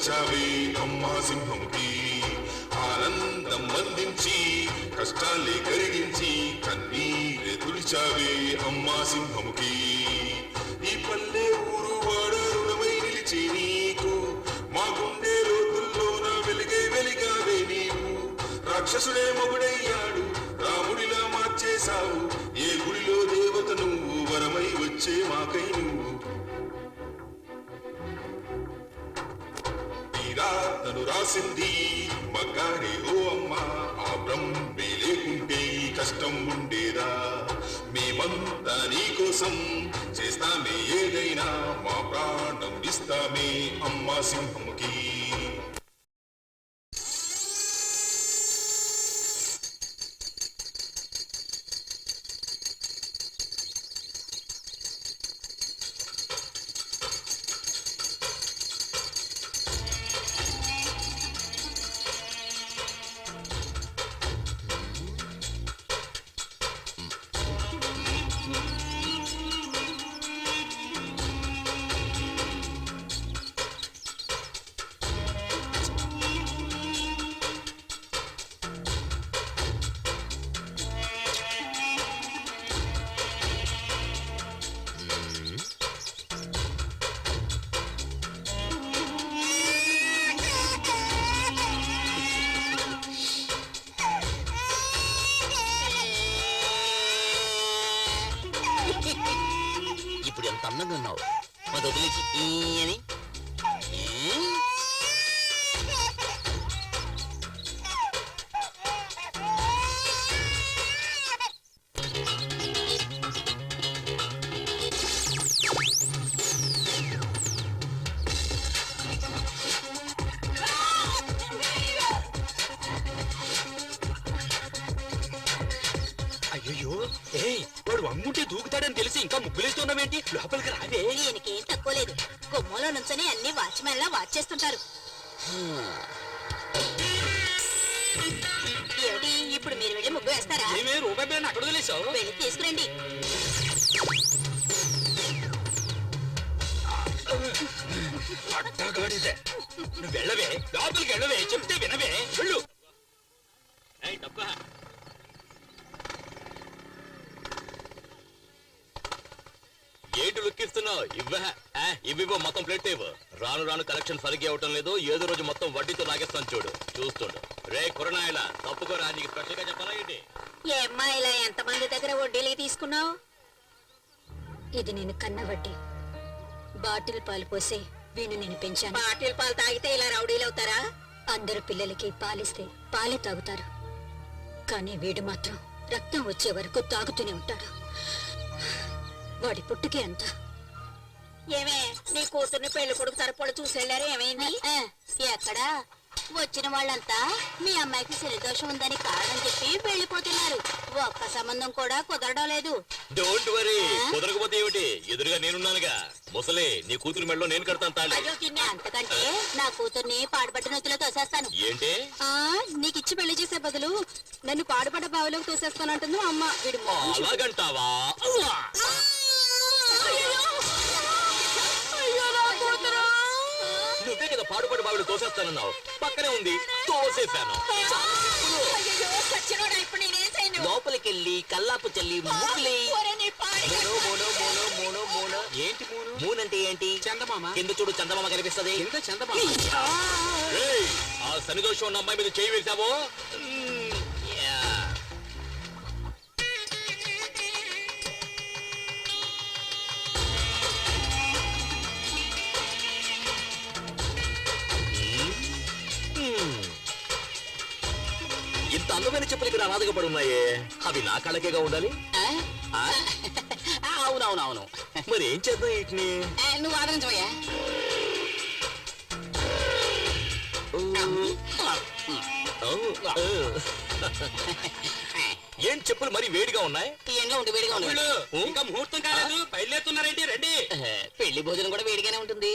తుడిచావే అమ్మా సింహముకి, ఆనందం అందించి కష్టాలే కరిగించి కన్నీరే తుడిచావే అమ్మా సింహముకి. ఈ పల్లె ఊరు వాడ రుణమై నిలిచి నీకు, మా గుండె లోతుల్లోన వెలిగావే నీవు. రాక్షసుడే మొగుడయ్యాడు, రాముడిలా మార్చేశావు, ఏ గుడిలో దేవత నువ్వు, వరమై వచ్చే మాకై నువ్వు. రాతను రాసింది మగాడే ఓ అమ్మా, ఆ బ్రహ్మే లేకుంటే ఈ కష్టం ఉండేదా. మేమంతా నీ కోసం చేస్తామే ఏదైనా, మా ప్రాణం ఇస్తామే అమ్మా సింహముకి. ఇప్పుడు ఎంత అందంగా ఉన్నావు, అది వదిలేసి అని. అయ్యో వాడు అమ్ముంటే దూకుతాడని తెలిసి ఇంకా ముగ్గులేస్తున్నావేంటి? లోపలికి రావే. ఈయనకేం తక్కువ లేదు, గుమ్మలో నుంచొని అన్ని వాచ్మెన్ లా వాచ్ చేస్తుంటారు. ఏమిటి ఇప్పుడు మీరు వెళ్ళి ముగ్గు వేస్తారా? ఏమే రూపాయి బిళ్ళని అక్కడ వదిలేసావు? వెళ్ళి తీసుకురండి. అడ్డగాడిదే, నువ్వు వెళ్ళవే, లోపలికి వెళ్ళవే, చెప్తే వినవే, వెళ్ళు. ఏంటి లుక్కిస్తున్నావు? ఇవ్వ మొత్తం ప్లేట్ ఇవ్వు. రాను రాను కలెక్షన్ సరిగ్గా అవటం లేదు, ఏదో రోజు మొత్తం వడ్డీతో లాగేస్తాను చూడు, చూస్తుండు. రే కురనాయలా తప్పుకోరా, నీకు స్పెషల్ గా చెప్పాలా ఏంటి? ఏమ్మా ఇలా ఎంతమంది దగ్గర వడ్డీలకి తీసుకున్నావు? ఇది నేను కన్న వడ్డీ. బాటిల్ పాలు పోసే వీణు నేను పెంచాను. బాటిల్ పాలు తాగితే ఇలా రౌడీలు అవుతారా? అందరు పిల్లలకి పాలిస్తే పాలే తాగుతారు, కానీ వీడు మాత్రం రక్తం వచ్చే వరకు తాగుతూనే ఉంటాడు. వాడి పుట్టుకే అంత. ఏమే నీ కూతుర్ని పెళ్లి కొడుకు తరపుడు చూసేళ్ళారు, ఏమైంది? ఎక్కడా వచ్చిన వాళ్ళంతా మీ అమ్మాయికి శనిదోషం ఉందని కారణం చెప్పి వెళ్ళిపోతున్నారు. ఒక్క సంబంధం కూడా కుదరడం లేదు. డోంట్ వరీ, కుదరకపోతే ఏమిటి, ఎదురుగా నేనున్నానుగా. ముసలే, నీ కూతురు మెడలో నేను కడతాను తాళి. అంతకంటే నా కూతుర్ని పాడుపట్టిన నొత్తులో తోసేస్తాను. ఏంటి? నీకిచ్చి పెళ్లి చేసే బదులు నన్ను పాడుపడ్డ బావిలోకి తోసేస్తానంటుంది అమ్మ. వీడు అలాగంటావా? నువ్వే కదా పాడుపడి బావిలో తోసేస్తానన్నావు, పక్కనే ఉంది తోసేశాను. లోపలికి వెళ్ళి కల్లాపు చల్లి ముగ్గులి. ఏంటి మూను? మూనంటే ఏంటి? చందమామ. కింద చూడు, చందమామ కనిపిస్తది. ఎంత చందమామ? ఆ శనిదోషం ఉన్న అమ్మాయి మీద చేయి వేసావో. ఇంత అందమైన చెప్పులు ఇక్కడ అనాథగా పడి ఉన్నాయే, అవి నా కళ్ళకేగా ఉండాలి. అవునవునవును, మరి ఏం చేద్దాం వీటిని? నువ్వు ఆదరించవయ్యా. ఏం చెప్పులు మరి వేడిగా ఉన్నాయి? ఎంగా ఉండి వేడిగా ఉంది. ఇంకా ముహూర్తం కాలేదు, బయలుదేరుతున్నారేంటి? రండి. పెళ్లి భోజనం కూడా వేడిగానే ఉంటుంది.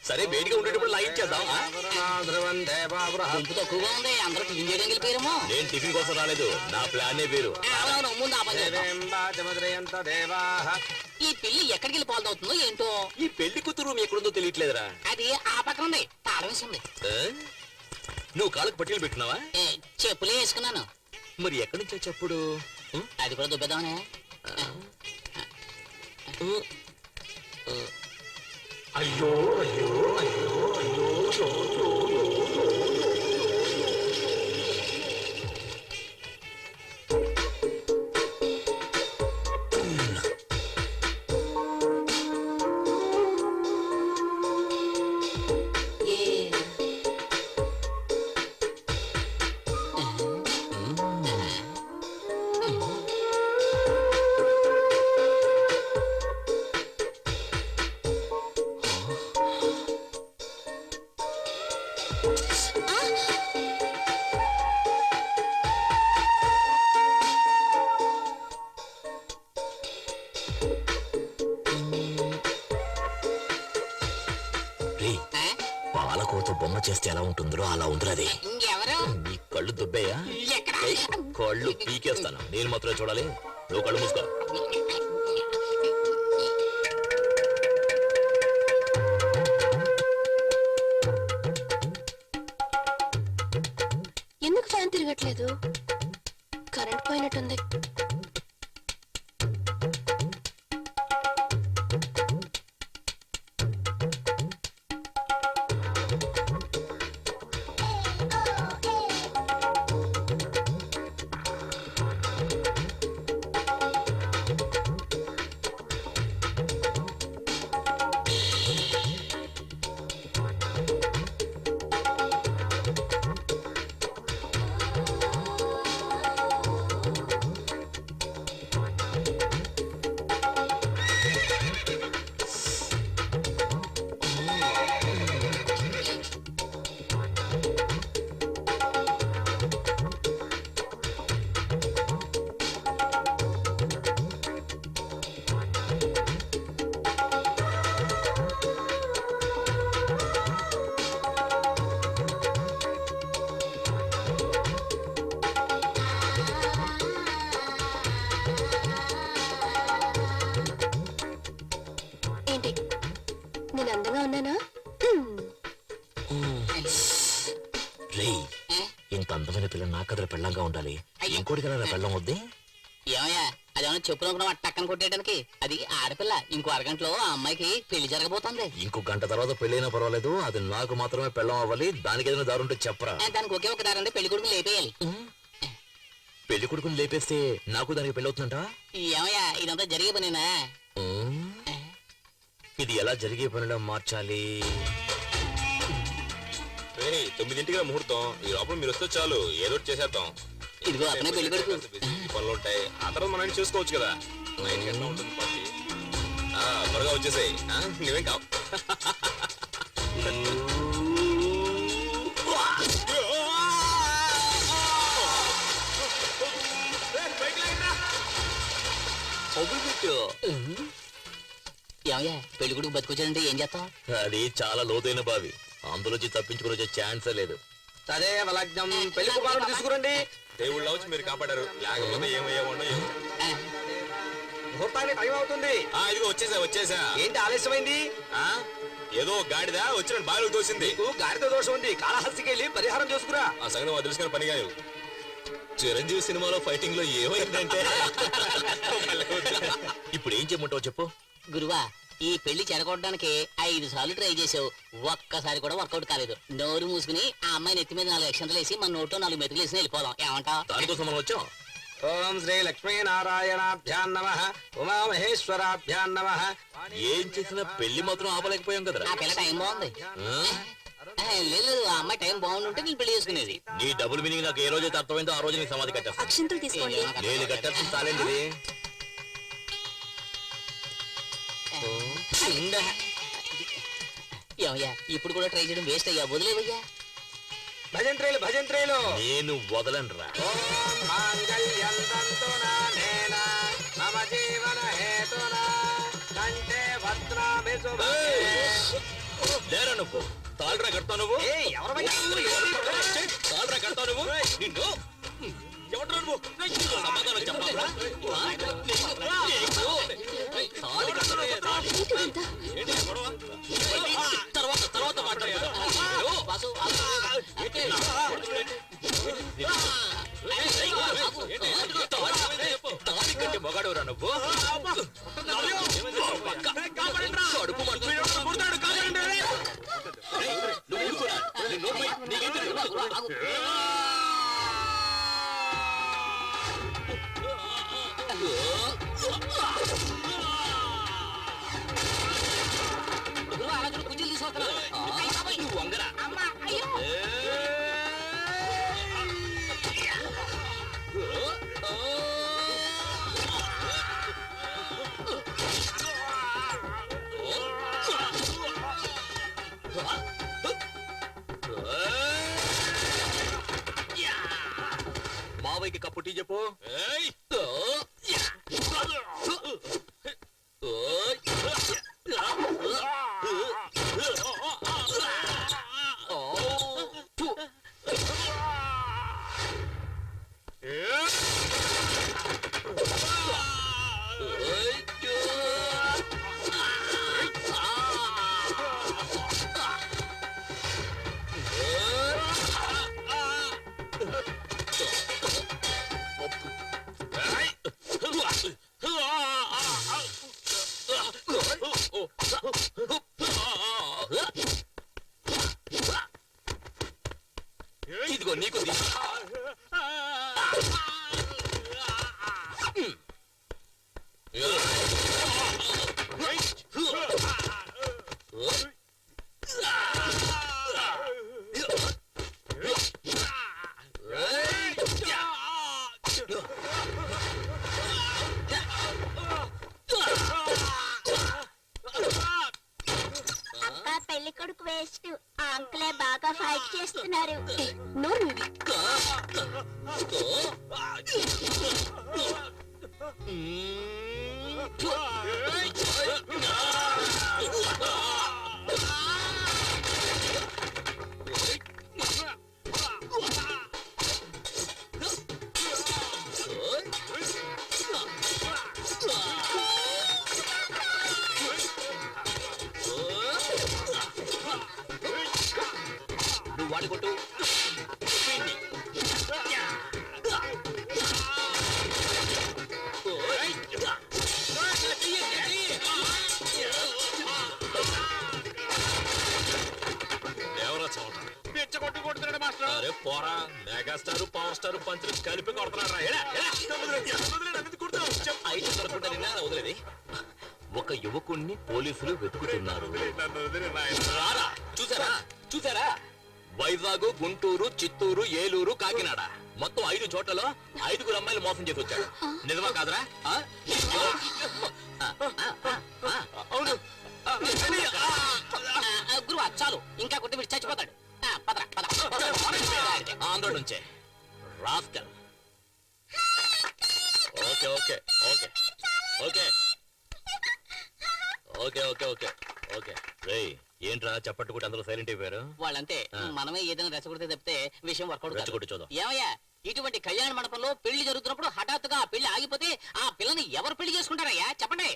సరే, వేడిగా ఉండేటప్పుడు లాగించేద్దాం. గుంపు తక్కువగా ఉంది, అందరూ టిఫిన్ చేయడం వెళ్ళిపోయారేమో. నేను టిఫిన్ కోసం రాలేదు, నా ప్లానే వేరు. ముందు ఈ పెళ్లి ఎక్కడికి వెళ్ళి పాల్దవుతుందో ఏంటో. ఈ పెళ్లి కూతురు ఎక్కడుందో తెలియట్లేదురా. అది ఆ పక్కన ఉంది, ఆడవేసింది. నువ్వు కాళ్ళకు పట్టీలు పెట్టున్నావా? చెప్పులే వేసుకున్నాను. మరి ఎక్కడి నుంచి చెప్పుడు? అది కూడా దుబ్బేద్దామనే. అయ్యో అయ్యో అయ్యో అయ్యో పాలకోతో బొమ్మ చేస్తే ఎలా ఉంటుందో అలా ఉందిరది. ఇంకెవరు? నీ కళ్ళు దుబ్బయ్యా? ఎక్కడ? కళ్ళు పీకేస్తాను. నేను మాత్రమే చూడాలి. నువ్వు కళ్ళు మూసుకో. ఎందుకు ఫ్యాన్ తిరగట్లేదు? కరెంట్ పోయినట్టుంది. నేను అందంగా ఉన్నానా? ఇంత అందమైన పిల్ల నా కథల పెళ్ళంగా ఉండాలి. ఇంకోటి కదా పెళ్ళం వద్దే. ఏమయ్యా అదేమన్నా చెప్పులు టక్కన కొట్టేయడానికి? అది ఆడపిల్ల. ఇంకో అరగంటలో ఆ అమ్మాయికి పెళ్లి జరగబోతోంది. ఇంకో గంట తర్వాత పెళ్ళైనా పర్వాలేదు, అది నాకు మాత్రమే పెళ్ళం అవ్వాలి. దానికి ఏదైనా దారుంటే చెప్పరా. దానికి ఒకే ఒక దారంటే పెళ్లి కొడుకుని లేపేయాలి. పెళ్లి కొడుకుని లేపేస్తే నాకు దానికి పెళ్ళి అవుతుందంట. ఏమయ్యా ఇదంతా జరిగే పనేనా? ఇది ఎలా జరిగే పనిలో మార్చాలి? 9ంటికి ముహూర్తం. ఈ లోపల మీరు వస్తే చాలు, ఏదో ఒకటి చేసేద్దాం. ఇదిగో అతనే పెళ్లి కొడుకు. పనులు ఉంటాయి, ఆ తర్వాత మనం చూసుకోవచ్చు కదా. నైట్ ఎట్లా ఉంటుంది పార్టీ? త్వరగా వచ్చేసాయి. నువ్వేం కావు. ఏమయ్యా పెళ్లి కొడుకు బతుకొచ్చాడంటే ఏం చేస్తాం? అది చాలా లోతైన బావి, అందులోంచి తప్పించుకుని వచ్చే ఛాన్సే లేదు. అదే లగ్నం పెళ్లి కుమారుడు తీసుకురండి. దేవుళ్ళ వచ్చి మీరు కాపాడారు, లేకపోతే ఏమయ్యేవాడో ఏమో. ముహూర్తానికి టైం అవుతుంది. ఇదిగో వచ్చేసా. ఏంటి ఆలస్యమైంది? ఏదో గాడిదా వచ్చిన బావిలో తోసింది. గాడితో దోషం ఉంది, కాళహస్తికి వెళ్ళి పరిహారం చేసుకురా. ఆ సంగతి మాకు తెలుసుకుని పని కాదు. చిరంజీవి సినిమాలో ఫైటింగ్ లో ఏమైందంటే ఇప్పుడు ఏం చేయమంటావు చెప్పు. గురువా ఈ పెళ్లి చెడగొట్టడానికి 5 సార్లు ట్రై చేసావు, ఒక్కసారి కూడా వర్కౌట్ కాలేదు. నోరు మూసుకుని ఆ అమ్మాయి నెత్తి మీద 4 అక్షంతలు వేసి మన నోట్లో 4 మెతుకులు వేసి వెళ్ళిపోదాం. ఏమంటావు? దానికోసం మనం వచ్చాం. ఓం శ్రీ లక్ష్మీ నారాయణాభ్యాన్ నమః, ఉమామహేశ్వరాభ్యాన్ నమః. ఏం చేసినా పెళ్లి మాత్రం ఆపలేకపోయాం కదరా. ఆ పిల్ల టైం బాగుంది. లేదు ఆ అమ్మాయి టైం బాగుంటుంటే నేను పెళ్లి చేసుకునేది. నీ డబుల్ మీనింగ్ నాకు ఏ రోజైతే అర్థమైందో ఆ రోజు నీ సమాధి కట్టేస్తా. అక్షంతలు తీసుకోండి. నేను కట్టేస్తాను తాలేంటిది. ఏమయ్యా ఇప్పుడు కూడా ట్రై చేయడం వేస్ట్ అయ్యా, వదిలేవయ్యా. భజంత్రేలు భజంత్రేలు. నేను వదలను రా. ఓం మాంగళ్యం తంతునానేన మమ జీవన హేతున కంఠే భద్రామి శుభగే. లేరా నువ్వు తాళ్ళరా కడతావు నువ్వు. తాళ్ళరా కడతావు నువ్వు. నిన్ను ఎవరు నువ్వు సమాధానం చెప్పాలా? తర్వాత మాట్లాడతాను. నోర్మై, నీకేం తెలుసు? ఆగు. గురువు, అలా చూడు, కుర్చీలు తీసుకొస్తున్నాడు. నువ్వు వంగరా. మావయ్యకి కప్పు టీ చెప్పు. ఇదిగో నీకు అక్క పెళ్లి కొడుకు వేస్ట్ ఆ అంకులే బాగా ఫైట్ చేస్తున్నారు. నోరు మూయి. నువ్వు వాడి కొట్టు. ఎవరో చోట పిచ్చ కొట్టు కొడుతున్నాడు మాస్టర్. అరే పోరా, మెగాస్టార్ పవర్ స్టార్ పంచులు కలిపి కొడుతున్నాడు. అయితే దొరకకుండా నిన్న వదిలేది. ఒక యువకుణ్ణి పోలీసులు వెతుకుతున్నారు. రారా, చూసారా చూసారా? వైజాగ్, గుంటూరు, చిత్తూరు, ఏలూరు, కాకినాడ మొత్తం 5 చోట్లలో 5 అమ్మాయిలు మోసం చేసి వచ్చాడు. నిజమా కాదురా? అవును. గురువు, చాలు, ఇంకా కొట్టి వీడు చచ్చిపోతాడు. పదరా, పద. ఆంధ్ర నుంచే rascal. Okay okay okay okay okay okay okay okay. రేయ్, ఏంట్రా చప్పట్టుకుంటే అందరూ సైలెంట్ అయిపోయారు? వాళ్ళంతే. మనమే ఏదైనా రెచ్చగొడితే తప్పితే విషయం వర్కౌట్ రెచ్చగొట్టు చూద్దాం. ఏమయ్యా, ఇటువంటి కళ్యాణ మండపంలో పెళ్లి జరుగుతున్నప్పుడు హఠాత్తుగా ఆ పెళ్లి ఆగిపోతే ఆ పిల్లని ఎవరు పెళ్లి చేసుకుంటారయ్యా? చెప్పండి.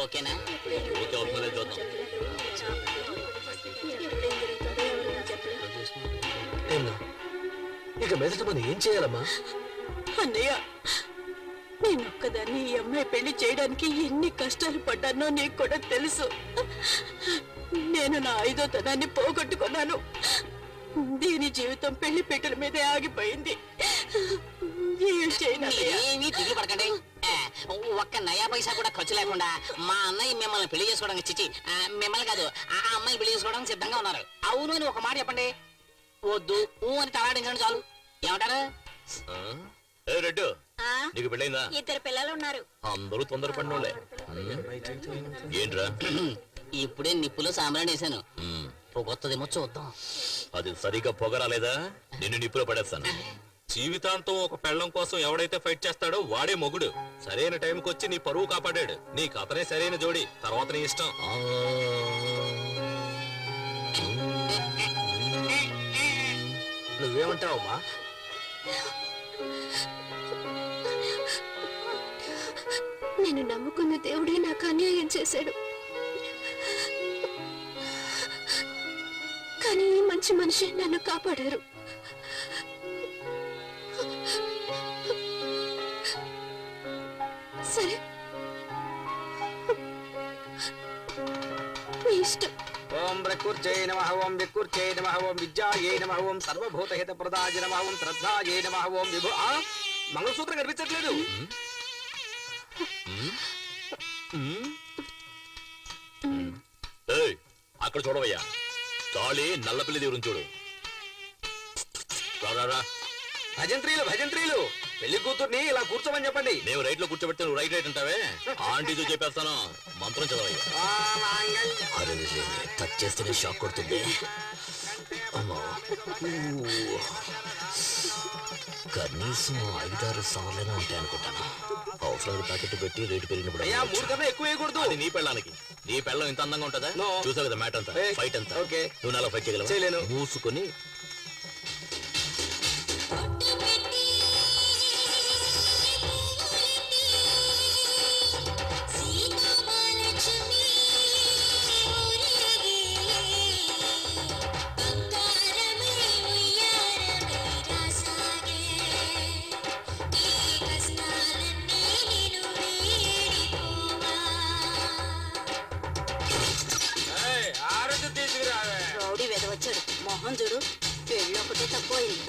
ఓకేనా? ఓకే అవుతుందో చూద్దాం. ఇక మీదట మనం ఏం చేయాలమ్మా? అన్నయ్య, నేనొక్కదాన్ని ఈ అమ్మాయి పెళ్లి చేయడానికి ఎన్ని కష్టాలు పడ్డానో నీకు కూడా తెలుసు. నేను నా 5వ తనాన్ని పోగొట్టుకున్నాను. దీని జీవితం పెళ్లి పీటల మీదే ఆగిపోయింది. ఏం చేయను అన్నయ్య? ఏమీ తిరిగి పడకండి. ఒక్క నయా పైసా కూడా ఖర్చు లేకుండా మా అన్నయ్య మిమ్మల్ని పెళ్లి చేసుకోవడానికి చిచి మిమ్మల్ని కాదు ఆ అమ్మాయిని పెళ్లి చేసుకోవడానికి సిద్ధంగా ఉన్నారు. అవును అని ఒక మాట చెప్పండి. వద్దు అని తలాడించండి చాలు. ఏమంటారు? ఏ రెడ్డు, ఆ, నీకు పెళ్ళైందా? 2 పిల్లలు ఉన్నారు. అందరూ తొందరపడినోళ్ళే. ఏంట్రా? ఇప్పుడే నిప్పులో సాంబ్రాణి వేసాను. పొగొత్తదేమో చూద్దాం. అది సరిగా పొగరాలేదా నిన్ను నిప్పులో పడేస్తాను. జీవితాంతం ఒక పెళ్ళం కోసం ఎవడైతే ఫైట్ చేస్తాడో వాడే మొగుడు. సరైన టైంకి వచ్చి నీ పరువు కాపాడాడు. నీకు అతనే సరైన జోడి, తర్వాత నీ ఇష్టం. నువ్వేమంటావమ్మా? నేను నమ్ముకున్న దేవుడే నాకు అన్యాయం చేశాడు. కానీ ఈ మంచి మనిషి నన్ను కాపాడారు. సరే, మీ ఇష్టం. ఓం ప్రకృత్యై నమః ఓం వికృత్యై నమః ఓం విద్యాయై నమః ఓం సర్వభూతహిత ప్రదాయ నమః ఓం శ్రద్ధాయై నమః ఓం విభు మంగళసూత్రం కనిపించట్లేదు. ఏయ్, అక్కడ చూడవయ్యా, తాళి నల్లపిల్లి దగ్గర చూడు. రా భజంత్రీలు పెళ్లి కూతుర్ని ఇలా కూర్చోమని చెప్పండి. మేము రైట్ లో కూర్చోబెడితే నువ్వు రైట్ అంటావే. ఆంటీతో చెప్పేస్తాను, మంత్రం చదవయ్యా. అరే టచ్ చేస్తేనే షాక్ కొడుతుంది. అమ్మా, కనీసం 5-6 సార్లైనా ఉంటాయి అనుకుంటాను. అవసరాలు ప్యాకెట్ పెట్టి రేటు పెరిగినప్పుడు అయ్యా 3 కన్నా ఎక్కువ వేయకూడదు. అది నీ పెళ్ళానికి. నీ పెళ్ళం ఇంత అందంగా ఉంటుందా? No. చూసావు కదా మ్యాట్ అంతా, ఫైట్ అంతా. ఓకే. నువ్వు నాలో ఫైట్ చేయగలవా? చేయలేను. మూసుకొని ఆరోగ్యం తీసుకురావే. రౌడీ వెదవచ్చాడు మొహం చూడు, పెళ్ళి ఒకటే తక్కువైంది.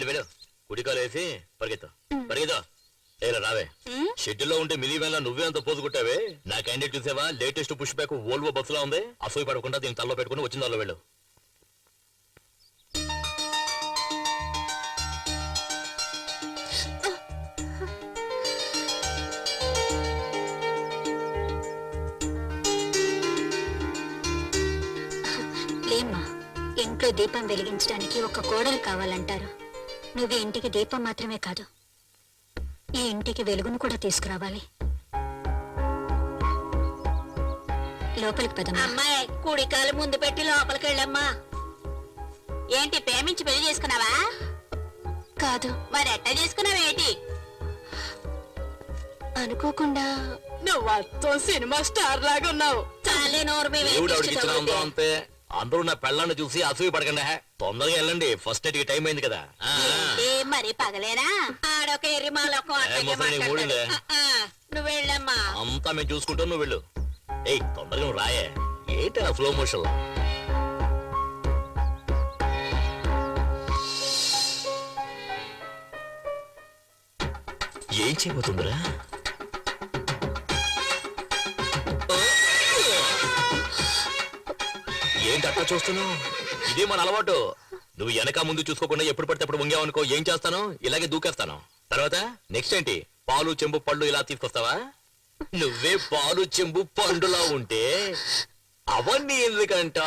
వెళ్ళు కుడికాలు వేసి పరిగెత్తా ఏరా రావే. షెడ్యూల్లో ఉంటే మినీ వ్యాన్ లా నువ్వే అంత పోజు కొట్టావే. నా క్యాండిడేట్ చూసావా? లేటెస్ట్ పుష్ బ్యాక్ వోల్వో బస్సులా ఉంది. అసూయ పడకుండా దీన్ని తల్లో పెట్టుకుని వచ్చిన దానిలో వెళ్ళు. లేమ్మా, ఇంట్లో దీపం వెలిగించడానికి ఒక కోడలు కావాలంటారు. నువ్వు ఈ ఇంటికి దీపం మాత్రమే కాదు, ఈ ఇంటికి వెలుగును కూడా తీసుకురావాలి. లోపలికి పదమ్మా. అమ్మాయి కుడికాలు ముందు పెట్టి లోపలికి వెళ్ళమ్మా. ఏంటి ప్రేమించి పెళ్లి చేసుకున్నావా? కాదు, మరి ఎట్లా చేసుకున్నావేంటి? అనుకోకుండా నువ్వు మొత్తం సినిమా స్టార్ లాగా ఉన్నావు. చాలే నోరు మీ దేవుడు ఆవిడకి ఇచ్చిన అందం అంతే. అందరూ నా పెళ్ళాన్ని చూసి అసూయ పడకండి. తొందరగా వెళ్ళండి, ఫస్ట్ నైట్ కి టైం అయింది కదా. ఏంటి మరి పగలేనా? ఆడొక ఎర్రిమాలొక మూడిందే. నువ్వు వెళ్ళమ్మా. అంతా మేము చూసుకుంటాం, నువ్వు వెళ్ళు. ఏయ్ తొందరగా నువ్వు రాయే. ఏంటి స్లో మోషన్? ఏం చేయబోతుందిరా? ఏంటి అట్లా చూస్తున్నావు? ఇదే మన అలవాటు. నువ్వు వెనక ముందు చూసుకోకుండా ఎప్పుడు పడితే అప్పుడు వంగావనుకో, ఏం చేస్తాను? ఇలాగే దూకేస్తాను. తర్వాత నెక్స్ట్ ఏంటి? పాలు చెంబు పళ్ళు ఇలా తీసుకొస్తావా? నువ్వే పాలు చెంబు పండులా ఉంటే అవన్నీ ఎందుకంట?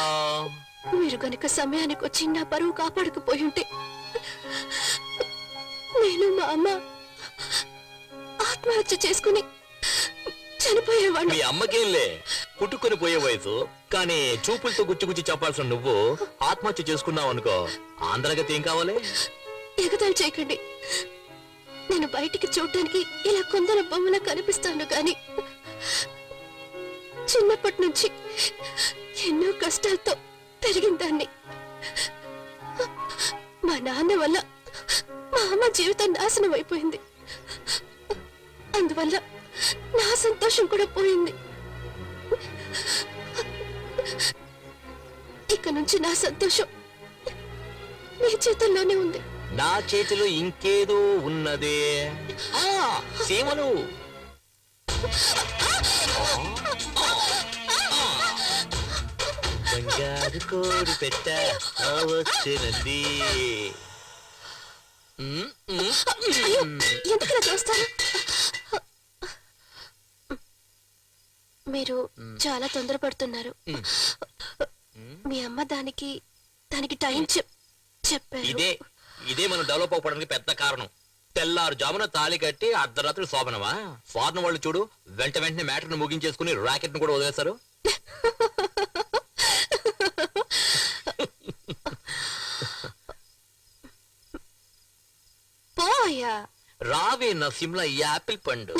మీరు గనుక సమయానికి వచ్చి నా పరువు కాపాడకపోయి ఉంటే నేను మా అమ్మ ఆత్మహత్య చేసుకుని చనిపోయేవాడు. మీ అమ్మకేంలే, పుట్టుకొని పోయే వయసు. కానీ చూపులతో గుచ్చి చెప్పాల్సిన నువ్వు ఆత్మహత్య చేసుకున్నావు అనుకో, ఆంధ్రగతి ఏం కావాలి? ఎగతాళి చేయకండి. నేను బయటికి చూడటానికి ఇలా కొందరు బొమ్మలా కనిపిస్తాను కానీ చిన్నప్పటి నుంచి ఎన్నో కష్టాలతో పెరిగిన దాన్ని. మా నాన్న వల్ల మా అమ్మ జీవితం నాశనం అయిపోయింది. అందువల్ల నా సంతోషం కూడా పోయింది. ఇక నుంచి నా సంతోషం మీ చేతుల్లోనే ఉంది. నా చేతిలో ఇంకేదో ఉన్నదే. ఆ, సీమలు. బంగారు కోడి పెట్ట వచ్చినంది. ఎందుకలా చేస్తారు? మీరు చాలా తొందరపడుతున్నారు. మీ అమ్మ దానికి టైం చెప్పారు. ఇదే మనం డెవలప్ అవ్వడానికి పెద్ద కారణం. తెల్లారుజామున తాళి కట్టి అర్ధరాత్రి శోభనమా? ఫారెన్ వాళ్ళు చూడు, వెంటనే మ్యాటర్ను ముగించేసుకుని రాకెట్ ను కూడా వదిలేశారు. పోయా రావే నా సిమ్లా యాపిల్ పండు.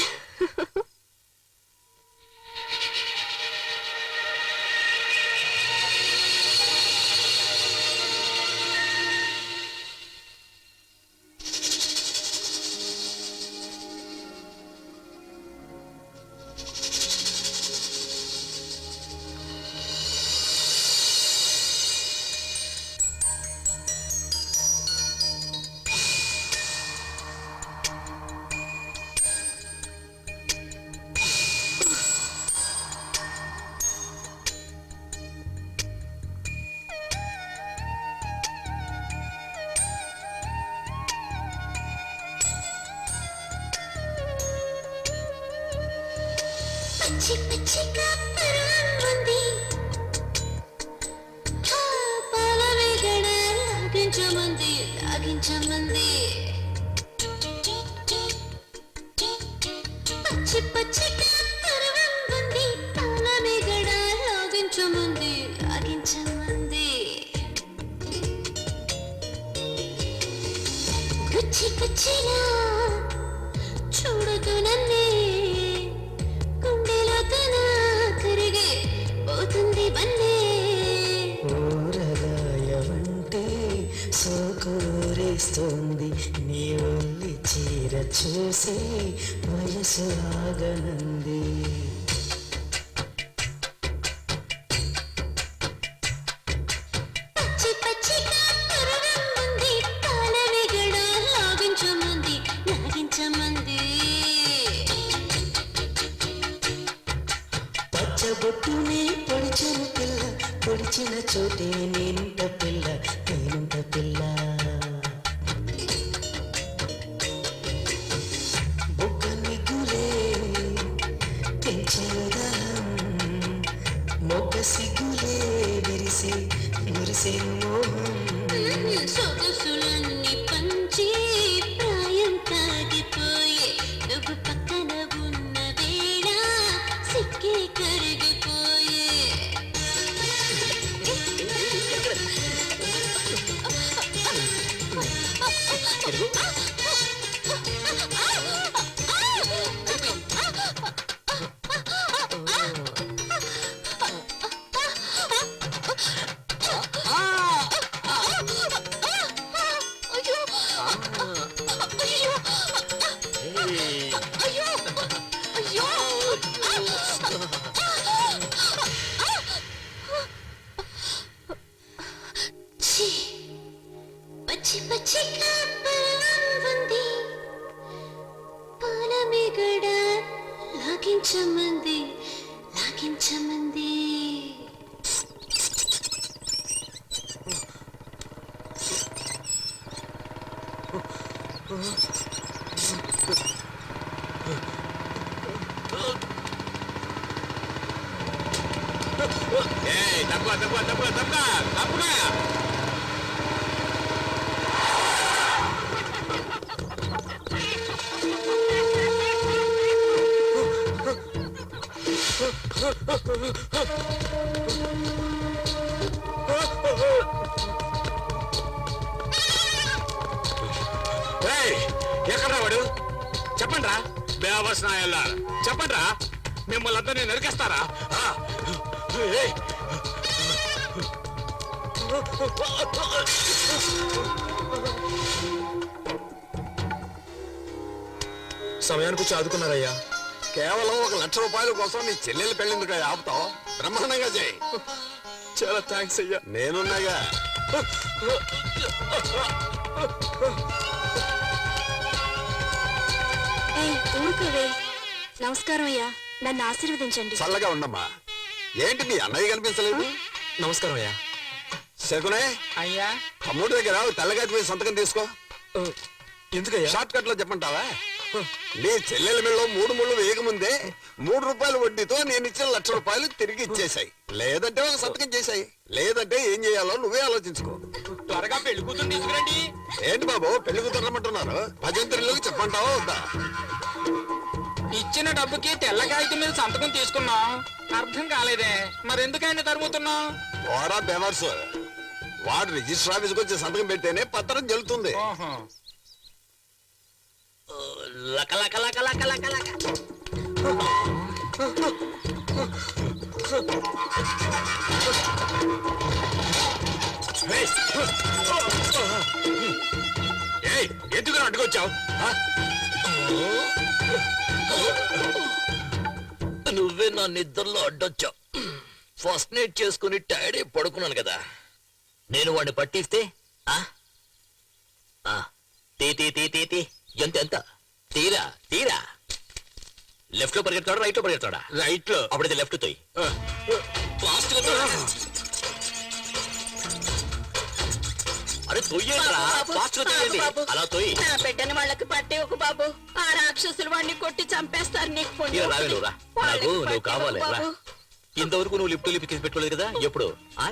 పిచ్చి పిచ్చిగా పరువంది పాలవేగడ లాగించమంది పచ్చి పచ్చిగా పరువంది పాలవేగడ లాగించమంది గుచ్చి గుచ్చిలా చూడదు నన్నే ఊరగాయవంటే సోకూరేస్తోంది నీ ఒల్లి చీర చూసి వయసు ఆగనంది. పచ్చబొట్టుని పొడిచను పిల్ల, పొడిచిన చోటే నేనుంట పిల్ల, నేనుంట పిల్ల. బొగ్గ మిగులే పెంచేదాం, మొగ్గ సిగ్గులే విరిసే మురిసే మోహం. సొగసులన్నీ పంచి ప్రాయం తాగిపోయే నువ్వు పక్కన ఉన్న వేళ సిక్కే కరిగిపోయే. పచ్చి పచ్చిగా పరువంది పాలమేగడ లాగించమంది. తప్పుగా ఎక్కడ వాడు? చెప్పండి రా బేవస్నాయల్లా, చెప్పండి రా, మిమ్మల్ని అందరినీ నరికేస్తారా? సమయానికి చాదుకున్నారయ్యా. కేవలం 1,00,000 రూపాయల కోసం నీ చెల్లెలు పెళ్ళిందుకు ఆపుతావు? బ్రహ్మాండంగా చేయి. చాలా థ్యాంక్స్ అయ్యా. నేనున్నాగా. ఊరుకోవే. నమస్కారం అయ్యా, నన్ను ఆశీర్వదించండి. చల్లగా ఉండమ్మా. ఏంటి మీ అన్నయ్య కనిపించలేదు? నమస్కారం అయ్యా. శకునే, అయ్యా తమ్ముడి దగ్గర తెల్లగాటి మీద సంతకం తీసుకో. ఎందుకయ్యా? షార్ట్ కట్ లో చెప్పంటావా? నీ చెల్లెల మెళ్ళలో 3 ముళ్ళు వేయకముందే 3 రూపాయల వడ్డీతో నేను ఇచ్చిన 1,00,000 రూపాయలు తిరిగి ఇచ్చేసాయి. లేదంటే ఒక సంతకం చేశాయి. లేదంటే ఏం చేయాలో నువ్వే ఆలోచించుకో. త్వరగా పెళ్లి కూతురు తీసుకురండి. ఏంటి బాబు పెళ్లి కుదరమంటున్నారు? భజంత్రిలోకి చెప్పంటావా వద్దా? ఇచ్చిన డబ్బుకి తెల్ల కాగితం మీద సంతకం తీసుకున్నాం. అర్థం కాలేదే, మరెందుకైనా తరుముతున్నాం? ఓరా బెవర్స్, వాడు రిజిస్టర్ ఆఫీస్కి వచ్చి సంతకం పెడితేనే పత్రం చెల్లుతుంది. లక లక లక లక లక లక. ఎందుకు అడ్డుకొచ్చావు? నువ్వే నా నిద్రలో అడ్డొచ్చావు. ఫస్ట్ నైట్ చేసుకుని టైర్డ్ అయి పడుకున్నాను కదా. నేను వాడిని పట్టిస్తే ఆ? ఆ, తీ తీ తీ తీ తీ. ఎంత ఎంత తీరా తీరా. లెఫ్ట్ లో పరిగెడతాడా రైట్ లో పరిగెడతాడా? రైట్ లో. అప్పుడైతే లెఫ్ట్ తోయి. ఫాస్ట్ గా తోయి. అరే తొయ్యేట్రా, ఫాస్ట్ గా తోయండి. అలా తోయి. నా బిడ్డని వాళ్ళకి పట్టి ఒక బాబు. ఆ రాక్షసులు వాడిని కొట్టి చంపేస్తారు. నీకు పుణ్యం ఇలా రావే ఉంటుంది. నువ్వు రా. వాళ్ళకి నాకు నువ్వు పట్టి కావాలి ఒక రా. బాబు. ఇంతవరకు నువ్వు లిఫ్ట్ లిఫ్ట్ పెట్టుకోలేదు కదా. ఎప్పుడు ఆ?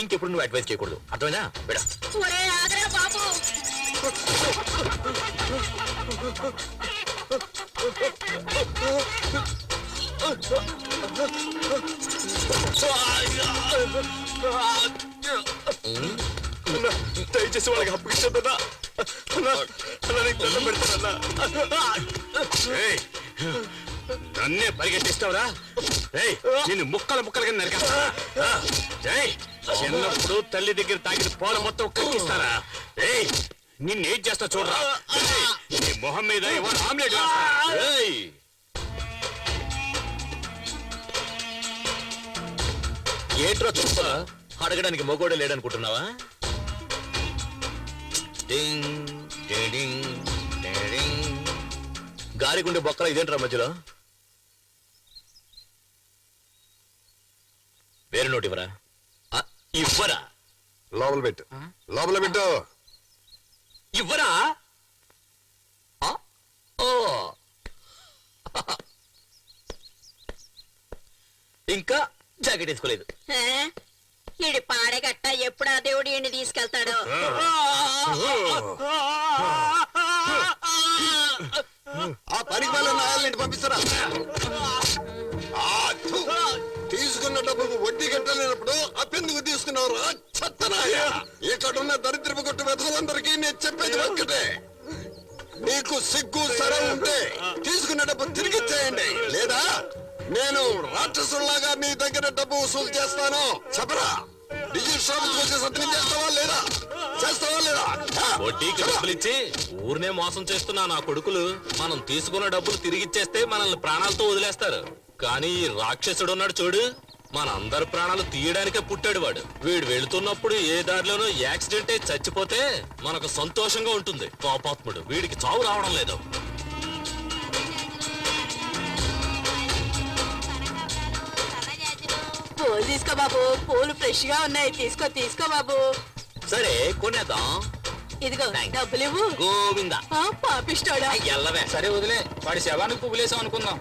ఇంకెప్పుడు నువ్వు అడ్వైస్ చేయకూడదు. అర్థమైనా? బిడ ఒరే ఆగరా బాబు. దయచేసి వాళ్ళకి అప్పగించొద్దన్నా. నన్నే పరిగెట్టిస్తావురా? నిన్ను ముక్కలు ముక్కలుగా నరికేస్తా. చిన్నప్పుడు తల్లి దగ్గర తాగిన పోల మొత్తం కక్కిస్తారా? నిన్నేం చేస్తా చూడరా. నీ మొహం మీద ఇవాళ ఆమ్లెట్ వేస్తా. ఏంట్రా చూస్తా? అడగడానికి మొగోడే లేడనుకుంటున్నావా? డింగ్, డింగ్, డింగ్. గాలిగుండే బొక్కల ఇదేంట్రా మధ్యలో? వేరే నోటి ఇవ్వరా? ఇవ్వరా? లోపల పెట్టు, లోపల పెట్టు. ఇవ్వరా? ఓ ఇంకా జాకెట్ వేసుకోలేదు. ఈడి పాడగట్ట ఎప్పుడు ఆ దేవుడు ఈయన్ని తీసుకెళ్తాడో. ఆ పనికి వాళ్ళని పంపిస్తారా? తీసుకున్న డబ్బుకు వడ్డీ కట్టలేనప్పుడు అప్పెందుకు తీసుకున్నారు? చెత్తనాయ. ఇక్కడున్న దరిద్రపు కొట్టు వెతలందరికీ నేను చెప్పేది ఒక్కటే, నీకు సిగ్గు సరం ఉంటే తీసుకున్న డబ్బు తిరిగి ఇచ్చేయండి. లేదా నేను రాక్షసుల్లాగా మీ దగ్గర డబ్బు వసూలు చేస్తాను. చెప్పరా? రిజిస్టర్ వచ్చి సంతకం చేస్తావా లేదా? చేస్తావా లేదా? వడ్డీకి డబ్బులు ఇచ్చి ఊరినే మోసం చేస్తున్నా నా కొడుకులు. మనం తీసుకున్న డబ్బులు తిరిగిచ్చేస్తే మనల్ని ప్రాణాలతో వదిలేస్తారు. కానీ ఈ రాక్షసుడు ఉన్నాడు చూడు, మన అందరి ప్రాణాలు తీయడానికే పుట్టాడు వాడు. వీడు వెళుతున్నప్పుడు ఏ దారిలోనో యాక్సిడెంట్ అయి చచ్చిపోతే మనకు సంతోషంగా ఉంటుంది. పాపాత్ముడు, వీడికి చావు రావడం లేదు. పూలు తీసుకో బాబు, పూలు ఫ్రెష్ గా ఉన్నాయి. తీసుకో తీసుకో బాబు. సరే కొనేద్దాం. ఇదిగో Thanks. డబ్బులు ఇవ్వు. గోవిందా. పాపిస్తాడా? ఎల్లవే. సరే వదిలే, వాడి శవానికి పువ్వులేసాం అనుకుందాం.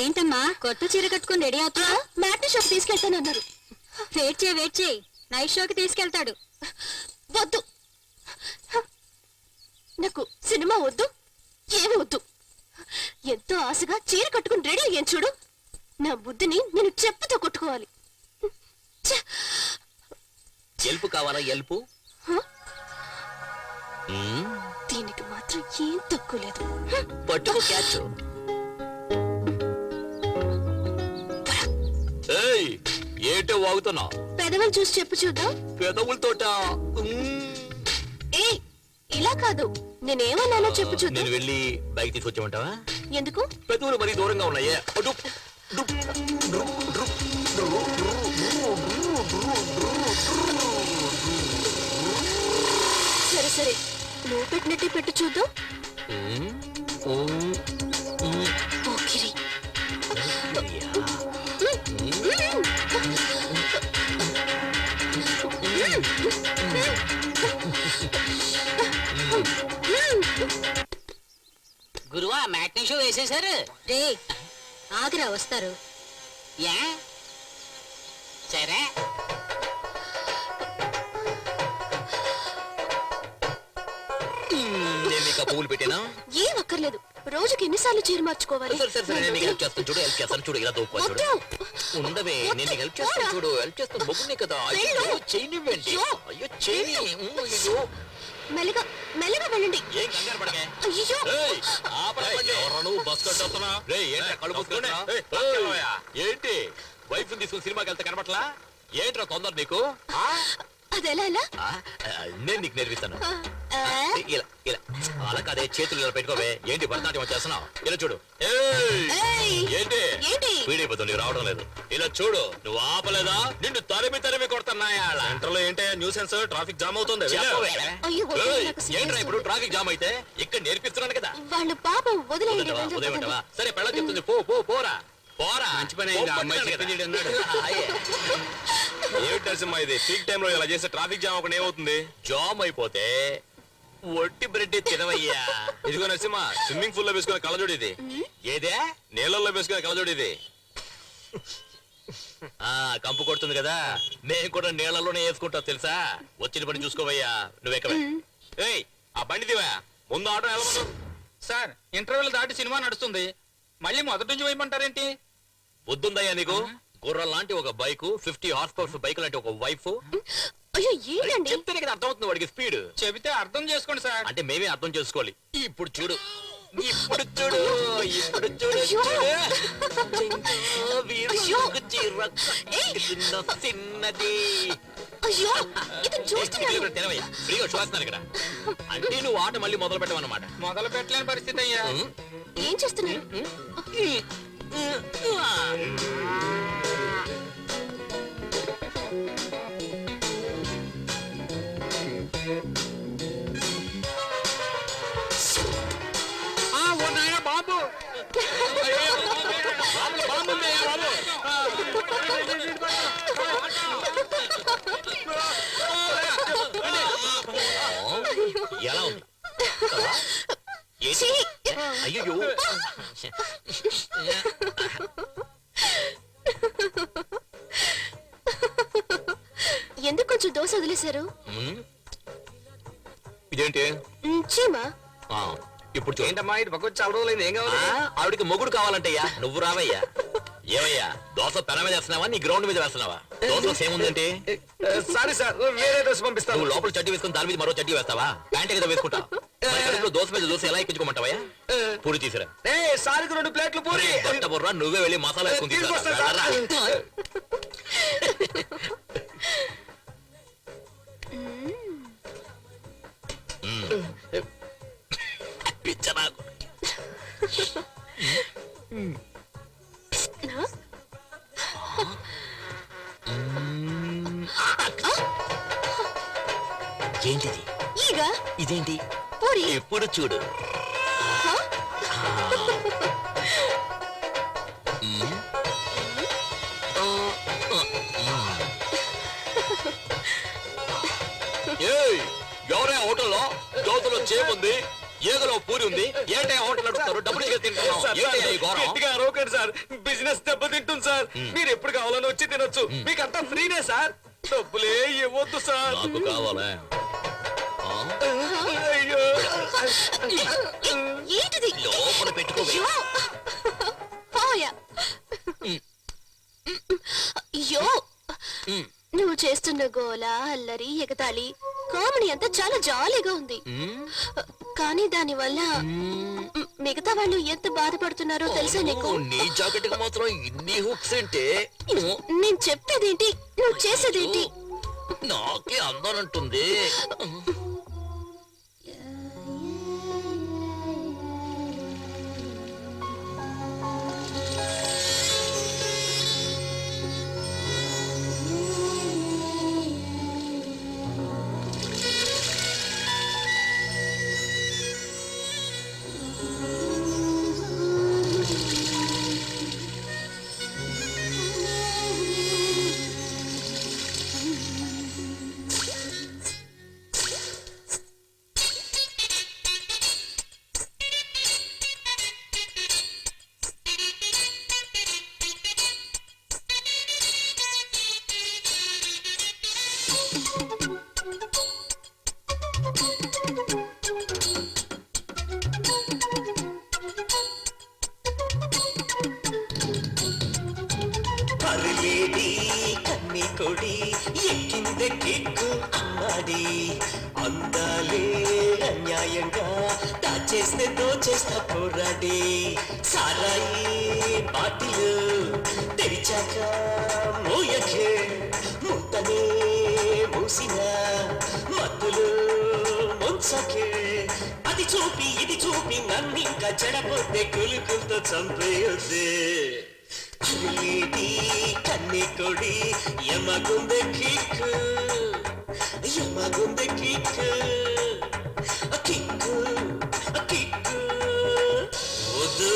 ఏంటమ్మా కొత్త చీర కట్టుకుని రెడీ అవుతున్నా? మ్యాట్ని షోకి తీసుకెళ్తానన్నారు. వెయిట్ చేయి నైట్ షోకి తీసుకెళ్తాడు. వద్దు, నాకు సినిమా వద్దు, ఏమి వద్దు. ఎంతో ఆశగా చీర కట్టుకుని రెడీ అయ్యాను చూడు. నా బుద్ధిని నేను చెప్పుతో కొట్టుకోవాలి. ఛ! ఎల్పు కావాలా? ఎల్పు దీనికి మాత్రం ఏం తక్కువ లేదు. పట్టుకో క్యాచ్. ఏయ్ ఏంటో వాగుతున్నావు? పెదవులు చూసి చెప్పు చూద్దాం. పెదవులతోట. ఏ ఇలా కాదు, నేనేమన్నానో చెప్పు చూద్దాం. నేను వెళ్ళి బైక్ తీసుకొచ్చామంటావా? ఎందుకు? పెదవులు మరీ దూరంగా ఉన్నాయే. సరే సరే నువ్వు పెట్టినట్టే పెట్టు చూద్దాం. పోకిరి. గురువా మ్యాట్నీ షో వేసేశారు. రే ఆగ్రా వస్తారు. ఏ సరే నేను నీకు ఆ పువ్వులు పెట్టినా ఏం అక్కర్లేదు. రోజుకి ఎన్నిసార్లు చీర మార్చుకోవాలి? సరే సరే సరే నేను నీకు హెల్ప్ చేస్తాను చూడు, హెల్ప్ చేస్తాను చూడు, ఇలా దూపా చూడు. ఉండవే నేను నీకు హెల్ప్ చేస్తాను చూడు, హెల్ప్ చేస్తాను. బొగ్గునే కదా. అయ్యో చేయనివ్వండి. అయ్యో చేయని. అయ్యో మెల్లగా మెల్లగా వెళ్ళండి. ఏం కంగారు పడకే. అయ్యో ఏయ్, ఆపరా బండి. ఎవరా నువ్వు బస్ కట్టొస్తున్నా? రేయ్, ఏంట్రా కళ్ళు మూసుకున్నా? ఏంటి వైఫ్ తీసుకుని సినిమాకి వెళ్తే కనబట్లా? ఏంట్రా తొందర నీకు? అదెలా ఎలా? ఆ, నేను నీకు నేర్పిస్తాను. ఆ, ఇలా ఇలా అలా కాదే, చేతులు ఇలా పెట్టుకోవే. ఏంటి భరతనాట్యం వచ్చేస్తున్నావు? ఇలా చూడు. ఏయ్, ఏయ్, ఏంటి ఏంటి? వీడైపోతుంది, నీకు రావడం లేదు. ఇలా చూడు, నువ్వు ఆపలేదా నిన్ను తరిమి తరిమి కొడుతున్నాయా? సెంటర్ లో ఏంటి న్యూసెన్స్? ట్రాఫిక్ జామ్ అవుతుంది. చెప్పవే. అయ్యో, వదిలేయ్, ఏయ్, నాకు సిగ్గేస్తుంది. ఏంట్రా ఇప్పుడు ట్రాఫిక్ జామ్ అయితే? ఇక్కడ నేర్పిస్తున్నాను కదా. వాళ్ళు పాపం వదిలేయండి. వదిలేవా? వెళ్దాం, వదిలేమంటావా? పదండి. సరే పెళ్ళ చెప్తుంది, పో పో పోరా పోరా. మంచి పని అయింది, ఆ అమ్మాయి పోపట్టాను చెప్పింది కదా. అన్నాడు. అయ్యే. ఏమిటి నరసింహ ఇది? పీక్ టైం లో ఇలా చేస్తే ట్రాఫిక్ జామ్ అవ్వకుండా ఏమవుతుంది? జామ్ అయిపోతే ఒట్టి బ్రెడ్ తినవయ్యా. ఇదిగో నరసింహ, స్విమ్మింగ్ పూల్ లో వేసుకునే కళ్ళజోడు ఇది. ఏదే నీళ్ళల్లో వేసుకునే కళ్ళజోడు ఇది. ఆ కంపు కొడుతుంది కదా, నేను కూడా నీళ్ళలోనే వేసుకుంటా తెలుసా. వచ్చిన పని చూసుకోవయ్యా. నువ్వెక్కవే. ఏయ్, ఆ బండి దివా. ముందు ఆటో వెళ్ళమను. సార్ ఇంటర్వెల్ దాటి సినిమా నడుస్తుంది, మళ్ళీ మొదటి నుంచి వేయమంటారేంటి? బుద్ధుందయ్యా నీకు? గుర్రం లాంటి ఒక బైక్, 50 హార్స్ పవర్స్ బైక్ లాంటి ఒక వైఫ్. అయ్యో ఏంటండి? చెప్తేనే కదా అర్థమవుతుంది వాడికి స్పీడ్. చెబితే అర్థం చేసుకోండి సార్. అంటే మేమే అర్థం చేసుకోవాలి. ఇప్పుడు చూడు, ఇప్పుడు చూడు, ఇప్పుడు చూడు, అయ్యో. చూడు. వీరుకు చిరక చిన్న చిన్నది. అయ్యో ఇది చూస్తున్నాను. తెలవయ్యా, ఫ్రీగా చూస్తున్నాను ఇక్కడ. అంటే నువ్వు ఆట మళ్ళీ మొదలు పెట్టమన్నమాట. మొదలు పెట్టలేని పరిస్థితి అయ్యా. ఏం చేస్తున్నారు? బాబు ఎలా ఉంది? ఏంటి? ఛీ! అయ్యో ఎందుకు కొంచెం దోశ వదిలేశారు? ఇదేంటి? చీమా ఆ, ఇప్పుడు చూడు. ఏంటమ్మా ఇది పక్క చాలా రోజులైంది. ఏం కావాలి? ఆవిడికి మొగుడు కావాలంటయ్యా. నువ్వు రావయ్యా. ఏమయ్యా, దోశ పెన మీద వేస్తున్నావా నీ గ్రౌండ్ మీద వేస్తున్నావా? దోశ సేమ్ ఉందంటే సారీ సార్, వేరే దోశ పంపిస్తాను. నువ్వు లోపల చడ్డీ వేసుకుని దాని మీద మరో చడ్డీ వేస్తావా? ప్యాంట్ ఏదో వేసుకుంటా. దోశ మీద దోశ ఎలా ఎక్కించుకోమంటావా? పూరి తీసిరా. సారికి 2 ప్లేట్లు పూరి. బుర్రా, నువ్వే వెళ్ళి మసాలా వేసుకుని తీసుకురా. తీసుకొస్తా సార్. వెళ్ళరా. పిచ్చ నాకు. ఏంటిది? ఈగ ఇదేంటి? పూరి. ఎప్పుడు చూడు. ఏయ్, ఎవరే హోటల్లో దోశలో చేముంది, ఏగలో పూరి ఉంది, ఏంటే హోటల్ నడుస్తారు? డబ్బులు ఇక తింటున్నావు. ఏంటయ్యా ఈ ఘోరం? గట్టిగా అరవకండి సార్, బిజినెస్ దెబ్బతింటుంది సార్. మీరు ఎప్పుడు కావాలని వచ్చి తినొచ్చు. మీకు అంతా ఫ్రీనే సార్, డబ్బులే ఇవ్వద్దు సార్. నాకు కావాలా? ఆ? అయ్యో ఏంటిది? లోపల పెట్టుకోవే. అయ్యో పోయా. అయ్యో నువ్వు చేస్తున్న గోల, అల్లరి, ఎగతాళి, కామెడీ అంతా చాలా జాలీగా ఉంది. కానీ దాని వల్ల మిగతా వాళ్ళు ఎంత బాధపడుతున్నారో తెలుసా నీకు? నీ జాకెట్ కి మాత్రం ఇన్ని హుక్స్ అంటే నేను చెప్పేదేంటి, నువ్వు చేసేదేంటి? నాకే అందాలంటుంది. ఎక్కిందే కిక్కు అమ్మాడి అందాలే అన్యాయంగా దాచేస్తే దోచేస్తా పోరాడి సారాయి బాటిలు తెరిచాక మోయకే ముత్తనే మూసిన మత్తులు ముంచకే అది చూపి ఇది చూపి నన్నింకా చెడపోతే కులుకులతో చంపేయొద్దే అరిలేటి కన్నే కొడి యమగుందె కిక్కు యమగుందె కిక్కు కిక్కు కిక్కు వద్దు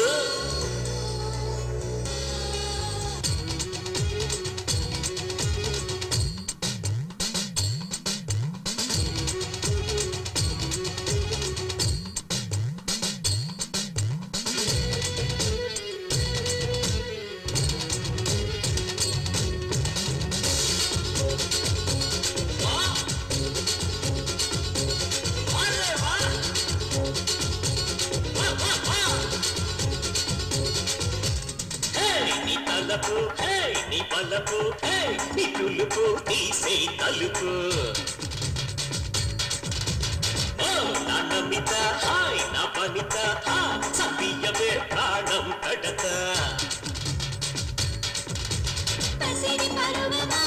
నీ తలపు హే నీ పలపు హే నీ తులుపు తీసే తలుపు ఓ నా నమిత హాయ్ నా పనిత హా సతీయమే ప్రాణం కడత పసిడి పరువమా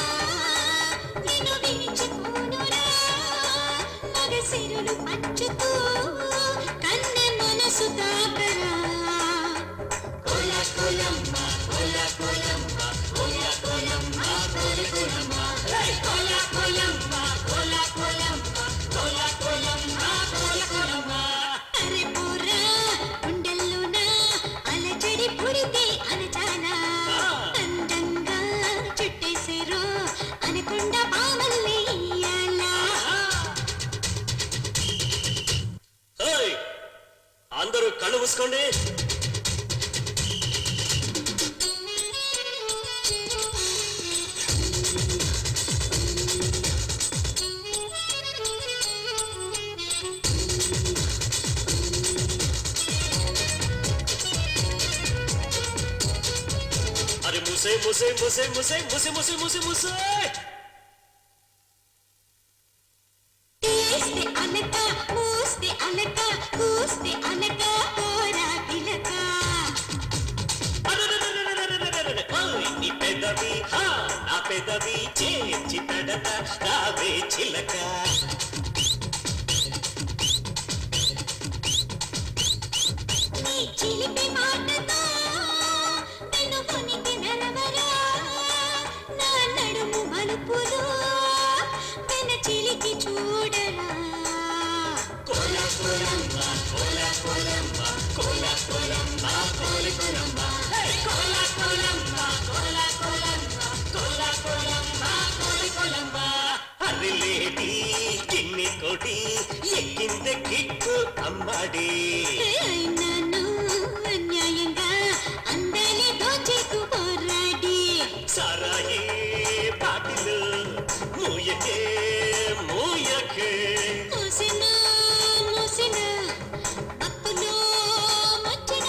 నిన్ను విడిచిపోనురా మగసిరులు పంచుతూ కన్నె మనసు తాకరా కోలా కోలమ్మ కోలా కోలమ్మ కోలా కోలమ్మ కోలా కోలమ్మ కోలా కోలమ్మ కోలా కోలమ్మ కోలా కోలమ్మ కోలా కోలమ్మ అరే పోరా గుండెల్లోన అలజడి పుడితే అనచానా అందంగా చుట్టేసేరో అనకొండ పామల్లి ఇయ్యాలా అందరూ కళ్ళు మూసుకోండి అరే ముసే ముసే ముసే ముసే ముసే ముసే ముసే ముసే తీస్తే అనక మూస్తే అనక కూస్తే అనక పోరా తిలక నీ పెదవి హా నా పెదవి చేర్చి తడత రావే చిలక నీ చిలిపి మాటతో నిన్ను కొనికి నరవరా నా నడుము మలుపులు వెన చిలికి చూడరా కోలా కోలమ్మ కోలా కోలమ్మ కోలా కోలమ్మ కోలి కోలమ్మ కోలా కోలమ్మ కోలా కోలమ్మ కోలా కోలమ్మ కోలి కోలమ్మ అరిలేటి కిన్ని కొడి ఎక్కిందే కిక్కు అమ్మాడి నన్ను అన్యాయంగా అందాలి దోచేకు పోరాడి సారాయి పాటిలు మూయకే మూయకే మూసిన మూసిన అప్పులో మచ్చిన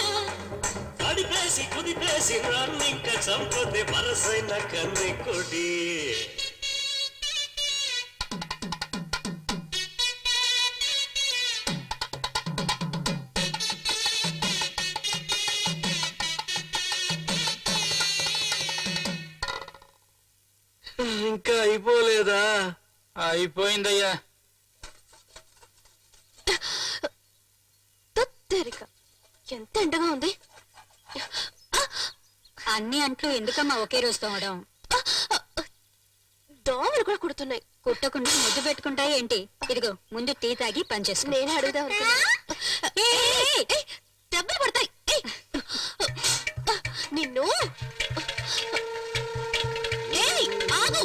కడిపేసి కుదిపేసి రన్నింక చంపతే వరసైన కన్నె కొడి ఇంకా అయిపోలేదా? అయిపోయిందయ్యా. తత్తరిక ఎంత ఎండగా ఉంది. అన్ని అంట్లు ఎందుకమ్మా ఒకే రోజు తోమడం? దోమలు కూడా కుడుతున్నాయి. కుట్టకుండా ముద్దు పెట్టుకుంటాయి ఏంటి? ఇదిగో ముందు టీ తాగి పనిచేసుకో. నేనే అడుగుదాం దెబ్బలు పడతాయి. నిన్ను ఆగు.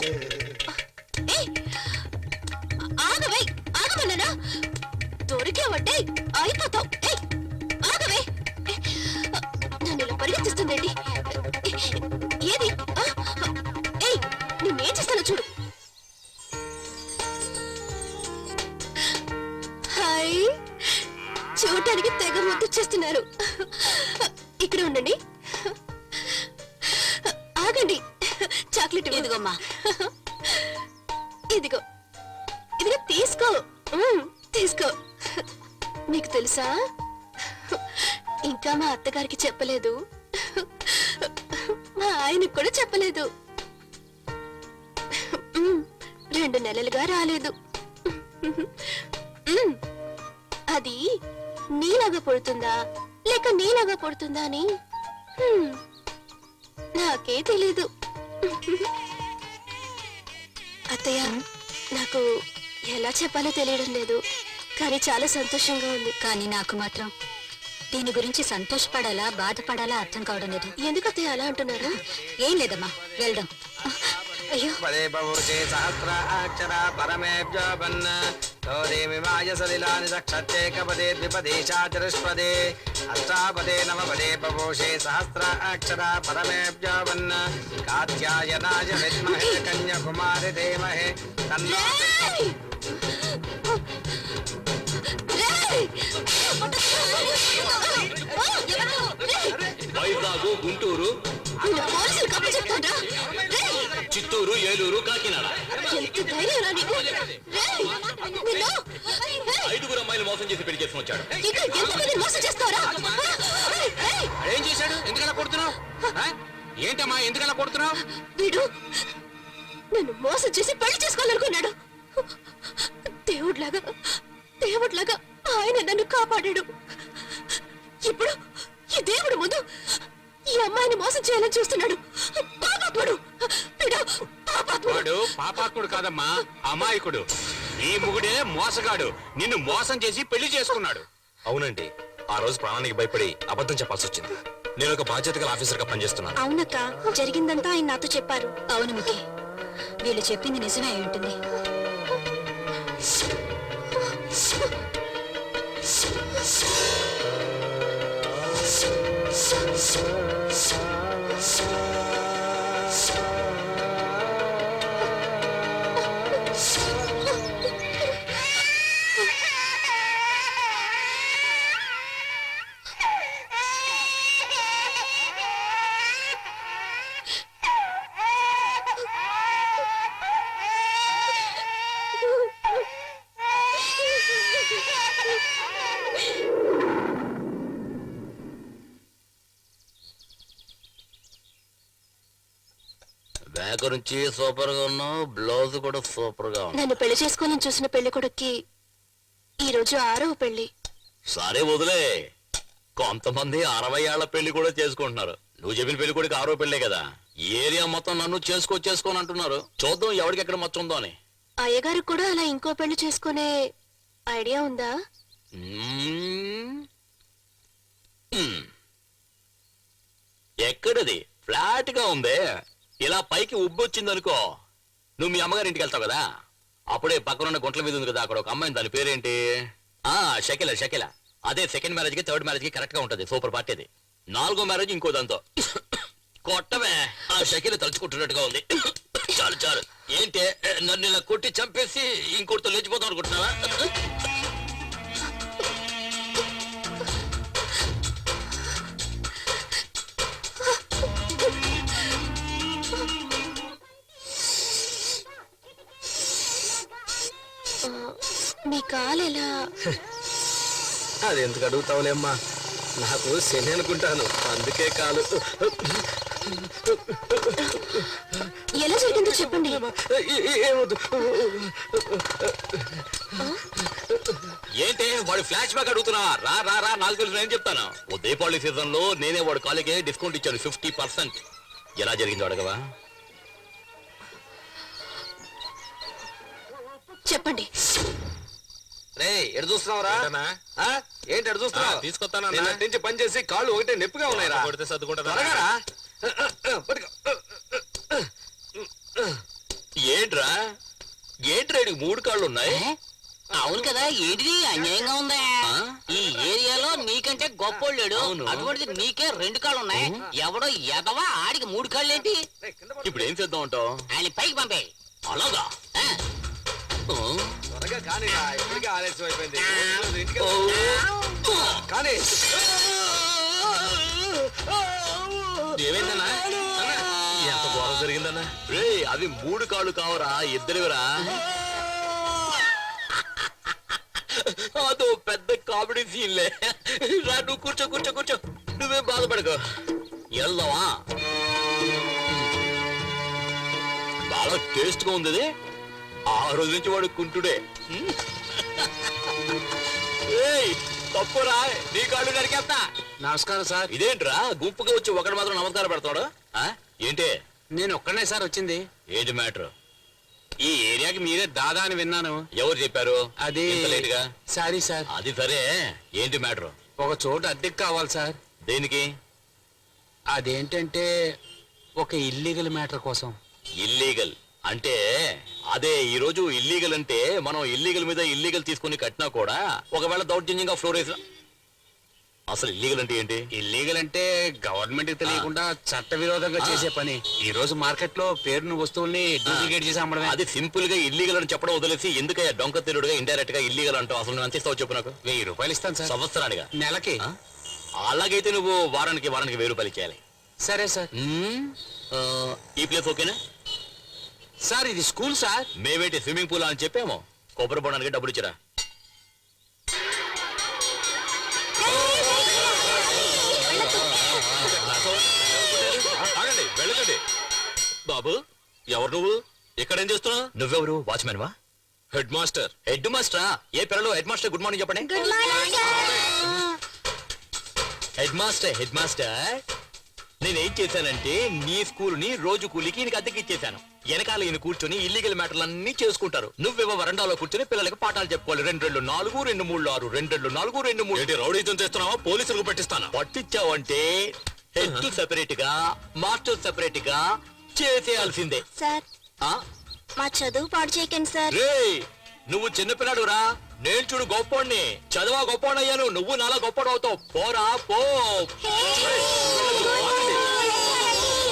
ఆగవే, ఆగమన్నానా? దొరికావంటే అయిపోతావు. ఆగవే, నన్ను ఇలా పరిగెత్తిస్తుందండి. ఏది నేనేం చేస్తానో చూడు. హాయ్, చూడటానికి తెగ ముద్దు చేస్తున్నారు. ఇక్కడ ఉండండి. ఆగండి, చాక్లెట్ ఇదిగోమ్మా. ఇదిగో ఇదిగో తీసుకో. తీసుకో. నీకు తెలుసా, ఇంకా మా అత్తగారికి చెప్పలేదు, మా ఆయనకు కూడా చెప్పలేదు. 2 నెలలుగా రాలేదు. అది నీలాగా పుడుతుందా లేక నీలాగా పుడుతుందా అని నాకే తెలీదు. అత్తయ్య, నాకు ఎలా చెప్పాలో తెలియడం లేదు, కానీ చాలా సంతోషంగా ఉంది. కానీ నాకు మాత్రం దీని గురించి సంతోషపడాలా బాధపడాలా అర్థం కావడం లేదు. ఎందుకు అత్తయ్య అలా అంటున్నారు? ఏం లేదమ్మా, వెళ్దాం. అయ్యో, పదే బహుశే సహస్రాక్షర పరమేభ్యోపన్న తోదేమిమాయ సలిలాని సక్షత్యేకపదే ద్విపదే చతుష్పదే అష్టాపదే నవపదే బహుశే సహస్రాక్షర పరమేభ్యోపన్న కాత్యాయనాయ విద్మహే కన్యాకుమారి ధీమహి తన్నో వైజాగ్, గుంటూరు, చిత్తూరు, ఏలూరు, కాకినాడ. 5 అమ్మాయిలు మోసం చేసి పెళ్లి చేసుకుని వచ్చాడు. ఏం చేశాడు? ఎందుకలా కొడుతున్నావు? ఏంటమ్మా ఎందుకలా కొడుతున్నావు? వీడు నన్ను మోసం చేసి పెళ్లి చేసుకోవాలనుకున్నాడు. దేవుడ్లాగా ఆయన నన్ను కాపాడాడు. ఇప్పుడు ఈ దేవుడు ముందు ఈ అమ్మాయిని మోసం చేయాలని చూస్తున్నాడు. పాపాత్ముడు వీడు, పాపాత్ముడు. వాడు పాపాత్ముడు కాదమ్మా, అమాయకుడు. నీ మొగుడే మోసగాడు, నిన్ను మోసం చేసి పెళ్లి చేసుకున్నాడు. అవునండి, ఆ రోజు ప్రాణానికి భయపడి అబద్ధం చెప్పాల్సి వచ్చింది. నేను ఒక బాధ్యత గల ఆఫీసర్ గా పనిచేస్తున్నాను. అవునక్క, జరిగిందంతా ఆయన నాతో చెప్పారు. అవును ముఖి, వీళ్ళు చెప్పింది నిజమే అయి ఉంటుంది. బ్యాగ్ నుంచి సూపర్ గా ఉన్నావు, బ్లౌజ్ కూడా సూపర్ గా ఉంది. నన్ను పెళ్లి చేసుకోవాలని చూసిన పెళ్లి కొడుక్కి ఈ రోజు 6వ పెళ్లి. సరే వదిలే, కొంతమంది 60 ఏళ్ల పెళ్లి కూడా చేసుకుంటున్నారు. నువ్వు చెప్పిన పెళ్లి కూడా 6వ పెళ్లే కదా. ఏరియా మొత్తం నన్ను చేసుకోని అంటున్నారు. చూద్దాం ఎవరికి ఎక్కడ మచ్చ ఉందో అని. అయ్యగారికి కూడా అలా ఇంకో పెళ్లి చేసుకునే ఐడియా ఉందా? ఎక్కడది? ఫ్లాట్ గా ఉందే. ఇలా పైకి ఉబ్బొచ్చిందనుకో, నువ్వు మీ అమ్మగారి ఇంటికి వెళ్తావు కదా, అప్పుడే పక్కనున్న గుంట్ల మీద ఉంది కదా, అక్కడ ఒక అమ్మాయి, దాని పేరేంటి? షకిల. అదే సెకండ్ మ్యారేజ్ కి 3rd మ్యారేజ్ కి కరెక్ట్ గా ఉంటది. సూపర్ పార్టీ అది. 4వ మ్యారేజ్ ఇంకో దాంతో. కొట్టమే, ఆ షకిల తలుచుకుంటున్నట్టుగా ఉంది. చాలు. ఏంటి నన్ను ఇలా కొట్టి చంపేసి ఇంకోటితో లేచిపోతాం అనుకుంటున్నావా? మీ కాలు ఎలా? అది ఎందుకు అడుగుతావులేమ్మా, నాకు శని అనుకుంటాను, అందుకే కాలు. ఎలా జరిగిందో చెప్పండి. ఏమొద్దు. ఏంటి వాడు ఫ్లాష్ బ్యాక్ అడుగుతున్నా? రా నాకు తెలుసు, నేను చెప్తాను. ఓ దీపావళి సీజన్ లో నేనే వాడు కాలేజీ డిస్కౌంట్ ఇచ్చాను 50%. ఎలా జరిగిందో అడగవా? చెప్పండి. రే ఎడు చూస్తున్నావురా? ఏంటి ఎడు చూస్తున్నావు? తీసుకొస్తానన్నా. నిన్నటి నుంచి పని చేసి కాళ్ళు ఒకటే నొప్పిగా ఉన్నాయిరా. కొడితే సర్దుకుంటదా? త్వరగా రా. పట్టుకో. ఏంట్రా 3 కాళ్ళు ఉన్నాయి? అవును కదా, ఏంటిది అన్యాయంగా ఉందా? ఈ ఏరియాలో నీకంటే గొప్పోళ్ళాడు, అవును. అటువంటిది నీకే 2 కాళ్ళు ఉన్నాయి. ఎవడో ఎదవా ఆడికి 3 కాళ్ళు ఏంటి? ఇప్పుడు ఏం చేద్దాం అంటావు? ఆయన పైకి పంపే. అలాగా? త్వరగా కానీరా, ఇప్పటికే ఆలస్యం అయిపోయింది. ఇంటికి కానీ ఏమైందన్నా? ఎంత ఘోరం జరిగిందన్నా. రే అవి 3 కాళ్ళు కావరా, ఇద్దరివిరా. అదో పెద్ద కామెడీ సీన్లే. రా నువ్వు కూర్చో కూర్చో కూర్చో, నువ్వేం బాధపడకు. వెళ్దామా? బాగా టేస్ట్ గా ఉంది. ఆ రోజు నుంచి వాడు కుంటుడే. ఏయ్, తప్పురా, నీ కాళ్ళు నరికేస్తా. నమస్కారం సార్. ఇదేంట్రా గుంపుగా వచ్చి ఒకటి మాత్రం నమస్కారం పెడతాడు? ఏంటి నేను ఒక్కనే సార్ వచ్చింది. ఏంటి మ్యాటర్? ఈ ఏరియాకి మీరే దాదా అని విన్నాను. ఎవరు చెప్పారు? అది ఇంత లేటుగా? Sorry sir. అది సరే, ఏంటి మ్యాటర్? ఒక చోటు అద్దెకి కావాలి సార్. దేనికి? అదేంటంటే ఒక ఇల్లీగల్ మ్యాటర్ కోసం. ఇల్లీగల్ అంటే అదే. ఈ రోజు ఇల్లీగల్ అంటే మనం ఇల్లీగల్ మీద ఇల్లీగల్ తీసుకుని కట్టినా కూడా ఒకవేళ దౌర్జన్యంగా ఫ్లోర్ వేసిన. అసలు ఇల్లీగల్ అంటే ఏంటి? ఇల్లీగల్ అంటే గవర్నమెంట్ కి తెలియకుండా చట్ట విరోధంగా చేసే పని. ఈ రోజు మార్కెట్ లో పేరును వస్తువుల్ని డూప్లికేట్ చేసి అమ్మడమే. అది సింపుల్ గా ఇల్లీగల్ అని చెప్పడం వదిలేసి ఎందుకయ్యా డొంక తిరుగుడుగా ఇండైరెక్ట్ గా ఇల్లీగల్ అంటావు? అసలు నువ్వు ఎంత ఇస్తావు చెప్పు నాకు. 1000 రూపాయలు ఇస్తాను సార్. సంవత్సరానిగా? నెలకి. అలాగైతే నువ్వు వారానికి 1000 రూపాయలు ఇచ్చేయాలి. సరే సార్. ఈ ప్లేస్ ఓకేనా సార్? ఇది స్కూల్ సార్. మేమేంటి స్విమ్మింగ్ పూల్ అని చెప్పాము. కొబ్బరి బొండానికి డబ్బులు ఇచ్చిరా. ఆగండి, వెళ్ళకండి. బాబు, ఎవరు నువ్వు? ఇక్కడేం చేస్తున్నావు? నువ్వెవరు? వాచ్మెన్ వా? Head master. హెడ్ మాస్టరా? ఏ పిల్లలు హెడ్ మాస్టర్ గుడ్ మార్నింగ్ చెప్పండి. హెడ్ మాస్టర్, హెడ్ మాస్టర్, నేనేం చేశానంటే నీ స్కూల్ ని రోజు కూలికి ఈయనకి అద్దెకి ఇచ్చేశాను. వెనకాల ఈయన కూర్చొని ఇల్లీగల్ మ్యాటర్లు అన్ని చేసుకుంటారు. నువ్వేవో వరండాలో కూర్చొని పిల్లలకి పాఠాలు చెప్పుకోవాలి. 2 2 4 2 3 6 2 2 4 2 3. ఏంటి రౌడీజం చేస్తున్నావా? పోలీసులకు పట్టిస్తాను. పట్టించావంటే హెడ్ సెపరేట్ గా, మాస్టర్ సెపరేట్ గా చేసేయాల్సిందే. సార్, మా చదువు పాడు చేయకండి సార్. రే, నువ్వు చిన్నపిల్లాడు రా. నేను చూడు గొప్పోడిని. చదవా గొప్పోడు అయ్యాను. నువ్వు నాలా గొప్పోడు అవుతావు. పోరా పో.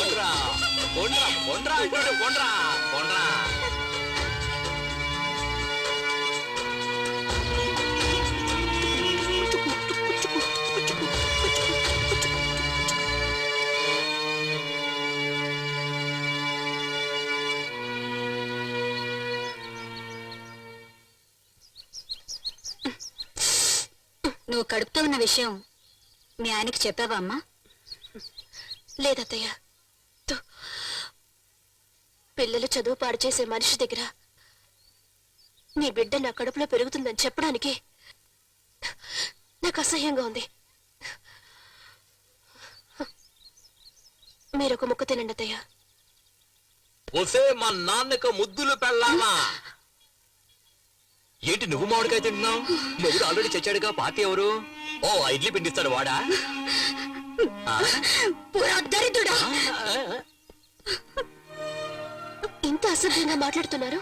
కొండ్రా కొండ్రా కొండ్రా అంటాడు. కొండ్రా కొండ్రా. నువ్వు కడుపుతో ఉన్న విషయం మీ ఆయనకి చెప్పావా అమ్మా? లేదత్తయ్య, పిల్లలు చదువు పాడు చేసే మనిషి దగ్గర నీ బిడ్డ నా కడుపులో పెరుగుతుందని చెప్పడానికి నాకు అసహ్యంగా ఉంది. మీరొక ముక్క తినండి అత్తయ్య. ఒసే మా నాన్నకు ముద్దులు పెళ్ళామా? ఏంటి నువ్వు మామిడికాయ తింటున్నావు? మొగుడు ఆల్రెడీ చచ్చాడుగా. పార్టీ ఎవరు? ఓ, ఆ ఇడ్లీ పిండిస్తాడు వాడా? దరిద్రుడా! ఇంత అసభ్యంగా మాట్లాడుతున్నారు.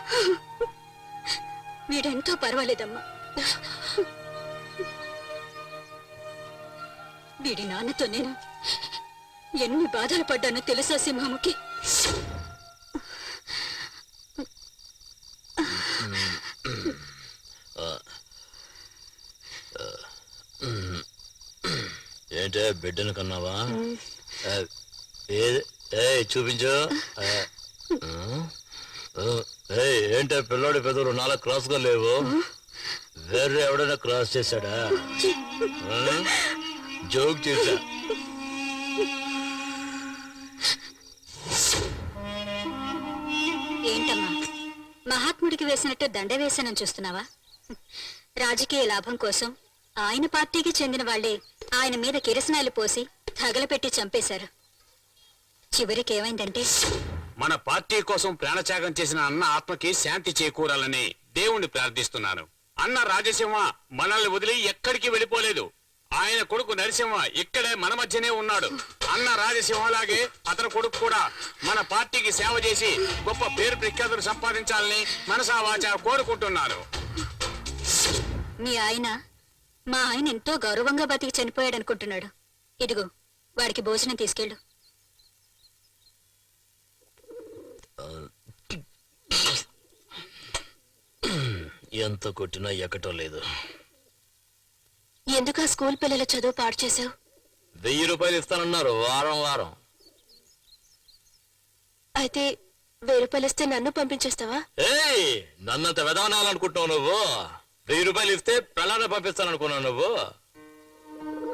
వీడెంతో పర్వాలేదమ్మా. వీడి నాన్నతో నేను ఎన్ని బాధలు పడ్డానో తెలుసా సింహముకి? ఏంటే బిడ్డను కన్నావా? చూపించు. ఏంటే పిల్లోడి పెదవులు 4 క్రాస్ గా లేవు? వేరే ఎవడైనా క్రాస్ చేశాడా? జోక్ చేశా. ఏంటమ్మా, మహాత్ముడికి వేసినట్టు దండ వేసానని చూస్తున్నావా? రాజకీయ లాభం కోసం ఆయన పార్టీకి చెందిన వాళ్లే ఆయన మీద కిరసనాలు పోసి తగలపెట్టి చంపేశారు. చివరికి ఏమైందంటే, మన పార్టీ కోసం ప్రాణత్యాగం చేసిన అన్న ఆత్మకి శాంతి చేకూరాలని దేవుణ్ణి ప్రార్థిస్తున్నాను. అన్న రాజసింహ మనల్ని వదిలి ఎక్కడికి వెళ్ళిపోలేదు. ఆయన కొడుకు నరసింహ ఇక్కడే మన మధ్యనే ఉన్నాడు. అన్న రాజసింహలాగే అతని కొడుకు కూడా మన పార్టీకి సేవ చేసి గొప్ప పేరు ప్రఖ్యాతులు సంపాదించాలని మనసా వాచా కోరుకుంటున్నాను. మీ ఆయన మా ఆయన ఎంతో గౌరవంగా బతికి చనిపోయాడు అనుకుంటున్నాడు. ఇదిగో, వాడికి భోజనం తీసుకెళ్ళు. ఎంత కొట్టినా ఎక్కటం లేదు. ఎందుకు ఆ స్కూల్ పిల్లల చదువు పాడు చేసావు? 1000 రూపాయలు ఇస్తానన్నారు వారం వారం. అయితే 1000 రూపాయలు ఇస్తే నన్ను పంపించేస్తావా? ఏయ్ నన్నంత వెదవనాలనుకుంటున్నావు నువ్వు? 1000 రూపాయలు ఇస్తే పెళ్ళాన్ని పంపిస్తాననుకున్నావు నువ్వు?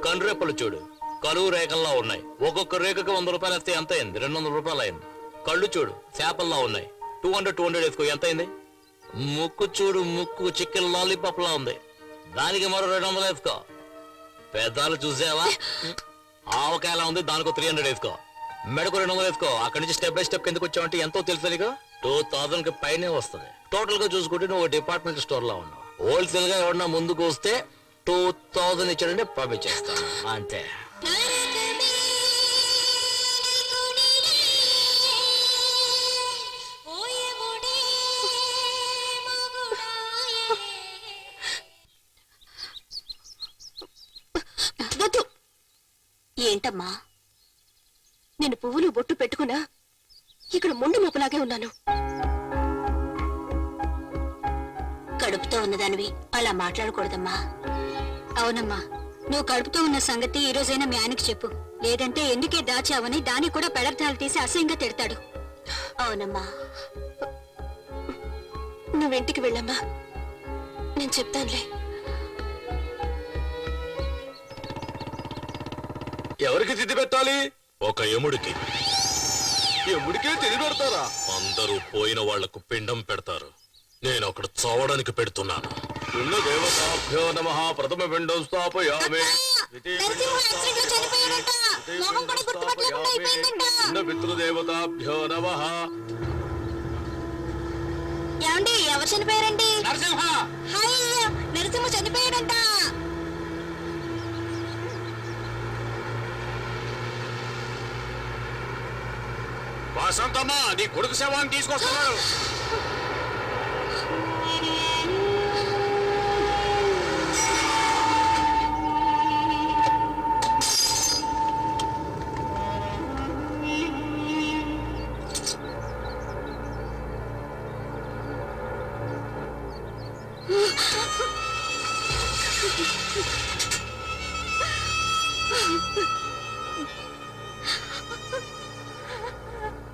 కండ్రెప్పలు చూడు, కలువు రేఖల్లా ఉన్నాయి. ఒక్కొక్క రేఖకి 100 రూపాయలు వస్తే ఎంత అయింది? 200 రూపాయలు అయింది. కళ్ళు చూడు, చేపల్లా ఉన్నాయి. 200 వేసుకో, ఎంత అయింది? ముక్కు చూడు, ముక్కు చికెన్ లాలీపాప్ లా ఉంది. దానికి మరో 200 వేసుకో. పెద్దాలు చూసావా? ఆవకాయలా ఉంది, దానికి 300 వేసుకో. మెడకు 200 వేసుకో. అక్కడి నుంచి స్టెప్ బై స్టెప్ ఎందుకు వచ్చావంటే ఎంతో తెలుసు నీకు. 2000 కి పైనే వస్తుంది. టోటల్ గా చూసుకుంటే నువ్వు డిపార్ట్మెంట్ స్టోర్ లో ఉన్నావు. హోల్సేల్ గా ఎవరన్నా ముందుకు వస్తే 2000 ఇచ్చాడంటే పంపించేస్తాను అంతే. వద్దు. ఏంటమ్మా? నేను పువ్వులు బొట్టు పెట్టుకున్నా ఇక్కడ ముందు మోపలాగే ఉన్నాను. కడుపుతో ఉన్నదానివి అలా మాట్లాడకూడదమ్మా. అవునమ్మా, నువ్వు కడుపుతో ఉన్న సంగతి ఈ రోజైనా మీ ఆయనకి చెప్పు. లేదంటే ఎందుకే దాచావని దాన్ని కూడా పెడర్థాలు తీసి అసహ్యంగా తిడతాడు. అవునమ్మా. నువ్వింటికి వెళ్ళమ్మా, నేను చెప్తానులే. ఎవరికి తిథి పెట్టాలి? ఒక యముడికి. యముడికే తిథి పెడతారా? అందరూ పోయిన వాళ్లకు పిండం పెడతారు. నేను అక్కడ చావడానికి పెడుతున్నాను. దేవతాభ్యో నమః. ప్రథమ పిండం స్థాపయామి. పితృదేవతాభ్యో నమః. ఏమండి, ఎవరు చనిపోయారండి? నరసింహ. నరసింహ చనిపోయాడంట. వసంతమ్మ, నీ కొడుకు శవాన్ని తీసుకొస్తున్నాడు.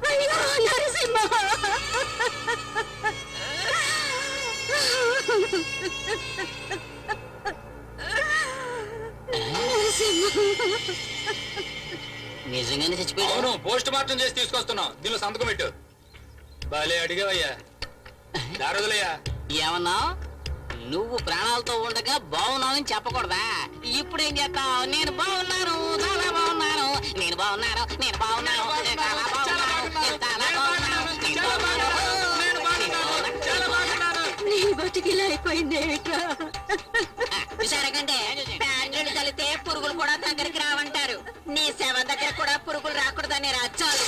అయ్యో నరసింహ! నిజంగానే చచ్చిపోయాడు. అవును, పోస్ట్ మార్టం చేసి తీసుకొస్తున్నాం. దీనిలో సంతకం పెట్టు. బాలే అడిగావయ్యా. దారుదలయ్యా. ఏమన్నా నువ్వు ప్రాణాలతో ఉండగా బాగున్నావని చెప్పకూడదా? ఇప్పుడేం చేస్తావు? నేను బాగున్నాను, చాలా బాగున్నాను, నేను బాగున్నాను, నేను బాగున్నాను, నేను చాలా బాగున్నాను, నేను చాలా బాగున్నాను, నేను బాగున్నాను. నీ బతికిలా అయిపోయింది. విచారకంటే ప్యాంట్లు తలితే పురుగులు కూడా దగ్గరికి రావంటారు. నీ శవం దగ్గర కూడా పురుగులు రాకూడదని రాజ్యాలు.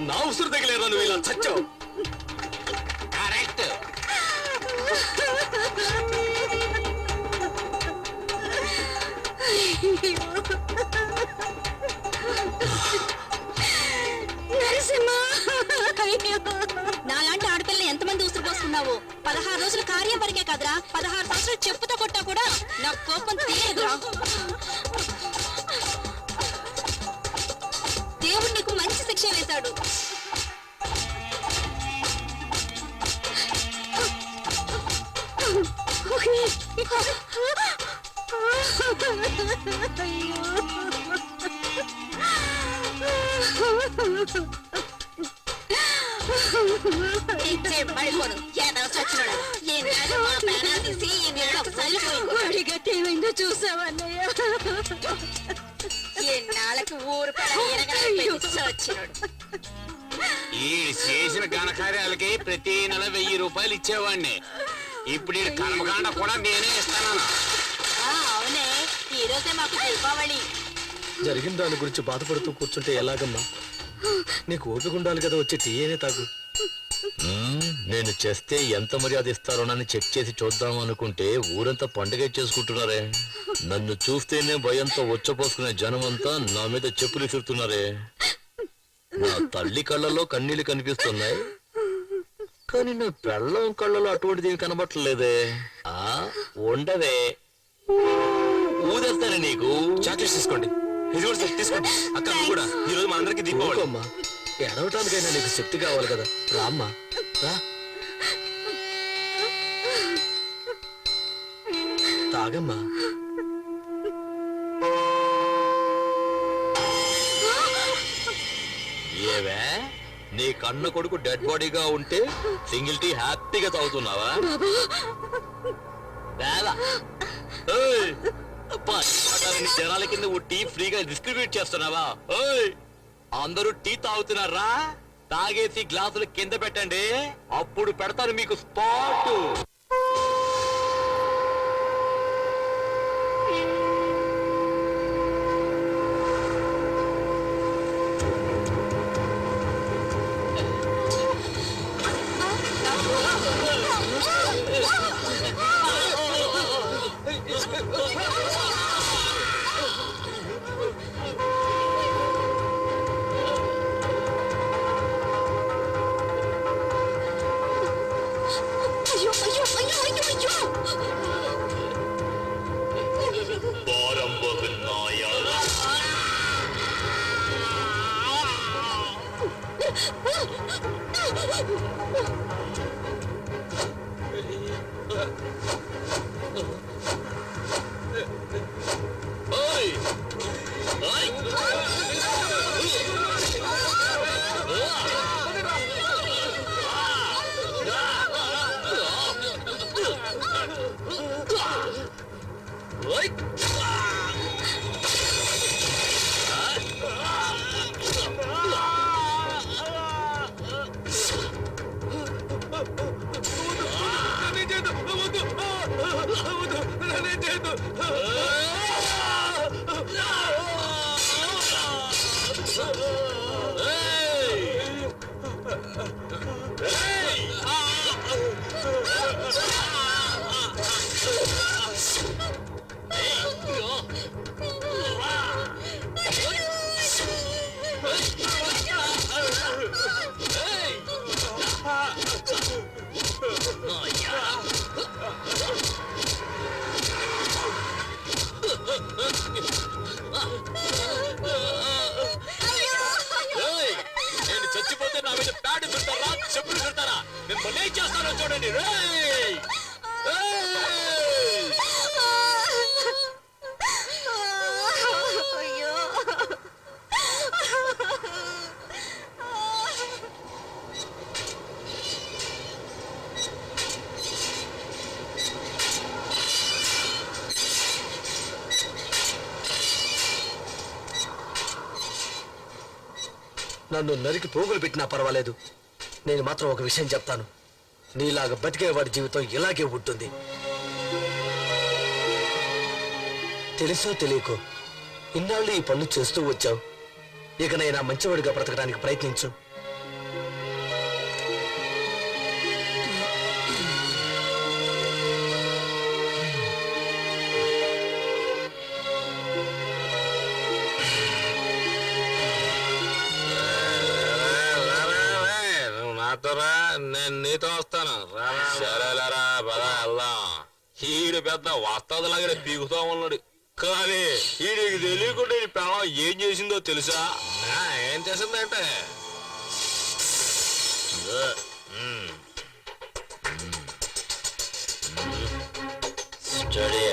నా ఉసురు తగిలేదా నువ్వు ఇలా చచ్చావు? కరెక్ట్. నాలాంటి ఆడపిల్లని ఎంతమంది ఉసురు పోసుకున్నావు? 16 రోజులు కార్యం వరకే కదరా, 16 సంవత్సరాలు చెప్పుతో కొట్టా కూడా నా కోపం తీయదురా. దేవుడు నీకు మంచి శిక్ష వేశాడు. ఏమైందో చూసావన్నయ్య? ఎన్నాళ్ళకి ఊరు వచ్చినాడు. ఈ చేసిన ఘనకార్యాలకి ప్రతి నెల 1000 రూపాయలు ఇచ్చేవాడిని. ఇప్పుడు ఈ కర్మకాండ కూడా నేనే ఇస్తాను. అవునే, ఈ రోజే మాకు దీపావళి. జరిగిన దాని గురించి బాధపడుతూ కూర్చుంటే ఎలాగమ్మా? నీకు ఓపిక ఉండాలి కదా, వచ్చి టీ అయినా తాగు. నేను చేస్తే ఎంత మర్యాద ఇస్తారోనని చెక్ చేసి చూద్దాం అనుకుంటే ఊరంతా పండుగ చేసుకుంటున్నారే. నన్ను చూస్తేనే భయంతో వచ్చపోసుకునే జనమంతా నా మీద చెప్పులు విసురుతున్నారే. నా తల్లి కళ్ళలో కన్నీళ్లు కనిపిస్తున్నాయి, కానీ నా పెళ్ళం కళ్ళలో అటువంటిది కనబట్టలేదే. ఉండవే, ఊదేస్తానే నీకు. చాక్లెట్స్ తీసుకోండి. ఇది కూడా సార్ తీసుకోండి. అక్క నువ్వు కూడా ఈ రోజు మా అందరికి దీపావళి. అమ్మా, ఎడవటానికైనా నీకు శక్తి కావాలి కదా. రామ్మా రా, తాగమ్మా. ఏవే, నీ కన్న కొడుకు డెడ్ బాడీగా ఉంటే సింగిల్ టీ హ్యాపీగా తాగుతున్నావా? వేళ. ఏయ్, పని జనాల కింద ఓ టీ ఫ్రీగా డిస్ట్రిబ్యూట్ చేస్తున్నావా? ఓయ్, అందరూ టీ తాగుతున్నారా? తాగేసి గ్లాసులు కింద పెట్టండి, అప్పుడు పెడతాను మీకు స్పాట్. అయ్యో అయ్యో అయ్యో అయ్యో అయ్యో! ఓయ్, ఓయ్. ఓయ్. ఏయ్, నేను చచ్చిపోతే నా మీద ప్యాడ్ చుడతారా, చెప్పులు చుడతారా? మిమ్మల్ని ఏం చేస్తానో చూడండి. రేయ్! ఏయ్! అయ్యో! నన్ను నరికి పోగులు పెట్టినా పర్వాలేదు, నేను మాత్రం ఒక విషయం చెప్తాను. నీలాగా బతికేవాడి జీవితం ఇలాగే ఉంటుంది. తెలుసో తెలియకో ఇన్నాళ్ళు ఈ పనులు చేస్తూ వచ్చావు. ఇకనైనా మంచివాడిగా బ్రతకడానికి ప్రయత్నించు. నువ్వు నాతో రా, నేను నీతో వస్తాను. సరేలేరా, పద వెళ్దాం. ఈడు పెద్ద వస్తాదులాగా పీకుతా ఉన్నాడు, కానీ ఈడికి తెలియకుండా ఈ పెళ్ళం ఏం చేసిందో తెలుసా? ఏం చేసిందంటే స్టడీ.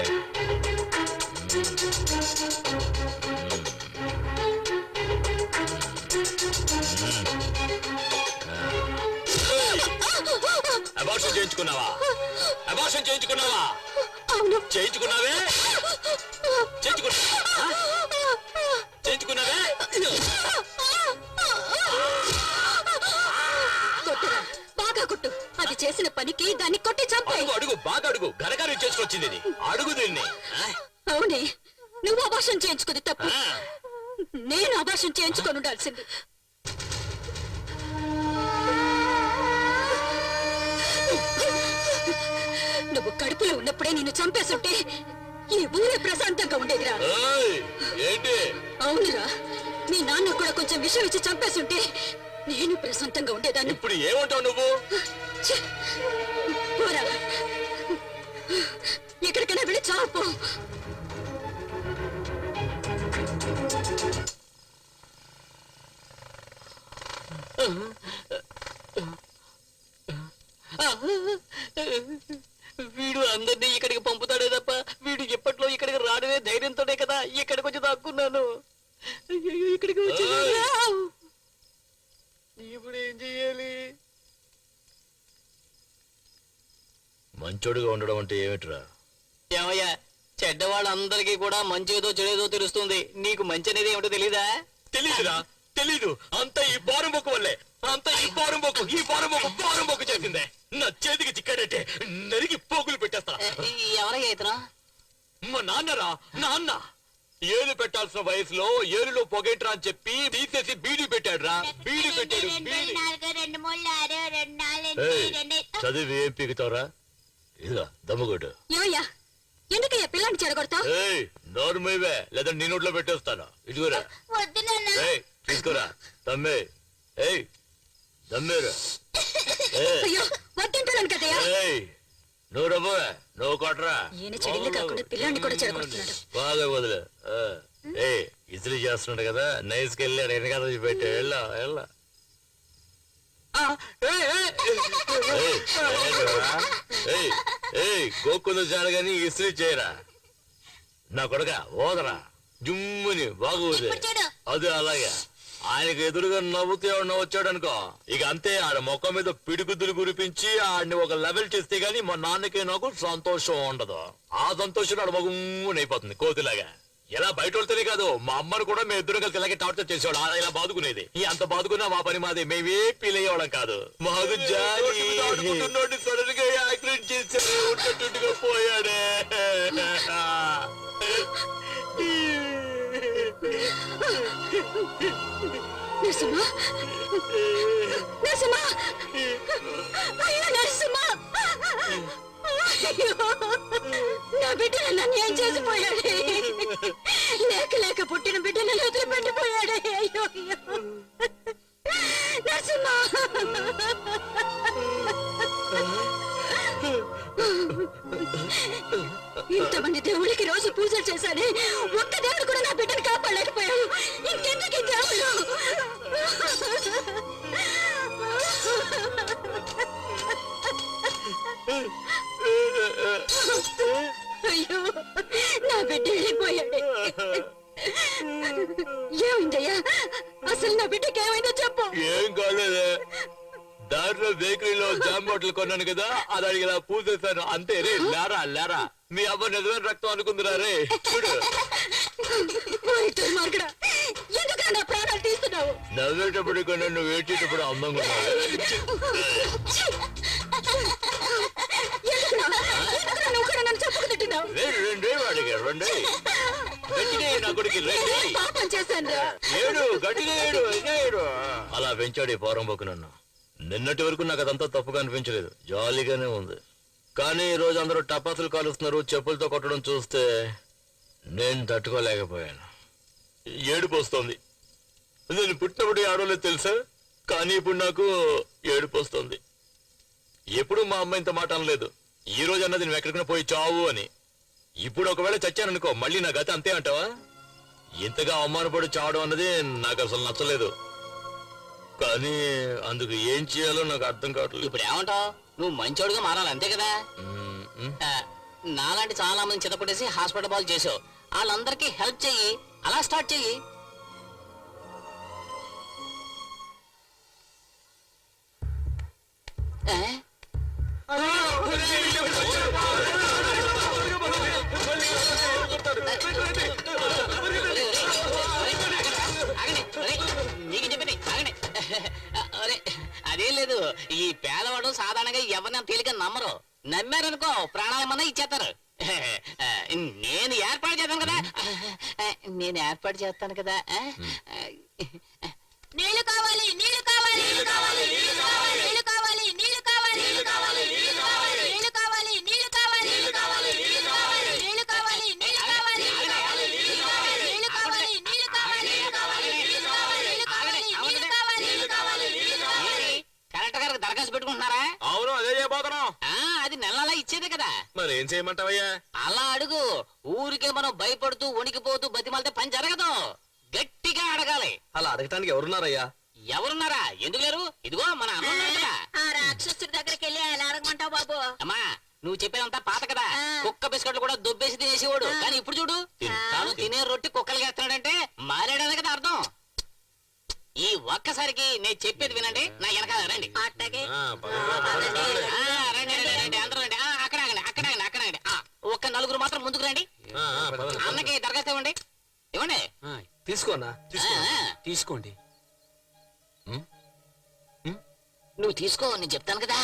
అబార్షన్ చేయించుకున్నావా? అబార్షన్ చేయించుకున్నావా? అవును, చేయించుకున్నావే? చేయించుకున్నావే? కొట్టురా, బాగా కొట్టు. అది చేసిన పనికి దాన్ని కొట్టి చంపాయి. అడుగు అడుగు, బాగా అడుగు. గరగారు చేసుకొచ్చింది ఇది. అడుగు దీన్ని. అవునే, నువ్వు అభాషణ చేయించుకుంది తప్పు. నేను అభాషణ చేయించుకొని ఉండాల్సింది. నువ్వు కడుపులో ఉన్నప్పుడే నిన్ను చంపేస్తుంటే ఈ ఊరే ప్రశాంతంగా ఉండేదిరా. ఏయ్, ఏంటి అవునురా, మీ నాన్న కూడా కొంచెం విషయం ఇచ్చి చంపేస్తుంటే నేను ప్రశాంతంగా ఉండేదాన్ని. ఇప్పుడు ఏమంటావు నువ్వు? ఛే! పోరా, ఎక్కడికైనా వెళ్ళి చాపు. వీడు అందరినీ ఇక్కడికి పంపుతాడే తప్ప వీడు ఎప్పట్లో ఇక్కడికి రావడమే ధైర్యంతోనే కదా ఇక్కడికి వచ్చి దాక్కున్నాను. అయ్యయ్యో, ఇక్కడికి వచ్చి ఇప్పుడు ఏం చెయ్యాలి? మంచోడుగా ఉండడం అంటే ఏమిట్రా? ఏమయ్యా, చెడ్డవాళ్ళందరికీ కూడా మంచేదో చెడేదో తెలుస్తుంది. నీకు మంచి అనేది ఏమిటో తెలీదా? తెలీదురా, తెలీదు. అంతా ఈ బారం బొక్కు వల్లే. అంతా ఈ బారం బొక్కు చేసిందే. నా చేతికి చిక్కాడంటే నరికి పోగులు పెట్టేస్తా. ఎవరయ్యా ఇతను? మా నాన్నరా, నాన్న. ఏలు పెట్టాల్సిన వయసులో ఏలులో పొగేట్రా అని చెప్పి తీసేసి బీడీ పెట్టాడురా. బీడీ పెట్టాడు, బీడీ. ఏయ్, చదివి ఏం పీకుతావురా? ఇదిగా దమ్ముగొట్టు. ఏమయ్యా, ఎందుకయ్యా పిల్లాన్ని చెడగొడతావు? ఏయ్, నోరు మీవే, లేదా నీ నోట్లో పెట్టేస్తాను. ఇదిగోరా. ఏయ్, తీసుకోరా. దమ్మే. ఏయ్, దమ్మేరా. అయ్యో, వద్దంటున్నాను కదయ్యా. ఏయ్, నువ్వు రవ్వే, నువ్వు కొట్టరా. ఈయన చెడిల్లు కాకుండా పిల్లాన్ని కూడా చెడగొడుతున్నాడు. బాగా వదిలే. ఏయ్, ఇస్త్రీ చేస్తున్నాడు కదా, నైస్కి వెళ్ళాడు వెనకాల పెట్టా. వెళ్ళా వెళ్ళా. గోక్కులు చాలు గాని ఇస్త్రీ చేయరా. నా కొడక ఓదరా, జుమ్ముని బాగా ఊదే. అది అలాగే ఆయనకు ఎదురుగా నవ్వుతూ ఎవడన్నా వచ్చాడు అనుకో, ఇక అంతే. ఆడ మొక్క మీద పిడుగుద్దులు కురిపించి ఆడిని ఒక లెవెల్ చేస్తే గానీ మా నాన్నకి నాకు సంతోషం ఉండదు. ఆ సంతోషం ఆడ మగుమ్మని అయిపోతుంది కోతిలాగా. ఇలా బయట వాళ్ళతోనే కాదు, మా అమ్మను కూడా మేము ఇద్దరు కలిసి ఇలాగే టార్చర్ చేసేవాడు. అలా ఇలా బాదుకునేది. ఈ అంత బాదుకున్నా మా పని మాది, మేమే ఫీల్ అయ్యేవాళ్ళం కాదు. మాకు జాలి సడన్ గా యాక్సిడెంట్ చేశారు, ఉన్నట్టుగా పోయాడే. నరసింహ, నరసింహ, అయ్యో నరసింహ, అయ్యో, నా బిడ్డను నన్ను ఏం చేసిపోయాడే. లేక లేక పుట్టిన బిడ్డను వదిలిపెట్టిపోయాడే. అయ్యో అయ్యో నరసింహ. ఇంతమంది దేవుడికి రోజు పూజలు చేశానే, ఒక్క దేవుడు కూడా నా బిడ్డను కాపాడలేకపోయాడు. ఇంకెందుకు ఈ దేవుడు? అయ్యో, నా బిడ్డ వెళ్ళిపోయాడే. ఏమైందయ్యా? అసలు నా బిడ్డకి ఏమైందో చెప్పు. ఏం కాలేదే, దాంట్లో బేకరీలో జామ్ బాటిల్ కొన్నాను కదా, అది అడిగి ఇలా పూసేశాను అంతే. రే లేరా లేరా, మీ అవ్వ నిజమైన రక్తం అనుకుందిరా. రే చూడు, ఎందుకు నా ప్రాణాలు తీస్తున్నావు? నవ్వేటప్పుడు కన్నా నువ్వు ఏడ్చేటప్పుడు అందంగా రెండే వాడికి రెండే గట్టిగా నా కొడుకు ఏడు గట్టిగా ఏడు ఏడు. అలా పెంచాడు ఈ పోరంబోకు నన్ను. నిన్నటి వరకు నాకు అదంతా తప్పుగా అనిపించలేదు, జాలీగానే ఉంది. కానీ ఈ రోజు అందరూ టపాసులు కాలుస్తున్నారు, చెప్పులతో కొట్టడం చూస్తే నేను తట్టుకోలేకపోయాను. ఏడుపు వస్తుంది. నేను పుట్టినప్పుడు ఆడలేదు తెలుసా, కానీ ఇప్పుడు నాకు ఏడుపు వస్తుంది. ఎప్పుడు మా అమ్మ ఇంత మాట అనలేదు. ఈ రోజు అన్నది నువ్వు ఎక్కడికైనా పోయి చావు అని. ఇప్పుడు ఒకవేళ చచ్చాననుకో, మళ్ళీ నా గత అంతే అంటావా? ఇంతగా అవమానపడి చావడం అన్నది నాకు అసలు నచ్చలేదు. కానీ అందుకు ఏం చేయాలో నాకు అర్థం కావట్లేదు. ఇప్పుడు ఏమంటావు? నువ్వు మంచోడుగా మారాలి అంతే కదా. నాలాంటి చాలా మంది చితపడేసి హాస్పిటల్ బాల్ చేసావు. వాళ్ళందరికీ హెల్ప్ చెయ్యి, అలా స్టార్ట్ చెయ్యి. నీకు చెప్పండి ఆగండి. అదేం లేదు, ఈ పేదవాడు సాధారణంగా ఎవరిని తేలిక నమ్మరు. నమ్మారనుకో ప్రాణాలేమన్నా ఇచ్చేస్తారు. నేను ఏర్పాటు చేస్తాను కదా, నేను ఏర్పాటు చేస్తాను కదా. నీళ్లు కావాలి, నీళ్లు కావాలి, నీళ్లు కావాలి, నీళ్లు కావాలి, నీళ్లు కావాలి, నీళ్లు కావాలి, నీళ్లు కావాలి, నీళ్లు కావాలి, నీళ్లు కావాలి, నీళ్లు కావాలి, నీళ్లు కావాలి, నీళ్లు కావాలి, నీళ్లు కావాలి, పోతున్నాం. అది నెలలా ఇచ్చేదే కదా. మరి ఏం చేయమంటావయ్యా? అలా అడుగు. ఊరికే మనం భయపడుతూ వణికిపోతూ బతిమాలితే పని జరగదు. గట్టిగా అడగాలి. అలా అడగటానికి ఎవరున్నారయ్యా? ఎవరున్నారా? ఎందుకు లేరు? ఇదిగో మన అమ్మ ఉన్నాడు కదా. ఆ రాక్షసుడి దగ్గరికి వెళ్ళి ఎలా అడగమంటావు బాబు? అమ్మా నువ్వు చెప్పేదంతా పాత కదా. ఆ. కుక్క బిస్కెట్లు కూడా దొబ్బేసి తినేసేవాడు. కానీ ఇప్పుడు చూడు, తాను తినే రొట్టి కుక్కలు వేస్తున్నాడంటే మారాడనే కదా అర్థం. ఈ ఒక్కసారికి నేను చెప్పేది వినండి. నా వెనకాల రండి. అట్టగే పదండి. రండి రండి రండి అందరూ రండి. అక్కడ ఆగండి, అక్కడ ఆగండి, అక్కడ ఆగండి. ఒక్క నలుగురు మాత్రం ముందుకు రండి. అన్నకి దరఖాస్తు ఇవ్వండి. ఇవ్వండి. తీసుకోనా? తీసుకోండి. నువ్వు తీసుకో, నేను చెప్తాను కదా.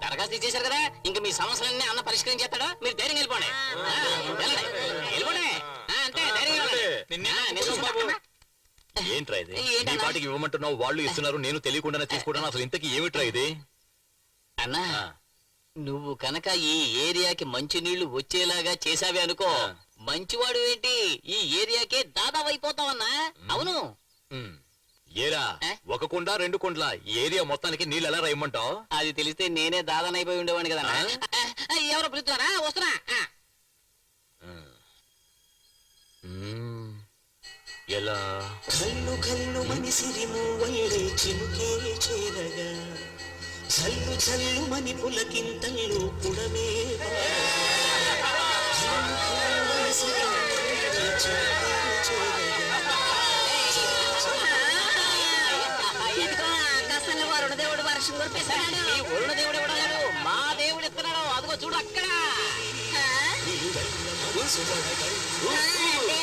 దరఖాస్తు ఇచ్చేశారు కదా, ఇంకా మీ సమస్యలన్నీ అన్న పరిష్కరించేస్తాడు. మీరు ధైర్యం వెళ్ళిపోండి. వెళ్ళండి, వెళ్ళిపోండి. అంతే, ధైర్యం ఏంట్రా ఇది? నీ పాటికి ఇవ్వమంటున్నావు, వాళ్ళు ఇస్తున్నారు, నేను తెలియకుండానే తీసుకుంటాను. అసలు ఇంతకీ ఏమిట్రా ఇది? అన్నా నువ్వు కనుక ఈ ఏరియాకి మంచి నీళ్లు వచ్చేలాగా చేసావే అనుకో, మంచివాడు ఏంటి ఈ ఏరియాకే దాదాపు అయిపోతావన్నా. అవును. ఏరా, ఒక కుండ రెండు కుండ్ల ఏరియా మొత్తానికి నీళ్ళు ఎలా రాయమంటావు? అది తెలిస్తే నేనే దాదానైపోయి ఉండేవాడిని కదా. ఎవరో పిలుస్తున్నారా? వస్తున్నా. ఎలా? కల్లు కల్లు మని సిరిము వల్లే చినుకే చేరగా, చల్లు చల్లు మని పులకింతల్లు పుడమే ఇదిగో ఆకాశంలో వరుణ దేవుడు వర్షం కురిపిస్తున్నాడు. ఈ వరుణ దేవుడు ఇవ్వడాడు, మా దేవుడు ఇస్తున్నాడు. అదిగో చూడు అక్కడ. అంటే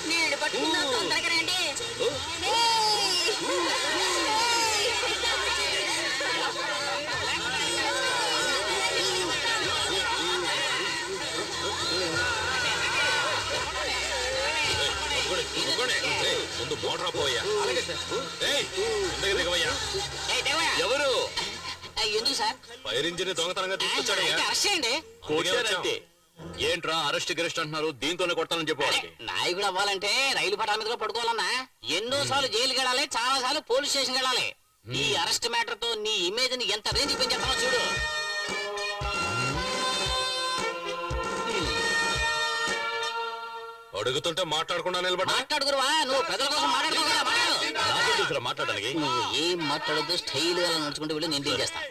నీళ్లు పట్టుకుందాం, తొందరగా రండి. ముందు మోటార్ పోయా. దిగవయ్యా. ఎవరు? ఎందుకు సార్? ఫైర్ ఇంజిన్ దొంగతనంగా తీసుకొచ్చాడయ్యా. అరెస్ట్ చేయండి. కొట్టారంతే. ఏంట్రా అరెస్ట్ గిరెస్ట్ అంటున్నారు? దీంతోనే కొట్టాలని చెప్పు. నాయకుడు అవ్వాలంటే రైలు పట్టాల మీద పడుకోవాలన్నా. ఎన్నో సార్లు జైలుకి వెళ్ళాలి, చాలా సార్లు పోలీస్ స్టేషన్ వెళ్ళాలి. ఈ అరెస్ట్ మ్యాటర్ తో నీ ఇమేజ్ ని ఎంత రేంజ్ పెంచేస్తానో చూడు. అడుగుతుంటే మాట్లాడకుండా నిలబడి మాట్లాడుకురువా, నువ్వు ప్రజల కోసం మాట్లాడుకో కదా. మాట్లాడు. మాట్లాడడానికి నువ్వు ఏం మాట్లాడద్దు, స్టైల్ గా నడుచుకుంటూ వెళ్ళి నేను డీల్ చేస్తాను.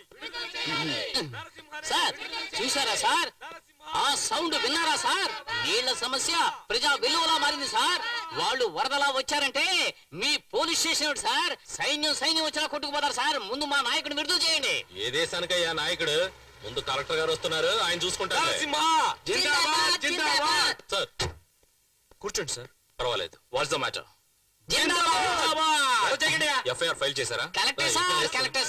సార్ చూసారా సార్? ఆ సౌండ్ విన్నారా సార్? నీళ్ల సమస్య ప్రజా విలువలా మారింది సార్. వాళ్ళు వరదలా వచ్చారంటే మీ పోలీస్ స్టేషన్ సార్, సైన్యం వచ్చినా కొట్టుకుపోతారు సార్. ముందు మా నాయకుడు విడుదల చేయండి. ఏ దేశానికయ్యా నాయకుడు? ముందు కలెక్టర్ గారు వస్తున్నారు, ఆయన చూసుకుంటారు. సార్ కూర్చోండి సార్. పర్వాలేదు. What's the matter? FIR file చేశారా? కలెక్టర్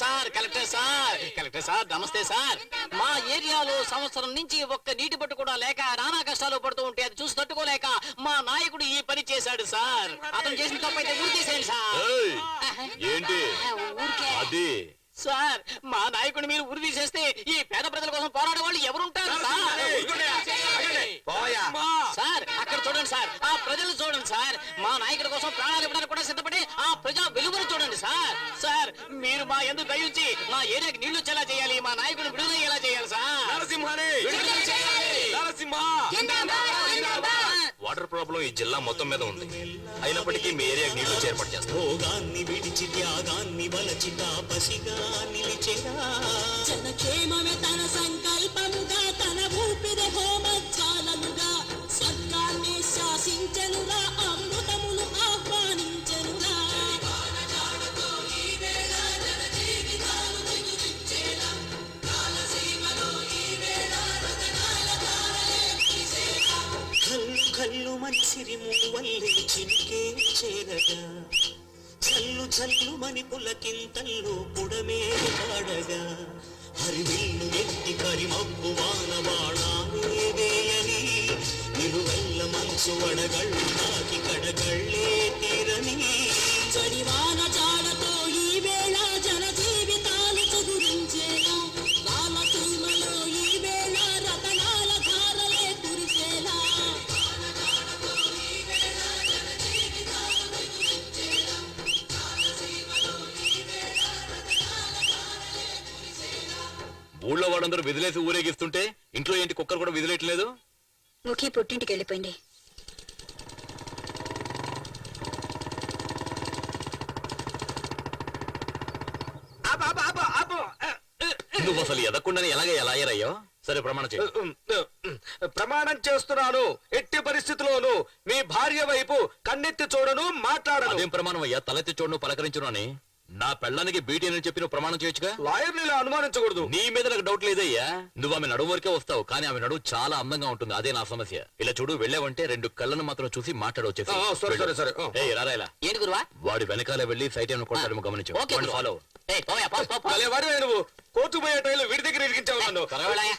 సార్ నమస్తే సార్. మా ఏరియాలో సంవత్సరం నుంచి ఒక్క నీటి పట్టు కూడా లేక నానా కష్టాలు పడుతూ ఉంటే అది చూసి తట్టుకోలేక మా నాయకుడు ఈ పని చేశాడు సార్. అతను చేసిన తప్పైతే ఊరి తీసేయండి సార్. ఏంటి అది? సార్ మా నాయకుడు మీరు ఉరి తీసేస్తే ఈ పేద ప్రజల కోసం పోరాడే వాళ్ళు ఎవరుంటారు సార్? అక్కడ చూడండి సార్, ఆ ప్రజలు చూడండి సార్. మా నాయకుడి కోసం ప్రాణాలు ఇవ్వడానికి కూడా సిద్ధపడి ఆ ప్రజా వెలుగును చూడండి సార్. సార్ మీరు మా ఎందుకు దయించి మా ఏరియాకి నీళ్లు వచ్చేలా చేయాలి, మా నాయకుడిని విడుదలయ్యేలా చేయాలి సార్. వాటర్ ప్రాబ్లం ఈ జిల్లా మొత్తం మీద ఉంది. అయినప్పటికీ మీ ఏరియాకి నీళ్లు ఏర్పాటు చేస్తాం. భోగాన్ని విడిచి త్యాగాన్ని వలచి తాపసిగా నిలిచెరా. జనక్షేమమే తన సంకల్పముగా, తన ఊపిరి హోమజ్వాలలుగా స్వర్గాన్ని శాసించెనురా, అమృతమును ఆహ్వానించెనురా. కల్లు కల్లు మని సిరిము వల్లే చినుకే చేరగా, చల్లు చల్లు మని పులకింతల్లు పుడమే పాడగా, హరివిల్లు ఎత్తి కరిమబ్బు వానవాణానే వేయని, నిలువెల్ల మనసు వడగళ్ళు నాకి కడగళ్ళే తీరని. జడివాన జాడతో ఈ వేళ జన జీవితాలు చిగురించేలా, రామసీమలో ఈ వేళ రతనాల ధారలే కురిసేలా. ఊళ్ళో వాళ్ళందరూ విదిలేసి ఊరేగిస్తుంటే ఇంట్లో ఏంటి కుక్కర్ కూడా విదిలేయట్లేదు? ముఖి పుట్టింటికి వెళ్ళిపోయింది. నువ్వు అసలు ఎదకుండానే ఎలా అయ్యారయ్యో? సరే ప్రమాణం చేయి. ప్రమాణం చేస్తున్నాను, ఎట్టి పరిస్థితిలోనూ మీ భార్య వైపు కన్నెత్తి చూడను, మాట్లాడను. అదేం ప్రమాణం అయ్యా? తలెత్తి చూడను పలకరించును అని నా పెళ్ళానికి బీటీ అని చెప్పి నువ్వు ప్రమాణం చేయొచ్చుగా. లాయర్ని ఇలా అనుమానించకూడదు. నీ మీద నాకు డౌట్ లేదయ్యా. నువ్వు ఆమె నడుము వరకే వస్తావు, కానీ ఆమె నడువు చాలా అందంగా ఉంటుంది. అదే నా సమస్య. ఇలా చూడు, వెళ్ళావంటే 2 కళ్ళను మాత్రం చూసి మాట్లాడవచ్చు. సరే. రారా ఇలా. ఏంటి గురువా? వాడి వెనకాలే వెళ్ళి సైట్ ఏమైనా కొడతాడేమో గమనించు. ఓకే గురువా. ఫాలో. ఏయ్, పోవయ్యా, పో. వాడు నువ్వు కోర్టు పోయే టైంలో వీడి దగ్గర ఇరికించావు నన్ను. వెళ్ళయ్యా.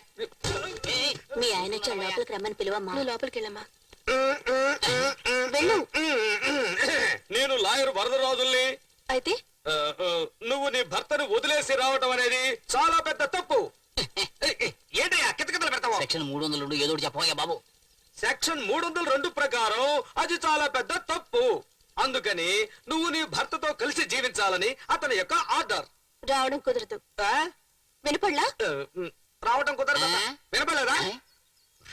ఏయ్, మీ ఆయన వచ్చి లోపలికి రమ్మని పిలువమ్మా. నువ్వు లోపలికి వెళ్ళమ్మా. వెళ్ళు. నేను లాయర్ వరదరాజుల్ని. అయితే నువ్వు నీ భర్తను వదిలేసి రావటం అనేది చాలా పెద్ద తప్పు. ఏంటయ్యా కితకితలు పెడతావు? సెక్షన్ 302 ఏదో ఒకటి చెప్పవయ్యా బాబు. సెక్షన్ 302 ప్రకారం అది చాలా పెద్ద తప్పు. అందుకని నువ్వు నీ భర్తతో కలిసి జీవించాలని అతని యొక్క ఆర్డర్. రావడం కుదరదు. ఆ? వినపడలా? రావటం కుదరదా? వినపడలేదా?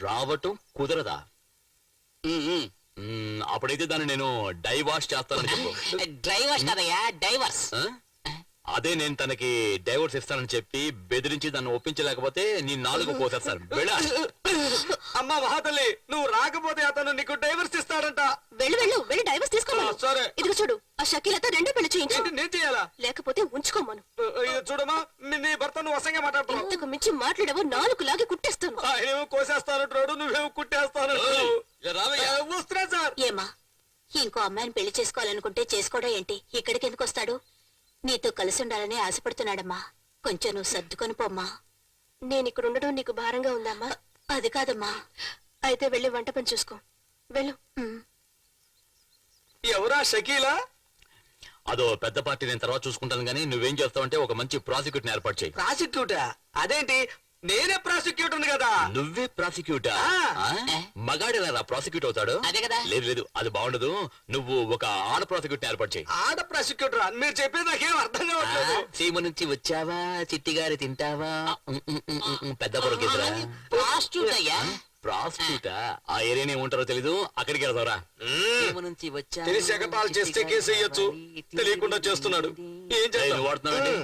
రావటం కుదరదా? అప్పుడైతే దాన్ని నేను డైవాష్ చేస్తానని చెప్పు. డ్రైవర్స్ కదయ్యా, డైవర్స్. ఆ? అదే నేను తనకి డైవర్స్ ఇస్తానని చెప్పి బెదిరించి దాన్ని ఒప్పించలేకపోతే నీ నాలుగు పోసేస్తాను. వెళ్ళా. అమ్మా మహాతల్లి, నువ్వు రాకపోతే అతను నీకు డైవర్స్ ఇస్తాడంట. వెళ్ళి డైవర్స్ తీసుకోమను. సరే. ఇదిగో చూడు, ఆ షకీలతో 2 పెళ్లి చేయించు. ఏంటి నేను చేయాలా? లేకపోతే ఉంచుకోమను. ఇది చూడమ్మా, నీ భర్త నువ్వు అసంగా మాట్లాడుతున్నావు. ఇంతకు మించి మాట్లాడవో 4 లాగి కుట్టేస్తాను. ఆయనేమో కోసేస్తానంటున్నాడు, నువ్వేమో కుట్టేస్తానంటున్నావు. వస్తున్నా సార్. ఏమా, ఇంకో అమ్మాయిని పెళ్లి చేసుకోవాలనుకుంటే చేసుకోవడం ఏంటి? ఇక్కడికి ఎందుకు వస్తాడు? నీతో కలిసి ఉండాలని ఆశపడుతున్నాడమ్మా. కొంచెం నువ్వు సర్దుకొని పోమ్మా. నేను ఇక్కడ ఉండడం నీకు భారంగా ఉందమ్మా? అది కాదమ్మా. అయితే వెళ్ళి వంట పని చూసుకో. వెళ్ళు. ఎవరా షకీలా? అదో పెద్ద పార్టీ, నేను తర్వాత చూసుకుంటాను. కానీ నువ్వేం చేస్తావంటే ఒక మంచి ప్రాసిక్యూటర్ ఏర్పాటు చేయి. ప్రాసిక్యూటా? అదేంటి, నేనే ప్రాసిక్యూటర్ కదా. నువ్వే ప్రాసిక్యూటర్? ఆ. మగాడేలా ప్రాసిక్యూట్ అవుతాడు? అదే కదా. లేదు, అది బాగుండదు. నువ్వు ఒక ఆడ ప్రాసిక్యూటర్ ఏర్పాటు చేయి. ఆడ ప్రాసిక్యూటర్? మీరు చెప్పేది నాకేం అర్థం కావట్లేదు. సీమ నుంచి వచ్చావా, చిట్టిగారి తింటావా, పెద్ద పొరకేసరా? ప్రాస్టిట్యూట్ అయ్యా. ప్రాస్టిట్యూటా? ఆ ఏరియానే ఉంటారో తెలీదు, అక్కడికి వెళ్తారా? నుంచి వచ్చా తెలిసి ఎగతాళి చేస్తే కేసు వేయొచ్చు, తెలియకుండా చేస్తున్నాడు. ఏం చేస్తావు? వాడుతున్నావండి.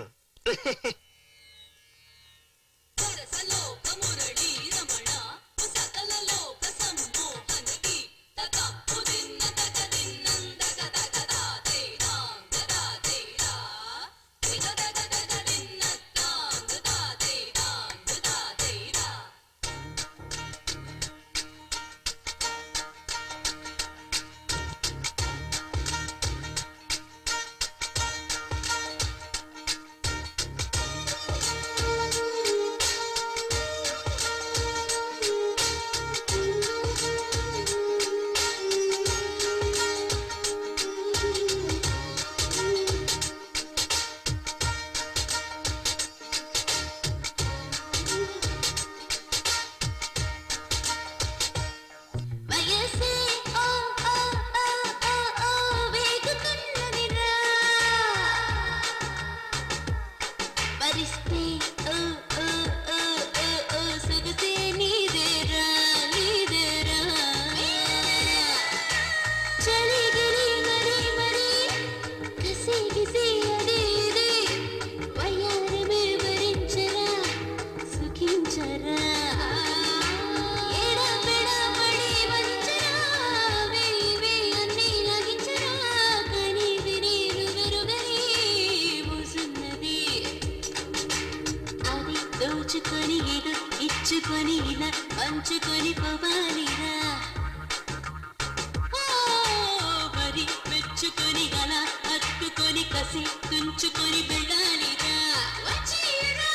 దోచుకొని ఏదో ఇచ్చుకొని ఇలా పంచుకొని పోవాలిరా. మరి మెచ్చుకొని అలా హత్తుకొని కసి తుంచుకొని వెళ్ళాలిరా. వచ్చేయరా.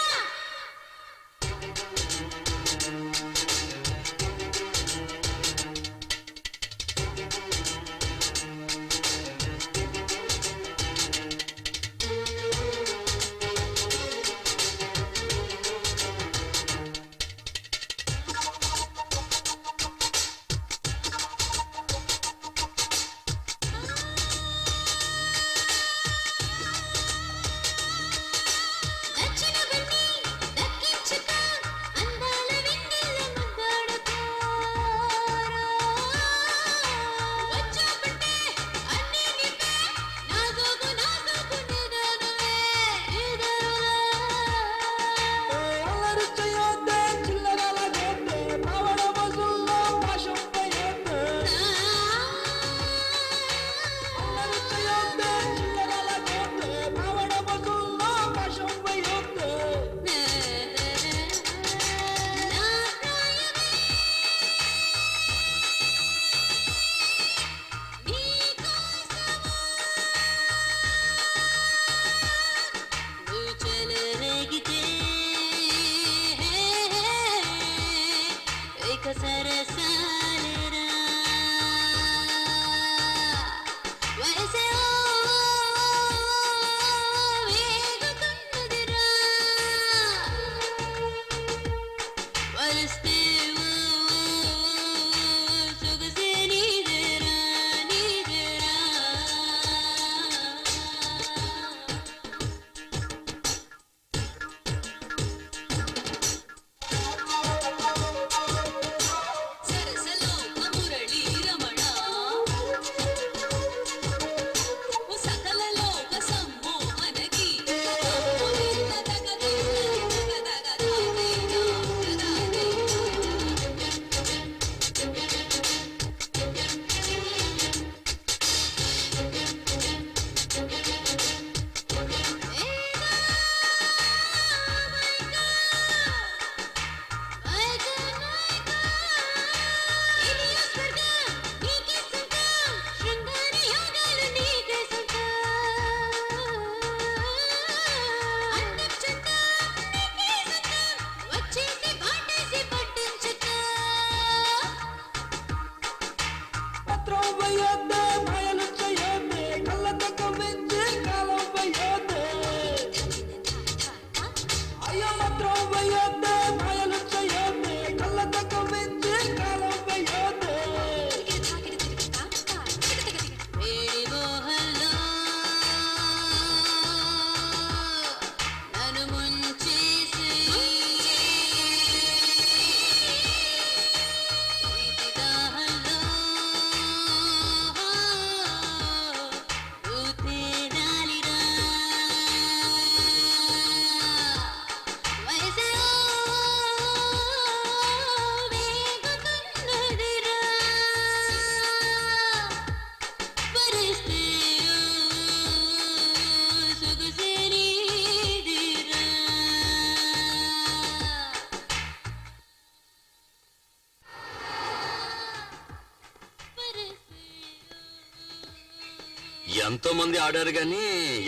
ఎంతో మంది ఆడారు గాని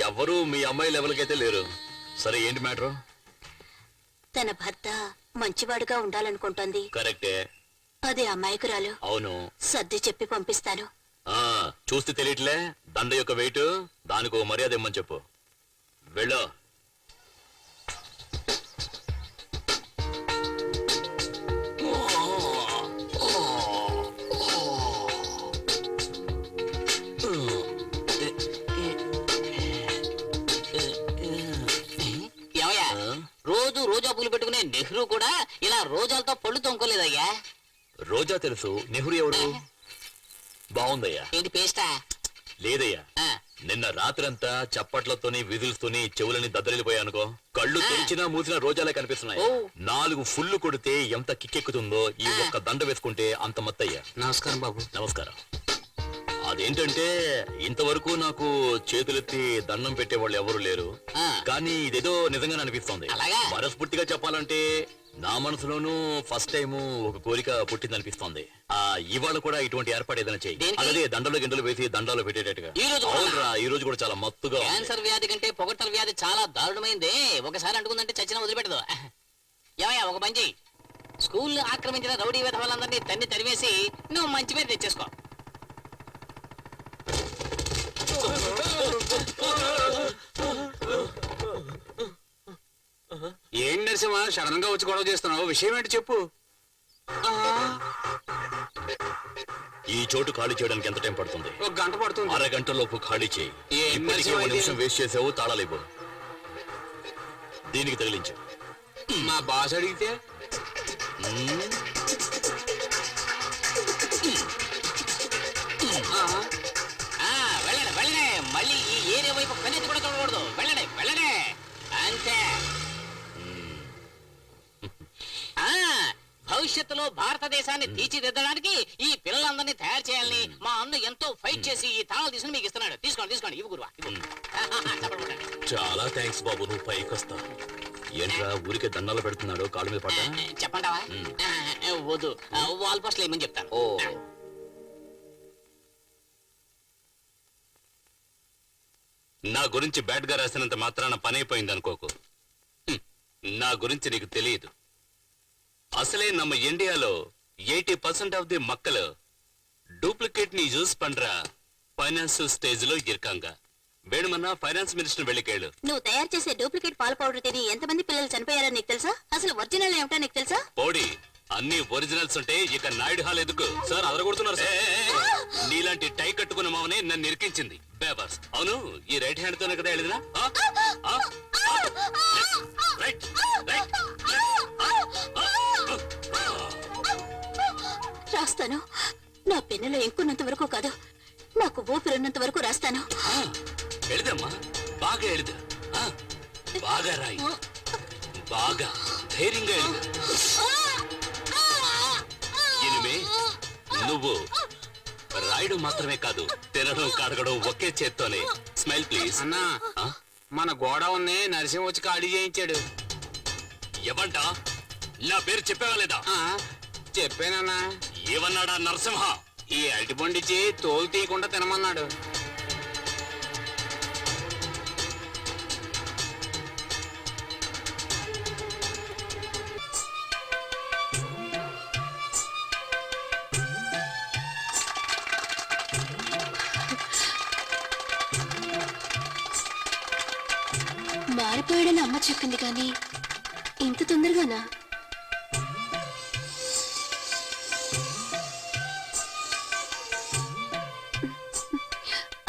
ఎవరు మీ అమ్మాయి లెవెల్కి అయితే లేరు. సరే ఏంటి మ్యాటర్? తన భర్త మంచివాడుగా ఉండాలనుకుంటోంది. కరెక్టే. అదే అమాయకురాలు. అవును. సర్ది చెప్పి పంపిస్తాను. ఆ చూస్తే తెలియట్లే దండ యొక్క వెయిట్, దానికి మర్యాద ఇమ్మని చెప్పు. వెళ్ళు. ఏమయ్యా, రోజు రోజా పూలు పెట్టుకునే నెహ్రూ కూడా ఇలా రోజాలతో పళ్ళు తొంకోలేదయ్యా. రోజా తెలుసు, నెహ్రూ ఎవరు? బాగుందయ్యా. ఏంటి పేస్టా? లేదయ్యా, ఆ, నిన్న రాత్రంతా చప్పట్లతోని విజిల్స్తోని చెవులని దద్దరిల్లిపోయానుకో, కళ్ళు తెరిచినా మూసినా రోజాలే కనిపిస్తున్నాయి. ఓ. 4 ఫుల్లు కొడితే ఎంత కిక్కెక్కుతుందో ఈ ఒక్క దండ వేసుకుంటే అంత మత్తయ్యా. నమస్కారం బాబు. నమస్కారం. అదేంటంటే ఇంతవరకు నాకు చేతులెత్తి దండం పెట్టేవాళ్ళు ఎవరు లేరు. ఆ. కానీ ఇదేదో నిజంగానే అనిపిస్తోంది. అలాగా? మనస్ఫూర్తిగా చెప్పాలంటే నా మనసులోనూ ఫస్ట్ టైం ఒక కోరిక పుట్టిందనిపిస్తోంది. ఇవాళ కూడా ఇటువంటి ఏర్పాటు ఏదైనా చేయి. దేనికి? అలాగే దండలు గిండలు వేసి దండాలు పెట్టేటట్టుగా. ఈ రోజు కూడా? అవునురా, ఈ రోజు కూడా చాలా మత్తుగా ఉంది. క్యాన్సర్ వ్యాధి కంటే పొగట్టల వ్యాధి చాలా దారుణమైంది. ఒకసారి అంటుకుందంటే చచ్చిన వదిలిపెట్టదు. ఏమయ్యా, ఒక పని చెయ్యి. స్కూల్ ఆక్రమించిన రౌడీ విధవాళ్ళందరినీ తన్ని తరివేసి నువ్వు మంచి పేరు తెచ్చేసుకో. ఏం నరసింహ సడన్ గా వచ్చి గొడవ చేస్తున్నావు? విషయం ఏంటి చెప్పు. ఈ చోటు ఖాళీ చేయడానికి ఎంత టైం పడుతుంది? 1 గంట పడుతుంది. అరగంటలోపు ఖాళీ చేయి. ఏం ఇప్పటికే నరసింహ 1 ఇది? నిమిషం వేస్ట్ చేసావు. తాళాలేవు. దీనికి తగిలించు. మా బాస్ అడిగితే వెళ్ళండి వెళ్ళండి, మళ్ళీ ఈ ఏరియా వైపు కన్నెత్తి కూడా చూడకూడదు. వెళ్ళండి వెళ్ళండి, అంతే. ఆ భవిష్యత్తులో భారతదేశాన్ని తీర్చిదిద్దడానికి ఈ పిల్లలందరినీ తయారు చేయాలని మా అన్న ఎంతో ఫైట్ చేసి ఈ తాళాలు తీసుకుని మీకు ఇస్తున్నాడు. తీసుకోండి తీసుకోండి, ఇవి గురువా. చాలా థ్యాంక్స్ బాబు, నువ్వు పైకి వస్తా. ఏంట్రా ఊరికే దండాలు పెడుతున్నాడు, కాళ్ళ మీద పడ్డా? చెప్పంటావా? వద్దు, వాల్ పోస్ట్లు ఏమని చెప్తాను. ఓ, నా గురించి బ్యాడ్ గా రాసినంత మాత్రాన పని అయిపోయింది అనుకోకు. నా గురించి నీకు తెలియదు. అసలే நம்ம ఇండియాలో 80% ఆఫ్ ది మక్కలు డూప్లికేట్ ని యూజ్ పண்றா ఫైనాన్స్ స్టేజ్ లో ఇరుకాంగా. వేణుమన్నా ఫైనాన్స్ మినిస్టర్ వెళ్ళి కేಳು. నువ్వు తయారు చేసే డూప్లికేట్ పాల పౌడర్ తిని ఎంతమంది పిల్లలు చనిపోయారో నీకు తెలుసా? అసలు ఒరిజినల్ ఏమిటో నీకు తెలుసా? పోడి, అన్ని ఒరిజినల్స్ ఉంటే ఇక నాయుడు హాల్ ఎందుకు? సార్ అదరగొడుతున్నారు సార్. నీలాంటి టై కట్టుకున్న మామనే నన్ను ఇరికించింది. బేబర్స్. అవును, ఈ రైట్ హ్యాండ్ తోనే కదా వెళ్ళినా? Right right. రాస్తాను. నా పెన్నులో ఎంకున్నంత వరకు కాదు, నాకు ఊపిరున్నంత వరకు రాస్తాను. ఎഴുదమ్మా, బాగా ఎഴുదు. బాగా రాయి, బాగా ధైర్యంగా ఎഴുదు. ఇనిమే నువ్వు రాయడం మాత్రమే కాదు, తినడం కడగడం ఒకే చేత్తోనే. Smile please. అన్నా, మన గోడౌన్ని నరసింహ వచ్చి ఖాళీ చేయించాడు. ఎవంట? నా పేరు చెప్పావా లేదా? చెప్పానన్నా. ఏమన్నాడా నరసింహ? ఈ అరటిపండిచ్చి తోలు తీయకుండా తినమన్నాడు. మారిపోయాడని అమ్మ చెప్పింది కానీ ఇంత తొందరగానా?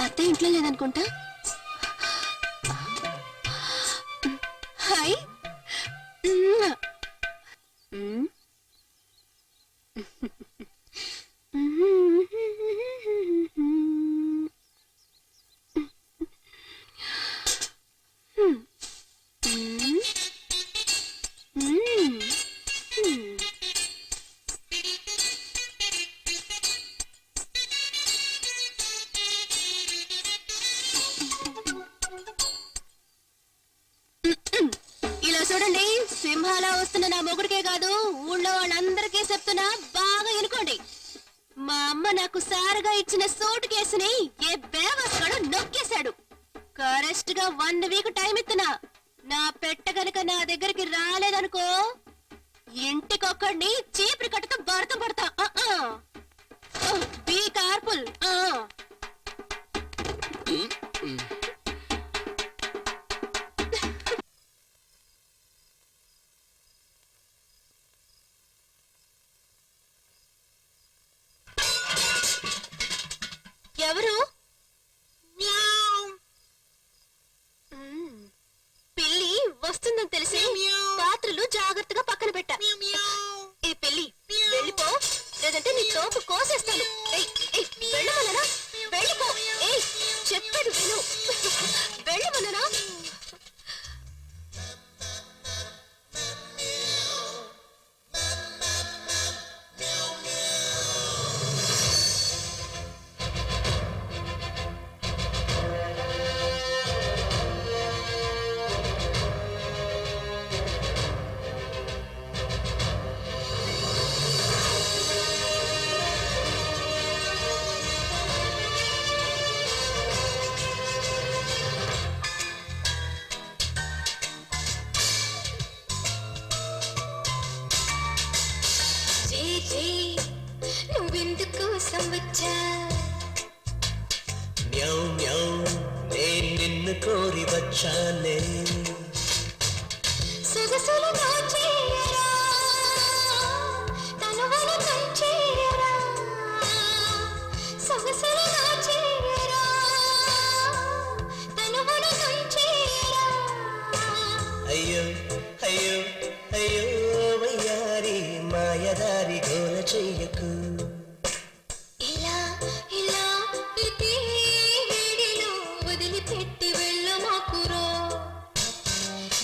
అత్త ఇంట్లో లేదనుకుంటా. హాయ్. ఇలా చూడండి, సింహాలా వస్తున్న నా మొగుడికే కాదు, ఊళ్ళో వాళ్ళందరికీ చెప్తున్నా, బాగా వినుకోండి. మా అమ్మ నాకు సారగా ఇచ్చిన సూట్ కేసుని ఏ బేవస్కడు నొక్కేశాడు. కరెక్ట్ గా 1 వీక్ టైం ఇస్తున్నా. నా పెట్ట గనుక నా దగ్గరికి రాలేదనుకో, ఇంటికొక్కడిని చీపురు కట్టతో భర్త పడతా. బీ కార్ఫుల్. ఎవరు? పిల్లి వస్తుందని తెలిసి పాత్రలు జాగ్రత్తగా పక్కన పెట్టా. ఈ పిల్లి వెళ్ళిపో, లేదంటే నీ తోపు కోసేస్తాను. వెళ్ళమనరా? వెళ్ళిపో. చెప్పేది విను. వెళ్ళమనరా? నువ్వెందుకోసం వచ్చా? మ్యావ్ మ్యావ్ నేను నిన్ను కోరి వచ్చానే. సొగసులు దోచేయరా, తనువులు తుంచేయరా. సొగసులు దోచేయరా, తనువులు తుంచేయరా. అయ్యో అయ్యో అయ్యో వయ్యారి మాయదారి గోల చెయ్యకు. ఇలా ఇలా ఇదే వేడిలో వదిలిపెట్టి వెళ్ళమాకురో.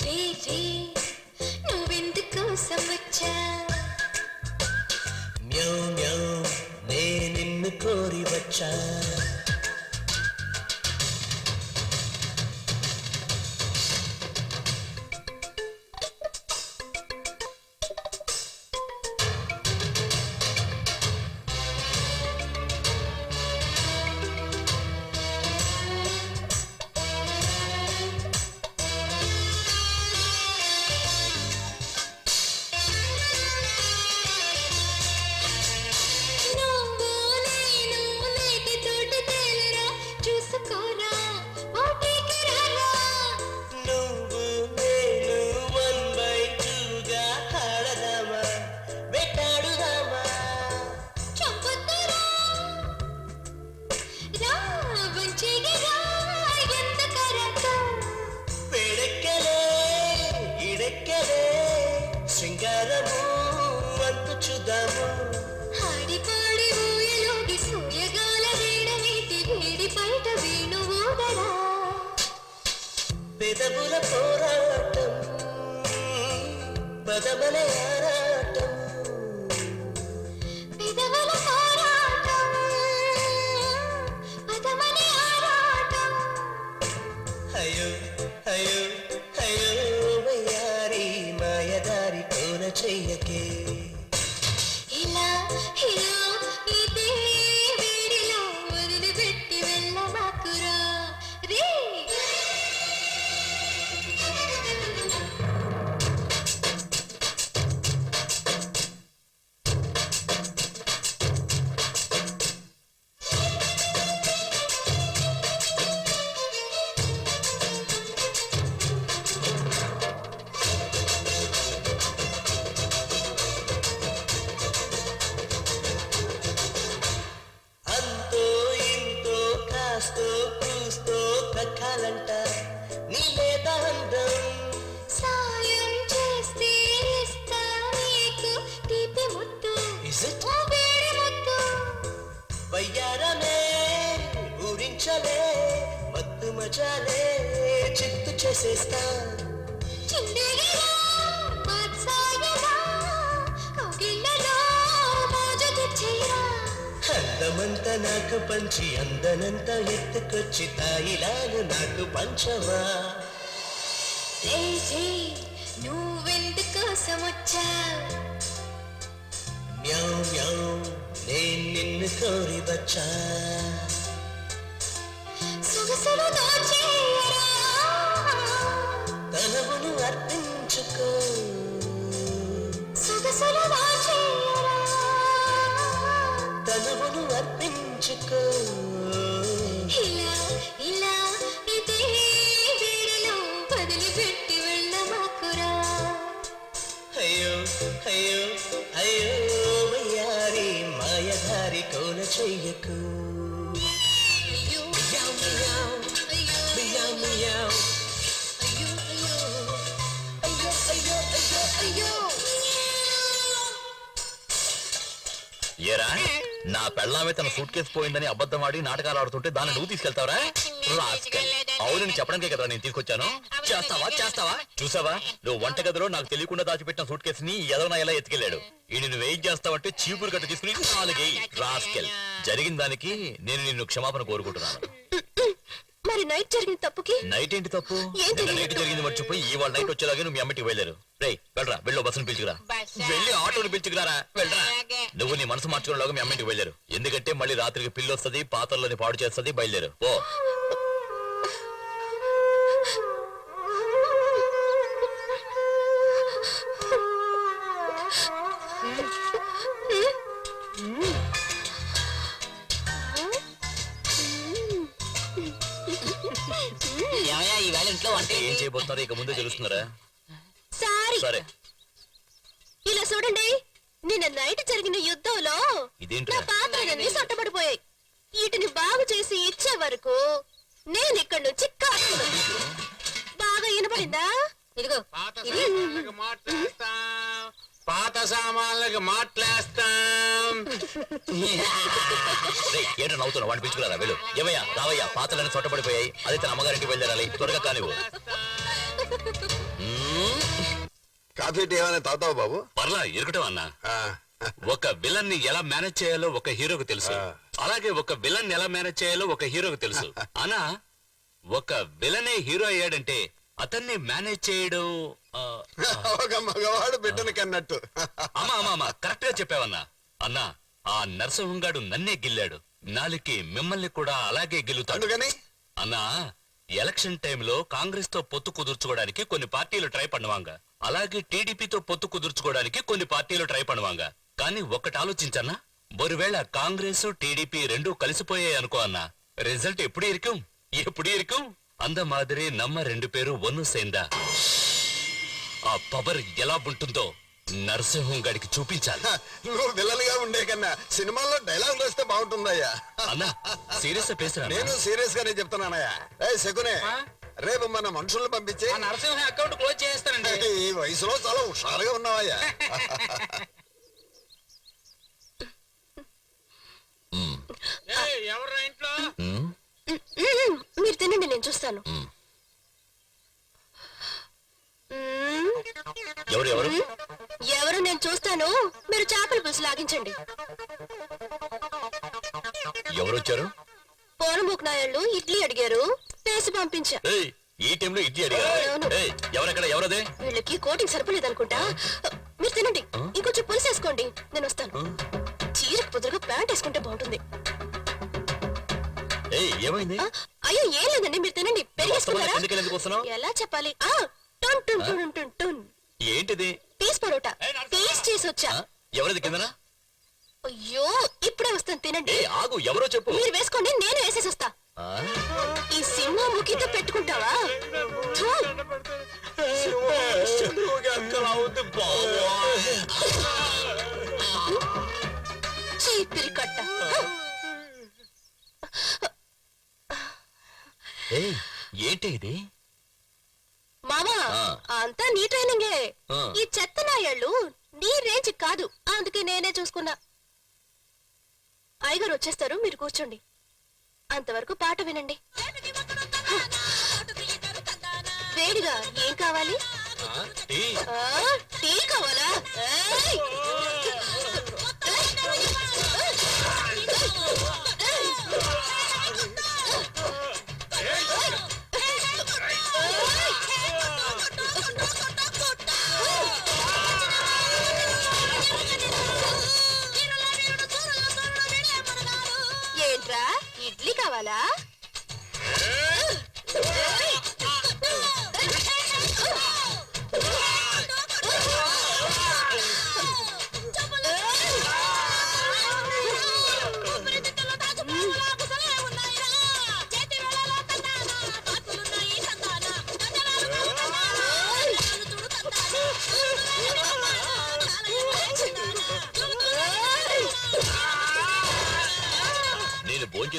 రే రే నువ్వెందుకోసం వచ్చా? మ్యావ్ మ్యావ్ నేను నిన్ను కోరి వచ్చా. నువ్వు నేను నేటి తోట తేలరా, చూసుకోరా ఓటికి రారా. నువ్వు నేను 1/2గా ఆడదామా, వెట్టాడుదామా. చంపుతురా రా, వంచెగిరా ఎందుకరతో. వేడెక్కలే ఇడెక్కలే శృంగారము అంతు చూద్దాము. ఆడిపాడి ఊయలోకి సూయగాల వేడమేటి వేడి బయట వేణువూదరా. పెదవుల పోరాటం పదమల ఆరాటం. పెదవుల పోరాటం పదమని ఆరాటం. అయ్యో అయ్యో అయ్యో వయ్యారి మాయదారి కోన చెయ్యకే. ఇలా ఇలా ఇదే వేడిలో వదిలిపెట్టి వెళ్ళమాకురా. రే అంతో ఇంతో కాస్తో కూస్తో తక్కాలంట నీ లేదా అందం. సాయం చేస్తే ఇస్తా నీకు తీపి ముద్దు. Is it? ఓ వేడి ముద్దు. వయ్యారమే ఊరించలే మత్తు మజాలే చిత్తు చేసేస్తా. చిందేగిరా మత్సాగిరా, కౌగిళ్ళలో మోజు తెచ్చేయరా. అందమంతా నాకు పంచి అందనంతా ఎత్తుకొచ్చి తాయిలాను నాకు పంచవా. రే రే నువ్వెందుకోసం వచ్చా? మ్యావ్ మ్యావ్ నేను నిన్ను కోరి వచ్చా. సొగసులు దోచేయరా తనవును అర్పించుకో సొగసులు దోచేయరా తనవును అర్పించుకో ఇలా ఇలా ఇదే వేళలో వదిలిపెట్టి వెళ్ళమాకురా అయ్యో అయ్యో అయ్యో వయ్యారి మాయధారి కోల చెయ్యకు అయ్యో మియావ్ మియావ్ అయ్యో మియావ్ మియావ్ అయ్యో అయ్యో అయ్యో అయ్యో అయ్యో ఏరా నా పెళ్ళామే తన సూట్ కేసు పోయిందని అబద్ధం ఆడి నాటకాలు ఆడుతుంటే దాన్ని నువ్వు తీసుకెళ్తావరా? రాస్కెల్. అవునని చెప్పడానికే కదా నేను తీసుకొచ్చాను. చేస్తావా చేస్తావా? చూసావా నువ్వు వంటగదిలో నాకు తెలియకుండా దాచిపెట్టిన సూట్ కేసుని ఎదవనా ఎలా ఎత్తుకెళ్ళాడు. ఈ నువ్వు వెయిట్ చేస్తావంటే చీపురు కట్ట తీసుకుని నాలుగేయి. రాస్కెల్. జరిగిన దానికి నేను నిన్ను క్షమాపణ కోరుకుంటున్నాను. మరి నైట్ జరిగిన తప్పుకి నైట్ ఏంటి తప్పు? ఏం నిన్న తెలియదు. నైట్ జరిగింది మర్చిపోయి ఇవాళ నైట్ వచ్చేలాగే నువ్వు మీ అమ్మటికి వెళ్ళారు. రేయ్ వెళ్ళరా, వెళ్ళో బస్సును పిలుచుకురా. వెళ్ళి ఆటోని పిలుచుకురారా. వెళ్ళరా. నువ్వు నీ మనసు మార్చుకునేలాగా మీ అమ్మింటికి వెళ్ళారు. ఎందుకంటే మళ్ళీ రాత్రికి పిల్లి వస్తుంది, పాత్రలని పాడు చేస్తుంది. బయలుదేరు ఓ. ఏమయ్యా ఈ వేళ ఇంట్లో వంట ఏం చేయబోతున్నారో ఇక ముందే తెలుస్తున్నారా? సారీ సరే ఇలా చూడండి, నిన్న నైట్ జరిగిన యుద్ధంలో ఇదేంట్రా? నా పాత్రలన్నీ సొట్టబడిపోయాయి. వీటిని బాగు చేసి ఇచ్చే వరకు నేను ఇక్కడి నుంచి కాకుండా బాగా వినపడిందా? ఇదిగో పాత సామాన్లకు మాట్లేస్తాం, పాత సామాన్లకు మాట్లేస్తాం. రేయ్, ఏంటో నవ్వుతున్నావు? వాడిని పిలుచుకురారా. వెళ్ళు. ఏమయ్యా రావయ్యా, పాత్రలని చొట్టబడిపోయాయి. అదే తన అమ్మగారింటికి వెళ్ళాలి. త్వరగా కానివ్వు. కాఫీ టీ ఏమైనా తాగుతావు బాబు? పర్లా ఇరకటం అన్నా. ఒక విలన్ ని ఎలా మేనేజ్ చేయాలో ఒక హీరోకి తెలుసు. అలాగే ఒక విలన్ ఎలా మేనేజ్ చేయాలో ఒక హీరోకి తెలుసు. అనా ఒక విలనే హీరో అయ్యాడంటే అతన్ని మేనేజ్ చేయడం ఒక మగవాడు బిడ్డను కన్నట్టు. అమ్మా కరెక్ట్ గా చెప్పావన్నా. అన్నా ఆ నరసింహంగాడు నన్నే గిల్లాడు. నాలికి మిమ్మల్ని కూడా అలాగే గిల్లుతాడు. అందుకని అన్నా ఎలక్షన్ టైంలో కాంగ్రెస్ తో పొత్తు కుదుర్చుకోవడానికి కొన్ని పార్టీలు ట్రై பண்ணுவாங்க. అలాగే టీడీపీతో పొత్తు కుదుర్చుకోవడానికి కొన్ని పార్టీలు ట్రై பண்ணுவாங்க. కానీ ఒక్కటి ఆలోచించన్నా, ఒకవేళ కాంగ్రెస్ టీడీపీ రెండూ కలిసిపోయాయి అనుకో అన్నా, రిజల్ట్ ఎప్పుడు ఇరుకుం ఎప్పుడు ఇరుకుం. அந்த மாதிரி நம்ம ரெண்டு பேரும் ஒன்னு சேர்ந்தா ఆ పవర్ ఎలా ఉంటుందో నరసింహం గారికి చూపించాలి. నువ్వు విల్లలుగా ఉండే కన్నా సినిమాల్లో డైలాగ్ రాస్తే బాగుంటుందయ్యా. అన్నా సీరియస్ పేసురా. నేను సీరియస్ గానే చెప్తున్నానయ్యా. శకునే, రేపు మన మనుషుల్ని పంపించి నరసింహ అకౌంట్ క్లోజ్ చేస్తానండి. ఈ వయసులో చాలా హుషారుగా ఉన్నావయ్యా. ఎవరు ఇంట్లో? మీరు తినండి, నేను చూస్తాను. ఎవరు ఎవరు ఎవరు నేను చూస్తాను, మీరు చేపల పులుసు లాగించండి. ఎవరు వచ్చారు? పోనమూకు నాయాళ్ళు ఇడ్లీ అడిగారు, వేసి పంపించా. ఏయ్, ఈ టైంలో ఇడ్లీ అడిగారు? అవును. ఏయ్, ఎవరెక్కడ ఎవరదే? వీళ్ళకి కోటింగ్ సరిపోలేదనుకుంటా. మీరు తినండి, ఇంకొంచెం పులుసు వేసుకోండి, నేను వస్తాను. చీరకు పొద్దుగా ప్యాంట్ వేసుకుంటే బాగుంటుంది. ఏయ్, ఏమైంది? అయ్యో ఏం లేదండి, మీరు తినండి. పెరిగేసుకున్నారా? ఎందుకు వస్తున్నావు? ఎలా చెప్పాలి? టన్ టన్ టన్ టన్ టన్. ఏంటిది? పీస్ పరోటా పీస్ చేసి వచ్చా. ఎవరిది కిందనా? అయ్యో ఇప్పుడే వస్తాను, తినండి. ఏ ఆగు, ఎవరో చెప్పు. మీరు వేసుకోండి, నేను వేసేసి వస్తా. ఈ సింహ ముఖితో పెట్టుకుంటావా? థూ. చీపిరి కట్ట. ఏయ్, ఏంటి ఇది? మామా అంతా నీ ట్రైనింగే. ఈ చెత్త నాయాళ్ళు నీ రేంజ్ కాదు, అందుకే నేనే చూసుకున్నా. అయ్యగారు వచ్చేస్తారు, మీరు కూర్చోండి. అంతవరకు పాట వినండి. వేడిగా ఏం కావాలి? టీ కావాలా? ఏయ్! ఏంట్రా, ఇడ్లీ కావాలా?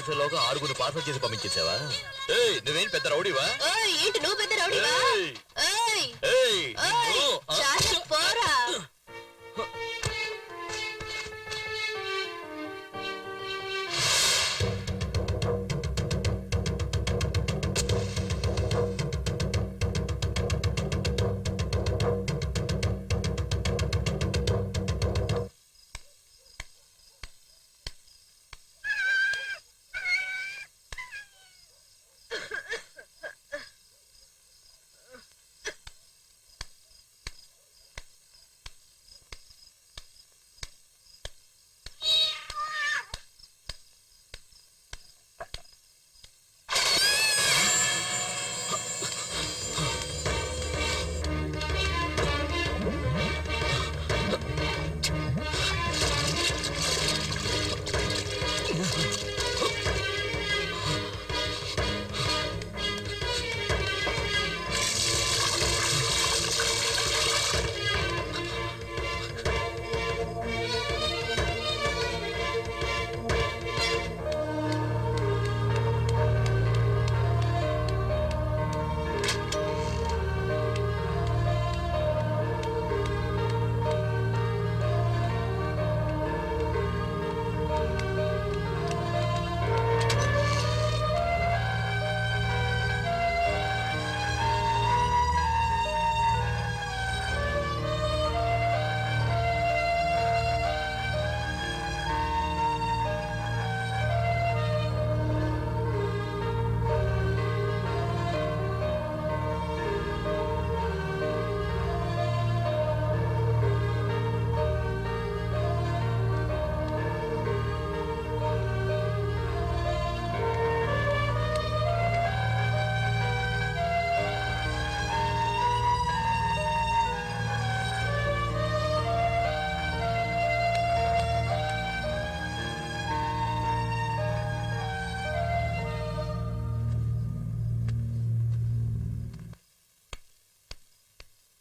చేసేలోగా 6 పార్సల్ చేసి పంపించేసావా? ఏయ్ నువ్వేం పెద్ద రౌడీవా? ఏంటి నువ్వు పెద్ద రౌడీవా? ఏయ్! ఏయ్, ఏయ్ ఏయ్, నిన్ను, ఆ? చాలా పోరా.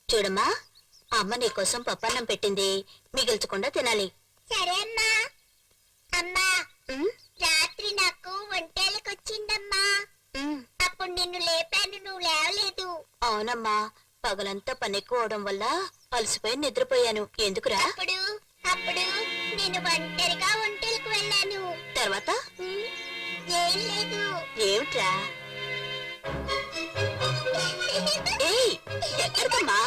చూడమ్మా, అమ్మ నీకోసం పప్పన్నం పెట్టింది, మిగిల్చకుండా తినాలి. సరే అమ్మా. అమ్మా, రాత్రి నాకు ఒంటేలకొచ్చిందమ్మా. అప్పుడు నిన్ను లేపాను, నువ్వు లేవలేదు. అవునమ్మా, పగలంతా పని ఎక్కువ అవడం వల్ల అలసిపోయి నిద్రపోయాను. ఎందుకురా? అప్పుడు అప్పుడు నేను ఒంటరిగా ఒంటేలకు వెళ్ళాను. తర్వాత ఏం లేదు. ఏమిట్రా? ఏయ్, ఎక్కడికమ్మా?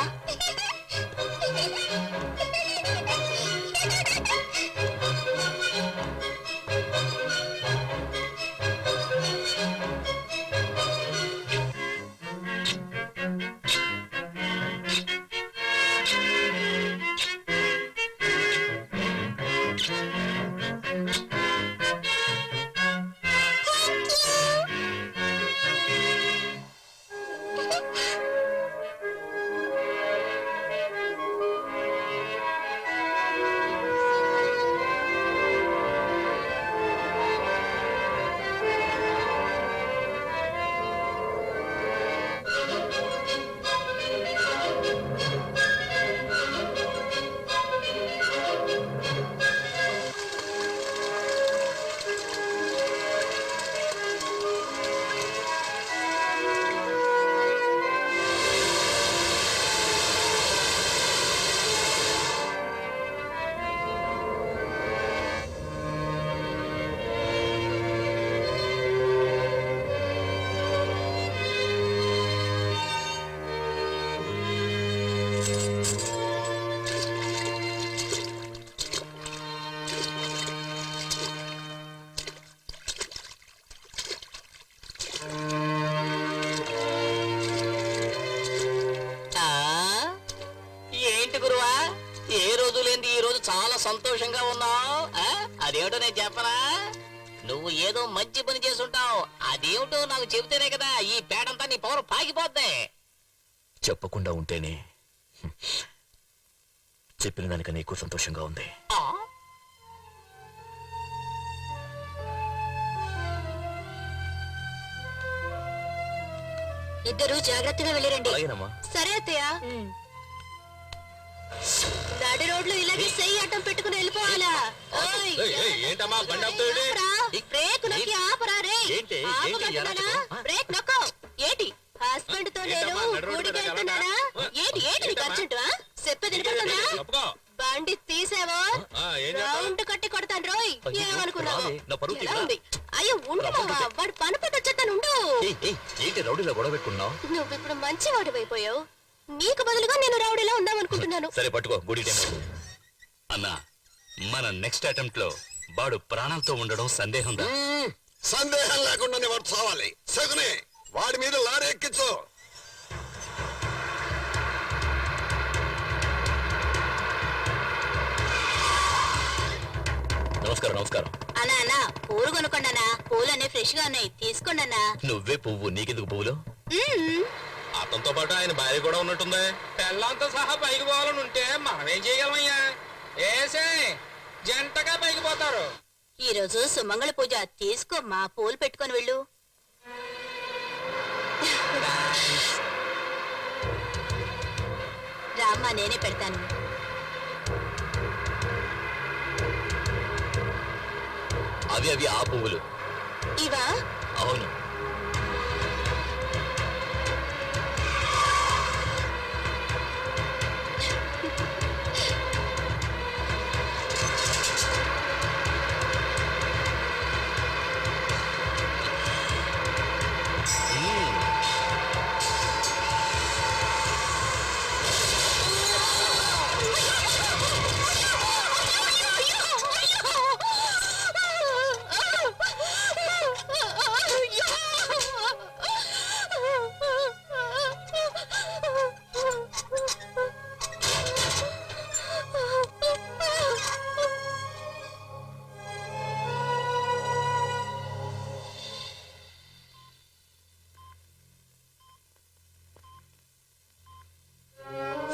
ఏంటి గురువా, ఏ రోజు లేని ఈ రోజు చాలా సంతోషంగా ఉన్నావు? అదేమిటో నేను చెప్పనా? నువ్వు ఏదో మంచి పని చేసుంటావు. అదేమిటో నాకు చెబితేనే కదా ఈ పేడంతా నీ పవర్ పాకిపోద్ది. చెప్పకుండా ఉంటేనే చెప్పిన దానికన్నా ఎక్కువ సంతోషంగా ఉంది. ఇద్దరు జాగ్రత్తగా వెళ్ళిరండి. అలాగేనమ్మా. సరే అత్తయ్య. నడి రోడ్లు ఇలాగే చెయ్యి అడ్డం పెట్టుకుని వెళ్ళిపోవాలి. దిగాలా ఓయ్, ఏంటమ్మా బండి ఆపుతాడు? ఆపరా. బ్రేక్ నొక్కి ఆపరా రే. ఏంటి? ఆపమంటున్నానా? బ్రేక్ నొక్కో. ఏంటి హస్బెండ్ తో నేను ఏంటమ్మా, నడు రోడ్డు ఊడికి మీద వెళ్తున్నానా? ఏంటి నీకు అర్జెంట్ చెప్పేది వినపడుతుందా? తప్పుకో. బండి తీసావో ఏం చేస్తావు? రౌండ్ కట్టి కొడతాను రోయ్. ఏమనుకున్నావు? రావే, నా పరువు ఎలా తీయరా? ఉంది? అయ్యో ఉండు మావా, వాడు పని పెద్ద వచ్చేస్తాను ఉండు. ఏంటి రౌడీలో గొడవ పెట్టుకున్నావు? నువ్వు ఇప్పుడు మంచి వాడివైపోయావు. నీకు బదులుగా నేను రౌడీలా ఉందాం అనుకుంటున్నాను. సరే పట్టుకో గుడి టైం అన్నా. మన నెక్స్ట్ అటెంప్ట్ లో వాడు ప్రాణాలతో ఉండడం సందేహం ఉందా? సందేహం లేకుండానే వాడు చావాలి. సగునే వాడి మీద లారీ ఎక్కించు. నమస్కారం నమస్కారం. అన్నా అన్నా పూలు కొనుక్కోండి అన్నా, పూలన్నీ ఫ్రెష్ గా ఉన్నాయి, తీసుకోండి అన్నా. నువ్వే పువ్వు, నీకెందుకు పువ్వులు? అతనితో పాటు ఆయన భార్య కూడా ఉన్నట్టుంది. పెళ్ళంతో సహా పైకి పోవాలని ఉంటే మనం ఏం చేయగలమయ్యా? ఏసే జంటగా పైకి పోతారు. ఈ రోజు సుమంగళ పూజ, తీసుకో మా పూలు పెట్టుకొని వెళ్ళు. రామ్మా నేనే పెడతాను. అవి ఆ పువ్వులు. ఇవా? అవును.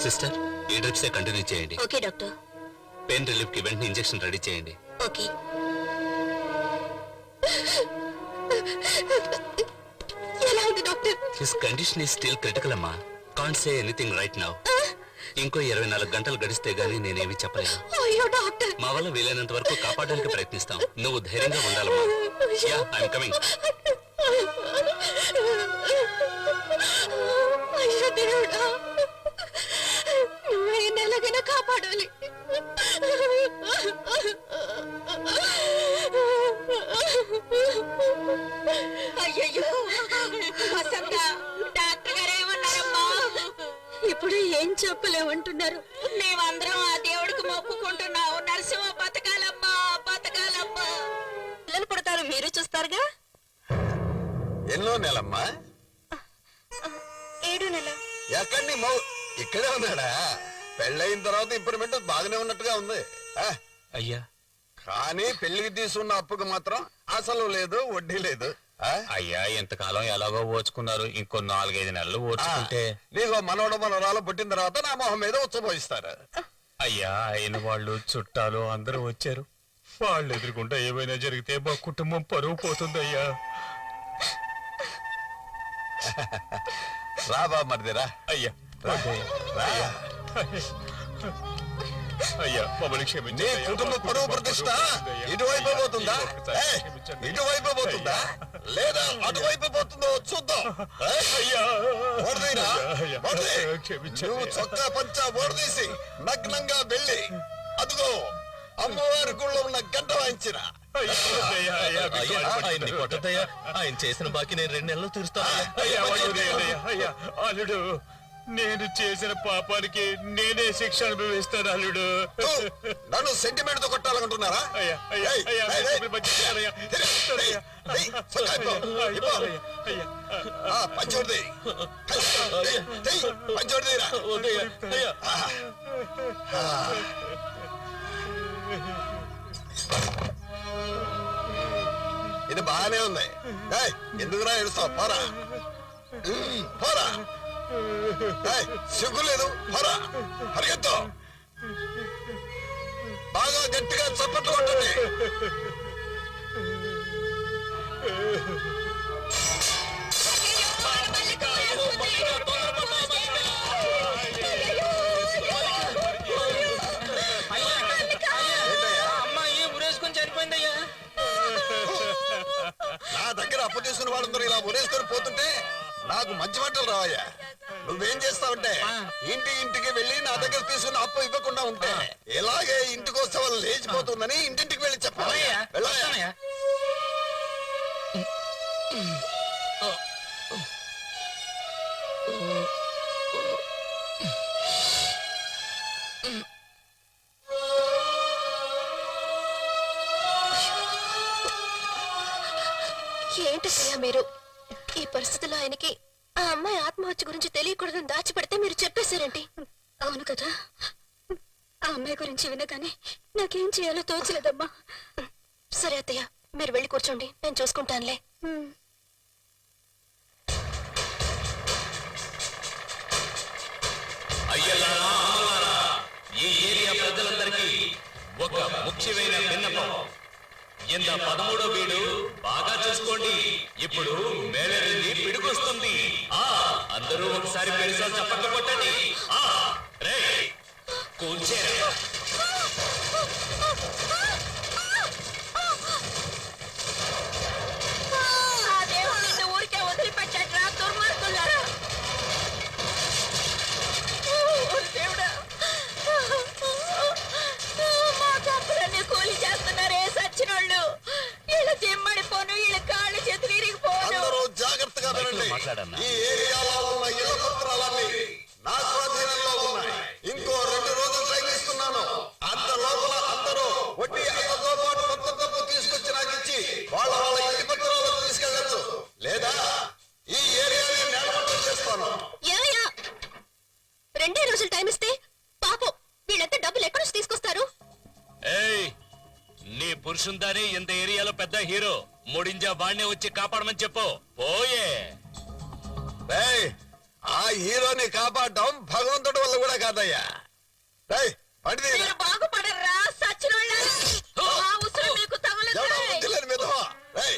సిస్టర్, ఈ డ్రిప్సే కంటిన్యూ చేయండి. Okay doctor. పెయిన్ రిలీఫ్ కి వెంటనే ఇంజెక్షన్ రెడీ చేయండి. ఓకే. ఎలా ఉంది doctor? His condition is still critical అమ్మా. Can't say anything right now. ఇంకో 24 గంటలు గడిస్తే గానీ నేనేమి చెప్పలేను. అయ్యో డాక్టర్. మా వల్ల వీలైనంత వరకు కాపాడడానికి ప్రయత్నిస్తాం. నువ్వు ధైర్యంగా ఉండాలమ్మా. Yeah, I'm coming. అయ్యో దేవుడా, నువ్వు ఈయన్ని ఎలాగైనా కాపాడాలి. అయ్యయ్యో వసంత, డాక్టర్ గారు ఏమన్నారమ్మా? ఇప్పుడు ఏం చెప్పలేమంటున్నారు. మేమందరం ఆ దేవుడికి మొక్కుకుంటున్నావు. నరసింహ బతకాలమ్మా, బతకాలమ్మా. పిల్లలు పుడతారు, మీరు చూస్తారుగా. ఎన్నో నెలమ్మా? 7 నెల. ఎక్కడి నీ మౌ ఇక్కడే ఉన్నాడా? పెళ్ళయిన తర్వాత ఇంప్రూవ్మెంట్ బాగానే ఉన్నట్టుగా ఉంది. అయ్యా కానీ పెళ్లికి తీసుకున్న అప్పుకు మాత్రం అసలు లేదు, వడ్డీ లేదు. అయ్యా ఎంతకాలం ఎలాగో ఓచుకున్నారు, ఇంకో 4-5 నెలలు ఓచుకుంటే. నీకు మనవడు మనవరాలు పుట్టిన తర్వాత నా మొహం మీద ఉచ్చబోయిస్తారు. అయ్యా అయిన వాళ్ళు చుట్టాలు అందరూ వచ్చారు. వాళ్ళు ఎదురుకుంటా ఏమైనా జరిగితే మా కుటుంబం పరువు పోతుందయ్యా. రాబా మరిదిరా. అయ్యా రా. అయ్యా మమ్మల్ని నీ క్షమించండి. కుటుంబ పరువు ప్రతిష్ట ఇటువైపు పోతుందా? ఇటువైపు పోతుందా లేదా అటువైపు పోతుందో చూద్దాం. నువ్వు చొక్కా పంచా ఓడదీసి నగ్నంగా వెళ్ళి అదిగో అమ్మవారి గుళ్ళో ఉన్న గంట వాయించిన. ఆయన్ని కొట్టద్దయ్యా. ఆయన చేసిన బాకీ నేను 2 నెలలు తీరుస్తాను. అల్లుడు, నేను చేసిన పాపానికి నేనే శిక్ష అనుభవిస్తాను అల్లుడు. నన్ను సెంటిమెంట్ తో కొట్టాలనుకుంటున్నారా? పంచోడిది పంచోడిదిరా. ఇది బాగానే ఉంది. ఎందుకురా ఏడుస్తావు? పోరా పోరా. సిగ్గు లేదు, పోరా, పరిగెత్తు. బాగా గట్టిగా చప్పట్లు కొట్టండి. ఏంటయ్యా నాకు మంచి మాటలు రావయ్యా. నువ్వేం చేస్తావంటే ఇంటికి వెళ్ళి నా దగ్గర తీసుకున్న అప్పు ఇవ్వకుండా ఉంటే ఇలాగే ఇంటికి వస్తే వాళ్ళు లేచిపోతుందని ఇంటింటికి వెళ్ళి చెప్పాలి. వెళ్ళాయా? ఏంటయ్యా మీరు ఈ పరిస్థితుల్లో ఆయనకి ఆ అమ్మాయి ఆత్మహత్య గురించి తెలియకూడదని దాచిపెడితే మీరు చెప్పేశారేంటి? అవును కదా, ఆ అమ్మాయి గురించి వినగానే నాకేం చేయాలో తోచలేదమ్మా. సరే అత్తయ్య, మీరు వెళ్ళి కూర్చోండి, నేను చూసుకుంటానులే. అయ్యలారా, అమ్మలారా, ఈ ఏరియా ప్రజలందరికీ ఒక ముఖ్యమైన విన్నపం. ఇంత 13వ వీడు బాగా చూసుకోండి. ఇప్పుడు మేళరింది పిడుకొస్తుంది. అందరూ ఒకసారి పెరిసాలు చప్పట్లు కొట్టండి. రేయ్, కూల్చేరా. ఊరికే వదిలిపెట్టా దుర్మార్గులారా. దేవుడా, మా కప్పులన్నీ కూలి చేస్తున్నారే సచ్చినోళ్ళు. వీళ్ళ దిమ్మడిపోను, వీళ్ళ కాళ్ళు చేతులు ఇరిగిపోను. అందరూ జాగ్రత్తగా వినండి. ఈ ఏరియాలో ఉన్న ఇళ్ల పత్రాలన్నీ నా స్వాధీనంలో ఉన్నాయి. ఇంకో 2 రోజులు టైం ఇస్తున్నాను. అంత లోపల అందరూ వడ్డీ అతతో పాటు మొత్తం డబ్బు తీసుకొచ్చి నాకు ఇచ్చి వాళ్ళ ఇంటి పత్రాలు తీసుకెళ్ళచ్చు. లేదా ఈ ఏరియాని నేలమట్టం చేస్తాను. ఏమయ్యా, 2 రోజులు టైం ఇస్తే పాపం వీళ్ళంతా డబ్బులు ఎక్కడి నుంచి తీసుకొస్తారు? ఏయ్, నీ పురుషుందాని ఇంత ఏరియాలో పెద్ద హీరో. ముడింజా వాణ్ణి వచ్చి కాపాడమని చెప్పు. పోయే. రేయ్, ఆ హీరోని కాపాడడం భగవంతుడి వల్ల కూడా కాదయ్యా. రేయ్, పడితే మీరు బాగుపడరా సచ్చినోళ్ళారా? ఆ ఉసురు మీకు తగలదు. ఎవడా బుద్ధి లేని విధవా? రేయ్,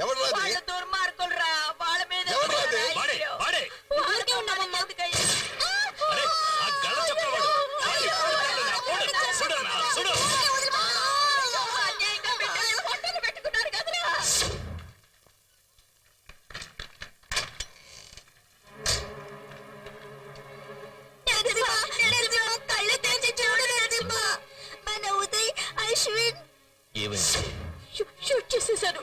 ఎవడు రాది? వాళ్ళ దుర్మార్గులరా, వాళ్ళ మీద ఎవరు రాది? వాడే, వాడే. ఊరికే ఉన్నామమ్మా. అరే, ఆ గల్ల చెప్పవాడు. వాడి కొడుకులు నా కొడు. చూడన్నా, చూడు. అన్యాయంగా బిడ్డల్ని పొట్టలు పెట్టుకున్నారు కదరా. కళ్ళు తెరిచి చూడు నరసింహ. మన ఉదయ్ అశ్విన్ షూట్ చేసేశారు.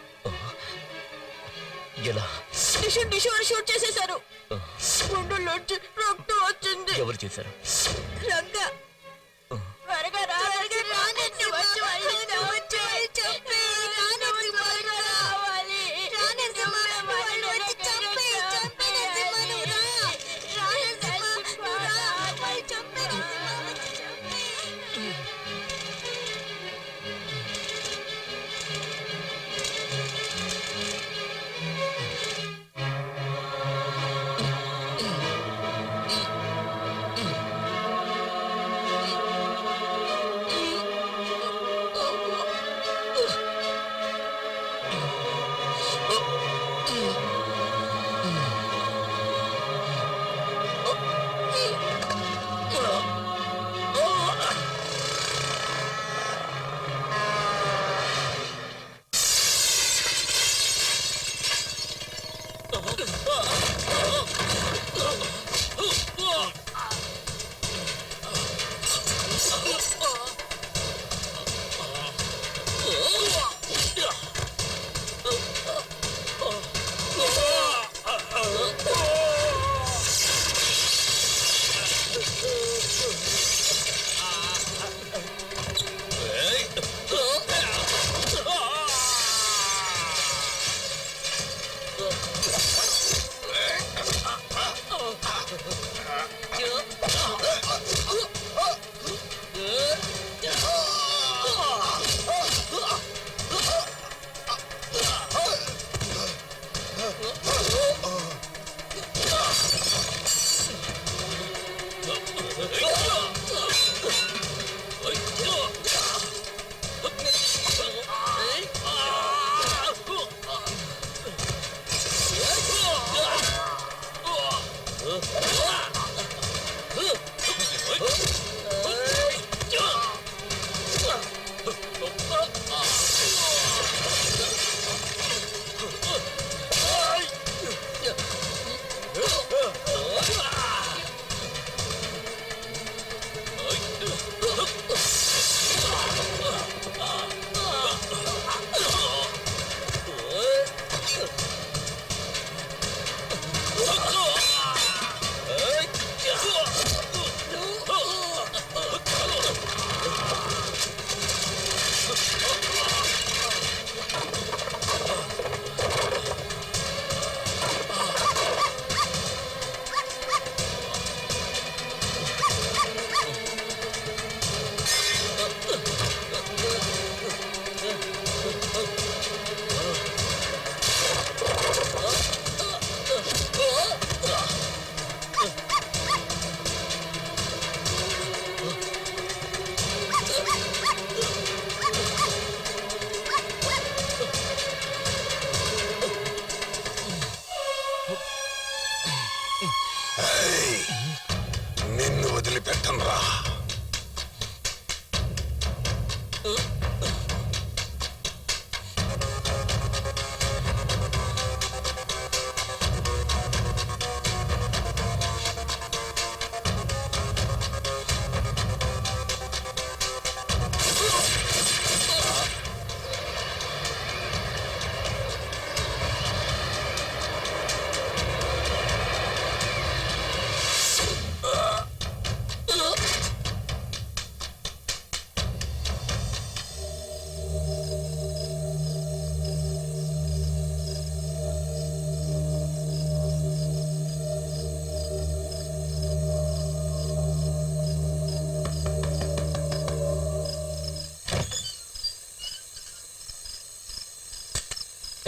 డిషు అని షూట్ చేసేశారు. గుండెల్లోంచి రక్తం వచ్చింది. ఎవరు చేశారు? రంగా, త్వరగా రా, త్వరగా రా, నన్ను వచ్చి వాళ్ళని వచ్చి చెప్పి నన్ను త్వరగా రావాలి. వాళ్ళు వచ్చి చంపి నరసింహ, నువ్వు రా. రా నరసింహ, నువ్వు రా. వాళ్ళు చంపి నరసింహ, వచ్చి చంపి.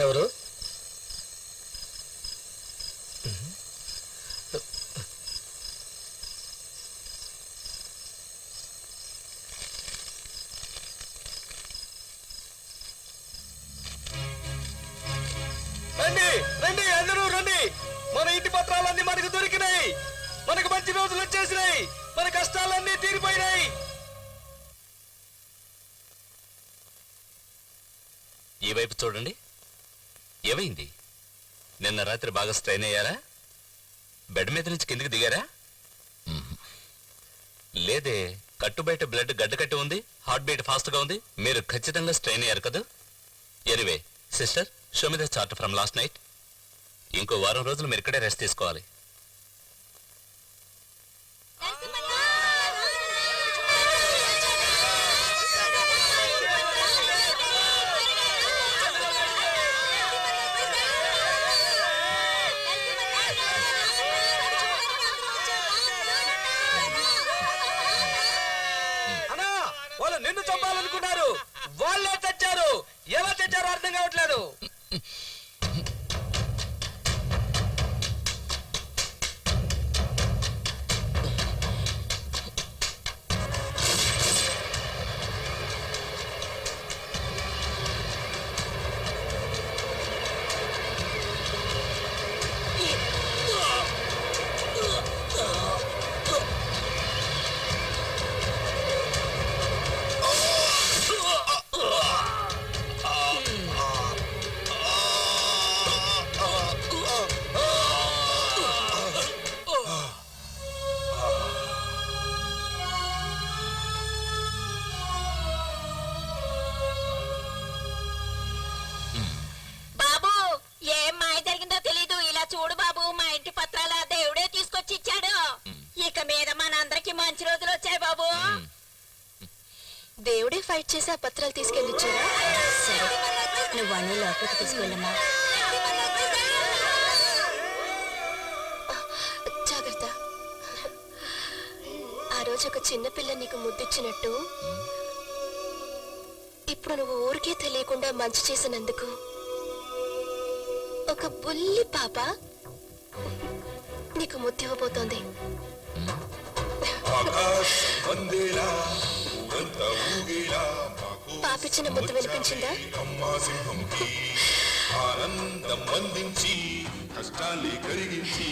ఎవరు? రండి రండి అందరూ రండి. మన ఇంటి పత్రాలన్నీ మనకు దొరికినాయి. మనకు మంచి రోజులు వచ్చేసినాయి. మన కష్టాలన్నీ తీరిపోయినాయి. ఈ వైపు చూడండి. ఏమైంది? నిన్న రాత్రి బాగా స్ట్రెయిన్ అయ్యారా? బెడ్ మీద నుంచి కిందికి దిగారా? లేదే, కట్టు బయట బ్లడ్ గడ్డ కట్టి ఉంది, హార్ట్ బీట్ ఫాస్ట్ గా ఉంది. మీరు ఖచ్చితంగా స్ట్రెయిన్ అయ్యారు కదా. Anyway sister, show me the chart from last night. ఇంకో వారం రోజులు మీరు ఇక్కడే రెస్ట్ తీసుకోవాలి. అన్నా, వాళ్ళు నిన్ను చంపాలనుకున్నారు. వాళ్ళే చచ్చారు. ఎలా చచ్చారో అర్థం కావట్లేదు. బాబు, ఏం మాయ జరిగిందో తెలీదు. ఇలా చూడు బాబు, మా ఇంటి పత్రాల దేవుడే తీసుకొచ్చి ఇచ్చాడు. ఇక మీద మనందరికి మంచి రోజులు వచ్చాయి బాబు. దేవుడే ఫైట్ చేసి ఆ పత్రాలు తీసుకెళ్ళిచ్చారా? సరే, నువ్వు అన్ని లోపలికి తీసుకెళ్ళమ్మా. జాగ్రత్త. ఆ రోజు ఒక చిన్న పిల్ల నీకు ముద్దిచ్చినట్టు ఇప్పుడు నువ్వు ఊరికే తెలియకుండా మంచి చేసినందుకు ఒక బుల్లి పాప నీకు ముద్దివ్వబోతోంది. పాపిచ్చిన ముద్దు వినిపించిందా? ఆనందం అందించి కష్టాన్ని కరిగించి